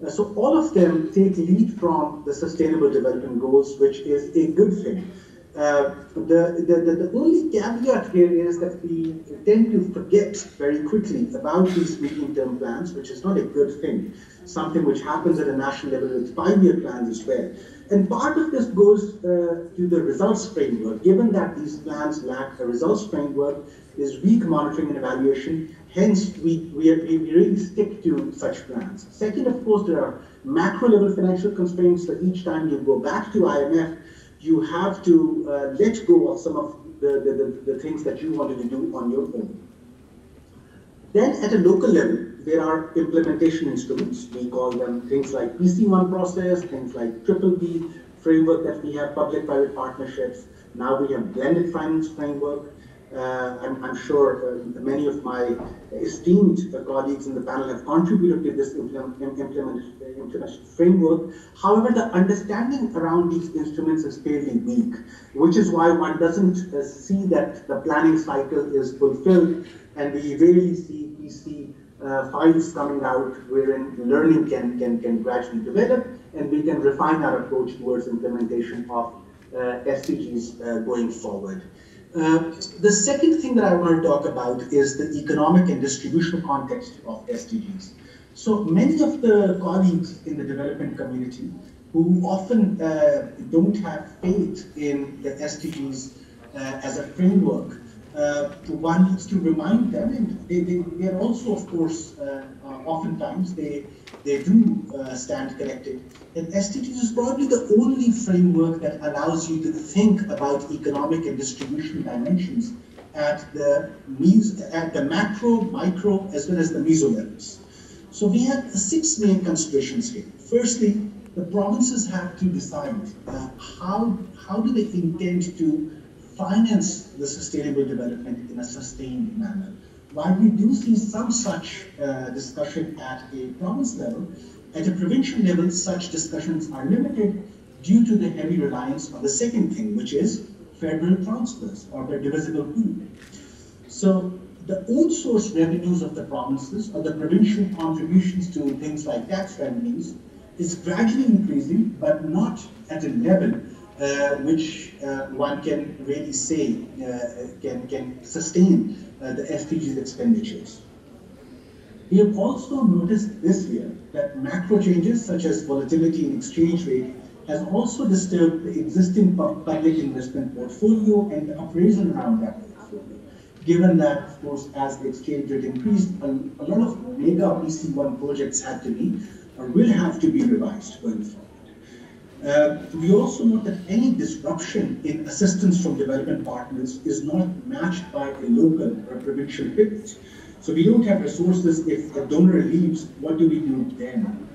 [SPEAKER 7] So all of them take lead from the Sustainable Development Goals, which is a good thing. The only caveat here is that we tend to forget very quickly about these medium-term plans, which is not a good thing. Something which happens at a national level with 5-year plans as well. And part of this goes to the results framework. Given that these plans lack a results framework, there's weak monitoring and evaluation. Hence, we really stick to such plans. Second, of course, there are macro-level financial constraints. So each time you go back to IMF, you have to let go of some of the things that you wanted to do on your own. Then at a local level, there are implementation instruments. We call them things like PC1 process, things like BBB framework that we have, public-private partnerships. Now we have blended finance framework. I'm sure many of my esteemed colleagues in the panel have contributed to this implementation framework. However, the understanding around these instruments is fairly weak, which is why one doesn't see that the planning cycle is fulfilled, and we rarely see PC files coming out wherein learning can gradually develop, and we can refine our approach towards implementation of SDGs going forward. The second thing that I want to talk about is the economic and distributional context of SDGs. So many of the colleagues in the development community who often don't have faith in the SDGs as a framework, one needs to remind them, and they are also, of course, oftentimes they do stand corrected. And SDGs is probably the only framework that allows you to think about economic and distribution dimensions at the macro, micro, as well as the meso levels. So we have 6 main considerations here. Firstly, the provinces have to decide how do they intend to finance the sustainable development in a sustained manner. While we do see some such discussion at a province level, at a provincial level, such discussions are limited due to the heavy reliance on the second thing, which is federal transfers or the divisible pool. So the own source revenues of the provinces or the provincial contributions to things like tax revenues is gradually increasing, but not at a level which one can really say can sustain the SDGs expenditures. We have also noticed this year that macro changes such as volatility in exchange rate has also disturbed the existing public investment portfolio and the appraisal around that portfolio. Given that, of course, as the exchange rate increased, a lot of mega PC1 projects had to be or will have to be revised going forward. We also note that any disruption in assistance from development partners is not matched by a local or provincial pivot. So we don't have resources. If a donor leaves, what do we do then?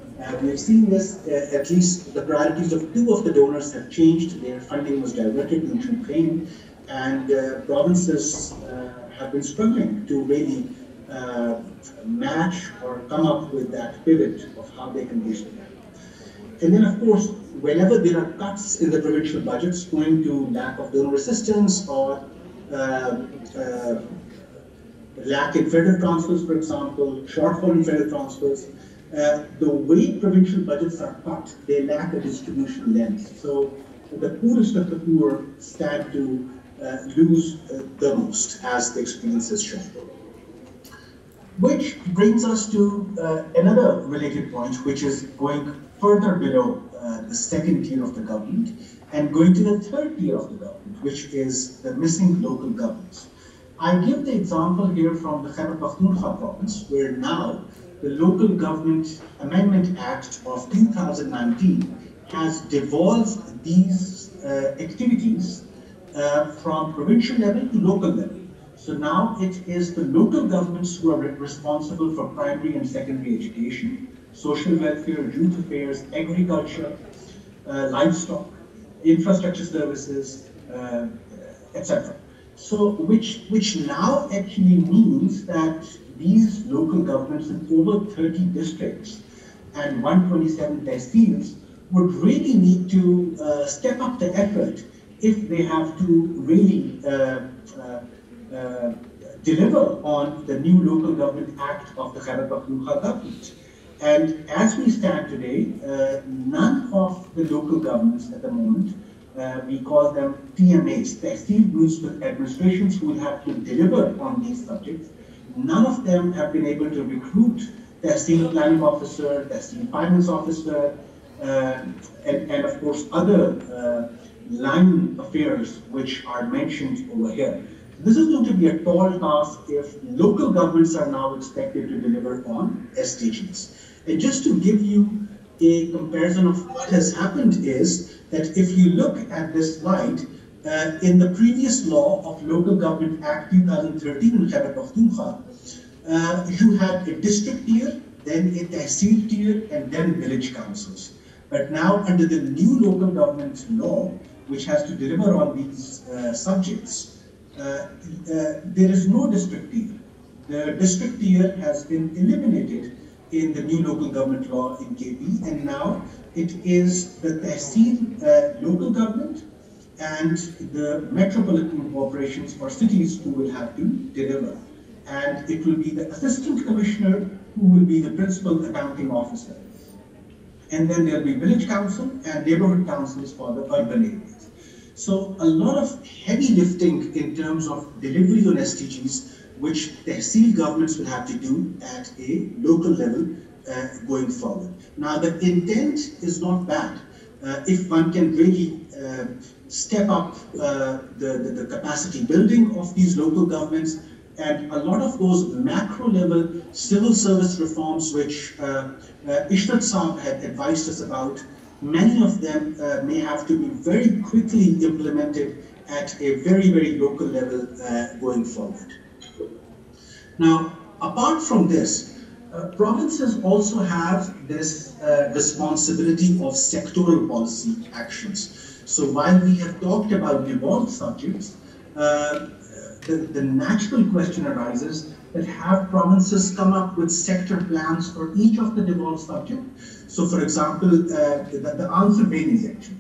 [SPEAKER 7] We have seen this, at least the priorities of 2 of the donors have changed. Their funding was diverted into Ukraine, and provinces have been struggling to really match or come up with that pivot of how they can boost it. And then, of course, whenever there are cuts in the provincial budgets owing to lack of donor assistance or lack in federal transfers, for example, shortfall in federal transfers, the way provincial budgets are cut, they lack a distribution lens. So the poorest of the poor stand to lose the most, as the experience has shown. Which brings us to another related point, which is going further below the second tier of the government and going to the third tier of the government, which is the missing local governments. I give the example here from the Khyber Pakhtunkhwa province, where now the Local Government Amendment Act of 2019 has devolved these activities from provincial level to local level. So now it is the local governments who are responsible for primary and secondary education, social welfare, youth affairs, agriculture, livestock, infrastructure services, etc. So which now actually means that these local governments in over 30 districts and 127 tehsils would really need to step up the effort if they have to really deliver on the new Local Government Act of the Khyber Pakhtunkhwa government. And as we stand today, none of the local governments at the moment, we call them TMAs, Tehsil Municipal Administrations, who will have to deliver on these subjects. None of them have been able to recruit Tehsil Planning Officer, Tehsil Finance Officer, and of course other line affairs which are mentioned over here. This is going to be a tall task if local governments are now expected to deliver on SDGs. And just to give you a comparison of what has happened is that if you look at this slide, in the previous law of Local Government Act 2013 in Khyber Pakhtunkhwa, you had a district tier, then a tehsil tier, and then village councils. But now under the new local government law, which has to deliver on these subjects, there is no district tier. The district tier has been eliminated in the new local government law in KP, and now it is the tehsil local government and the metropolitan corporations or cities who will have to deliver. And it will be the assistant commissioner who will be the principal accounting officer. And then there'll be village council and neighborhood councils for the urban areas. So a lot of heavy lifting in terms of delivery on SDGs, which tehsil governments will have to do at a local level going forward. Now the intent is not bad. If one can really step up the capacity building of these local governments, and a lot of those macro level civil service reforms which Ishrat Saab had advised us about, many of them may have to be very quickly implemented at a very, very local level going forward. Now, apart from this, provinces also have this responsibility of sectoral policy actions. So while we have talked about devolved subjects, the natural question arises that have provinces come up with sector plans for each of the devolved subjects? So for example, the answer varies actually.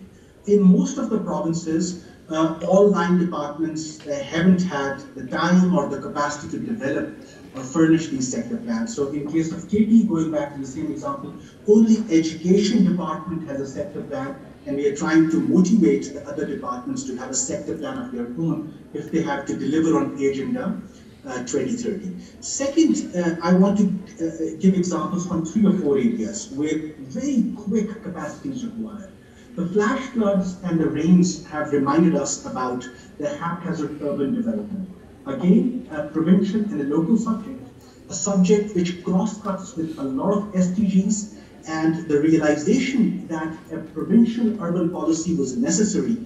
[SPEAKER 7] In most of the provinces, all 9 departments haven't had the time or the capacity to develop or furnish these sector plans. So in case of KP, going back to the same example, only education department has a sector plan, and we are trying to motivate the other departments to have a sector plan of their own if they have to deliver on Agenda 2030. Second, I want to give examples from 3 or 4 areas where very quick capacity is required. The flash floods and the rains have reminded us about the haphazard urban development. Again, a provincial and a local subject, a subject which cross-cuts with a lot of SDGs, and the realization that a provincial urban policy was necessary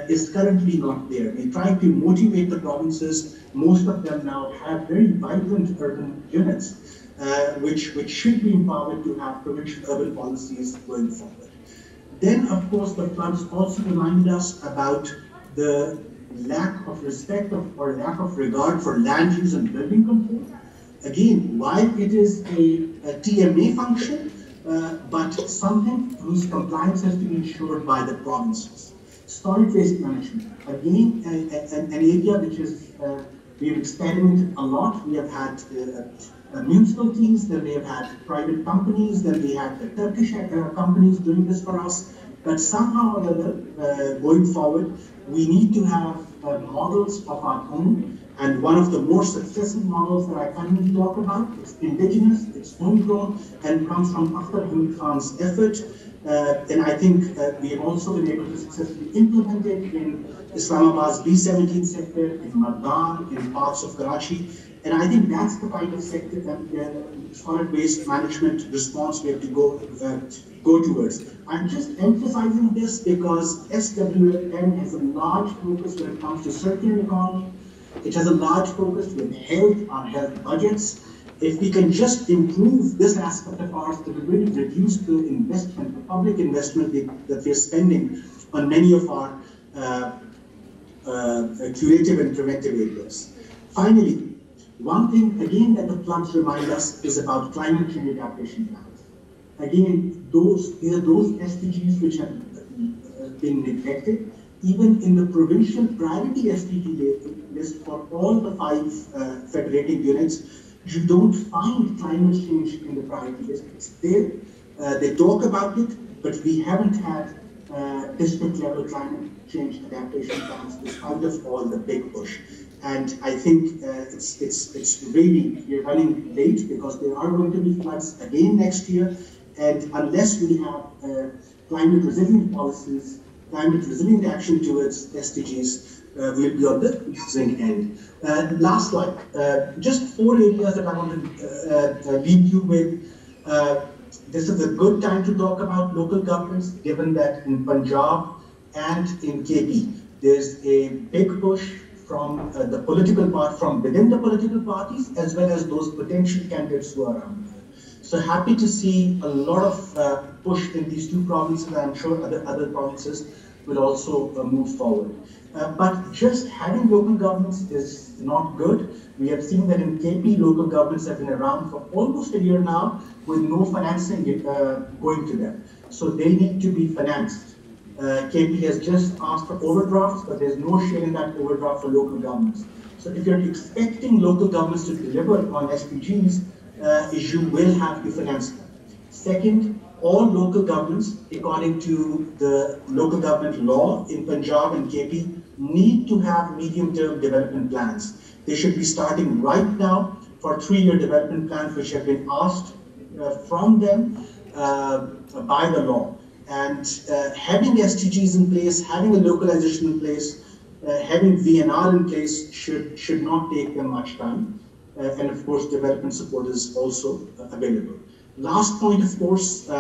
[SPEAKER 7] is currently not there. We try to motivate the provinces. Most of them now have very vibrant urban units, which should be empowered to have provincial urban policies going forward. Then, of course, the floods also reminded us about the lack of respect or lack of regard for land use and building control. Again, while it is a TMA function, but something whose compliance has to be ensured by the provinces. Solid waste management, again, an area which is, we have experimented a lot. We have had municipalities, then we have had private companies, then we had the Turkish companies doing this for us. But somehow or other, going forward, we need to have models of our own, and one of the more successful models that I currently talk about, it's indigenous, it's homegrown, and comes from Akhtar Hamid Khan's effort. And I think we have also been able to successfully implement it in Islamabad's B17 sector, in Mardan, in parts of Karachi. And I think that's the kind of sector that solid waste management response we have to go towards. I'm just emphasizing this because SWM has a large focus when it comes to circular economy. It has a large focus with health, our health budgets. If we can just improve this aspect of ours, it will really reduce the investment, the public investment that we're spending on many of our curative and preventive areas. Finally, one thing again that the floods remind us is about climate change adaptation plans. Again, these are those SDGs which have been neglected. Even in the provincial priority SDG list for all the 5 federating units, you don't find climate change in the priority list. It's there. They talk about it, but we haven't had district level climate change adaptation plans despite of all the big push. And I think it's really, we're running late because there are going to be floods again next year. And unless we have climate resilient policies, climate resilient action towards SDGs, we'll be on the losing end. Last slide. Just 4 areas that I want to leave you with. This is a good time to talk about local governments, given that in Punjab and in KP, there's a big push from the political part, from within the political parties, as well as those potential candidates who are around. So happy to see a lot of push in these 2 provinces. I'm sure other provinces will also move forward. But just having local governments is not good. We have seen that in KP, local governments have been around for almost a year now with no financing going to them. So they need to be financed. KP has just asked for overdrafts, but there's no share in that overdraft for local governments. So if you're expecting local governments to deliver on SDGs, you will have to finance them. Second, all local governments, according to the local government law in Punjab and KP, need to have medium-term development plans. They should be starting right now for 3-year development plans, which have been asked from them by the law. And having SDGs in place, having a localization in place, having VNR in place should not take them much time. And of course, development support is also available. Last point, of course,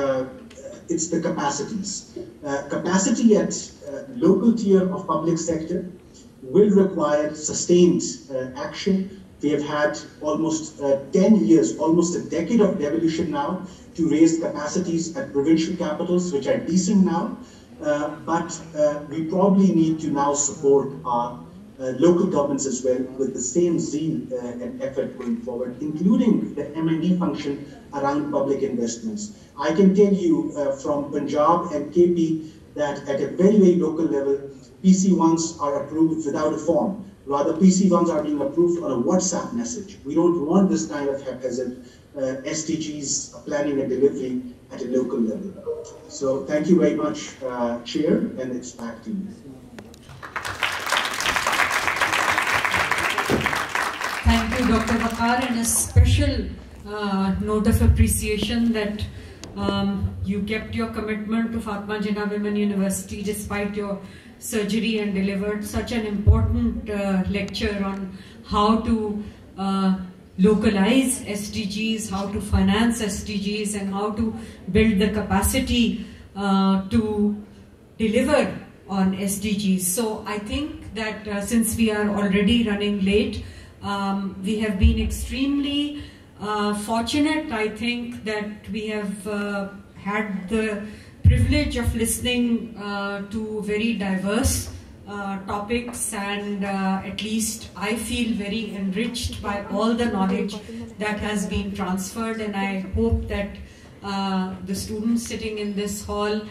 [SPEAKER 7] it's the capacities. Capacity at local tier of public sector will require sustained action. We have had almost 10 years, almost a decade of devolution now to raise capacities at provincial capitals, which are decent now. But we probably need to now support our local governments as well with the same zeal and effort going forward, including the M&E function around public investments. I can tell you from Punjab and KP that at a very, very local level, PC1s are approved without a form. Rather, PC1s are being approved on a WhatsApp message. We don't want this kind of haphazard SDGs planning and delivery at a local level. So thank you very much, Chair, and it's back to you.
[SPEAKER 3] Thank you, Dr. Waqar, and a special note of appreciation that you kept your commitment to Fatma Jinnah Women University despite your surgery and delivered such an important lecture on how to localize SDGs, how to finance SDGs, and how to build the capacity to deliver on SDGs. So I think that since we are already running late, we have been extremely fortunate, I think, that we have had the privilege of listening to very diverse topics, and at least I feel very enriched by all the knowledge that has been transferred, and I hope that the students sitting in this hall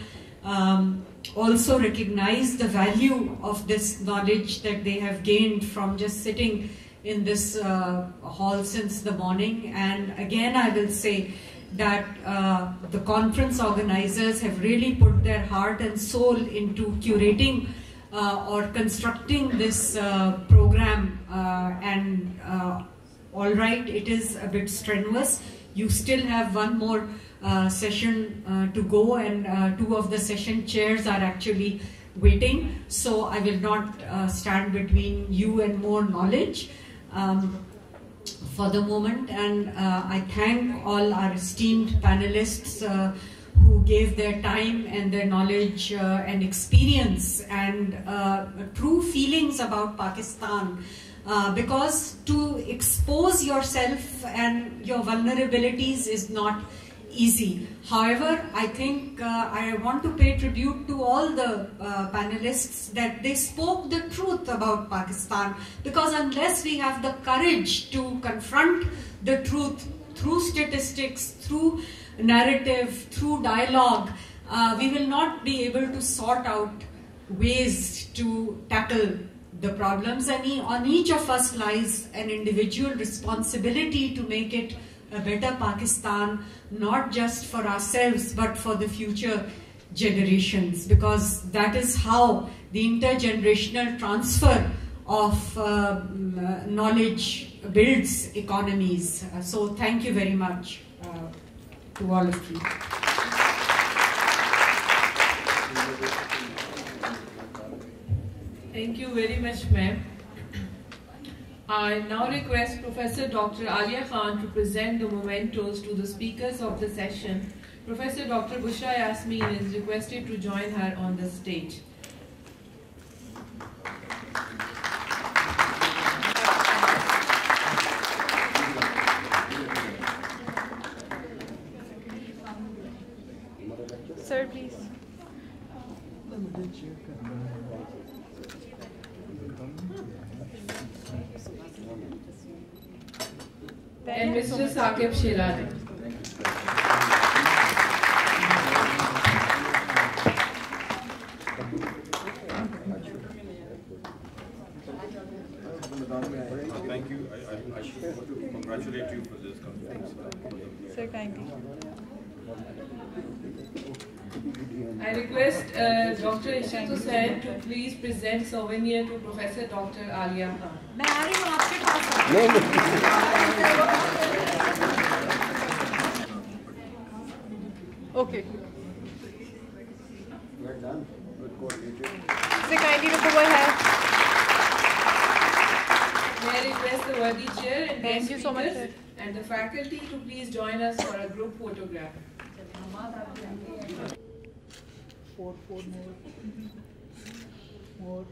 [SPEAKER 3] also recognize the value of this knowledge that they have gained from just sitting in this hall since the morning. And again, I will say that the conference organizers have really put their heart and soul into curating or constructing this program, and all right, it is a bit strenuous. You still have one more session to go, and two of the session chairs are actually waiting, so I will not stand between you and more knowledge for the moment. And I thank all our esteemed panelists who gave their time and their knowledge and experience and true feelings about Pakistan, because to expose yourself and your vulnerabilities is not easy. However, I think I want to pay tribute to all the panelists that they spoke the truth about Pakistan, because unless we have the courage to confront the truth through statistics, through narrative, through dialogue, we will not be able to sort out ways to tackle the problems. And on each of us lies an individual responsibility to make it a better Pakistan, not just for ourselves but for the future generations, because that is how the intergenerational transfer of knowledge builds economies. So thank you very much to all of you.
[SPEAKER 1] Thank you very much, ma'am. I now request Professor Dr. Alia Khan to present the mementos to the speakers of the session. Professor Dr. Bushra Yasmeen is requested to join her on the stage.
[SPEAKER 8] Sir, please.
[SPEAKER 1] And Mr. Saqib Shirani.
[SPEAKER 9] Thank you. I should want to congratulate you for this conference.
[SPEAKER 8] Sir, kindly.
[SPEAKER 1] I request Dr. Ishrat Hussain to please present souvenir to Professor Dr. Alia Khan.
[SPEAKER 3] मैं आ रही हूँ आपके पास।
[SPEAKER 8] Okay. We're done. Sir, kindly look over here.
[SPEAKER 1] May I request the worthy chair and
[SPEAKER 8] Thank you so much,
[SPEAKER 1] speakers
[SPEAKER 8] sir.
[SPEAKER 1] and the faculty to please join us for a group photograph.
[SPEAKER 10] Four more.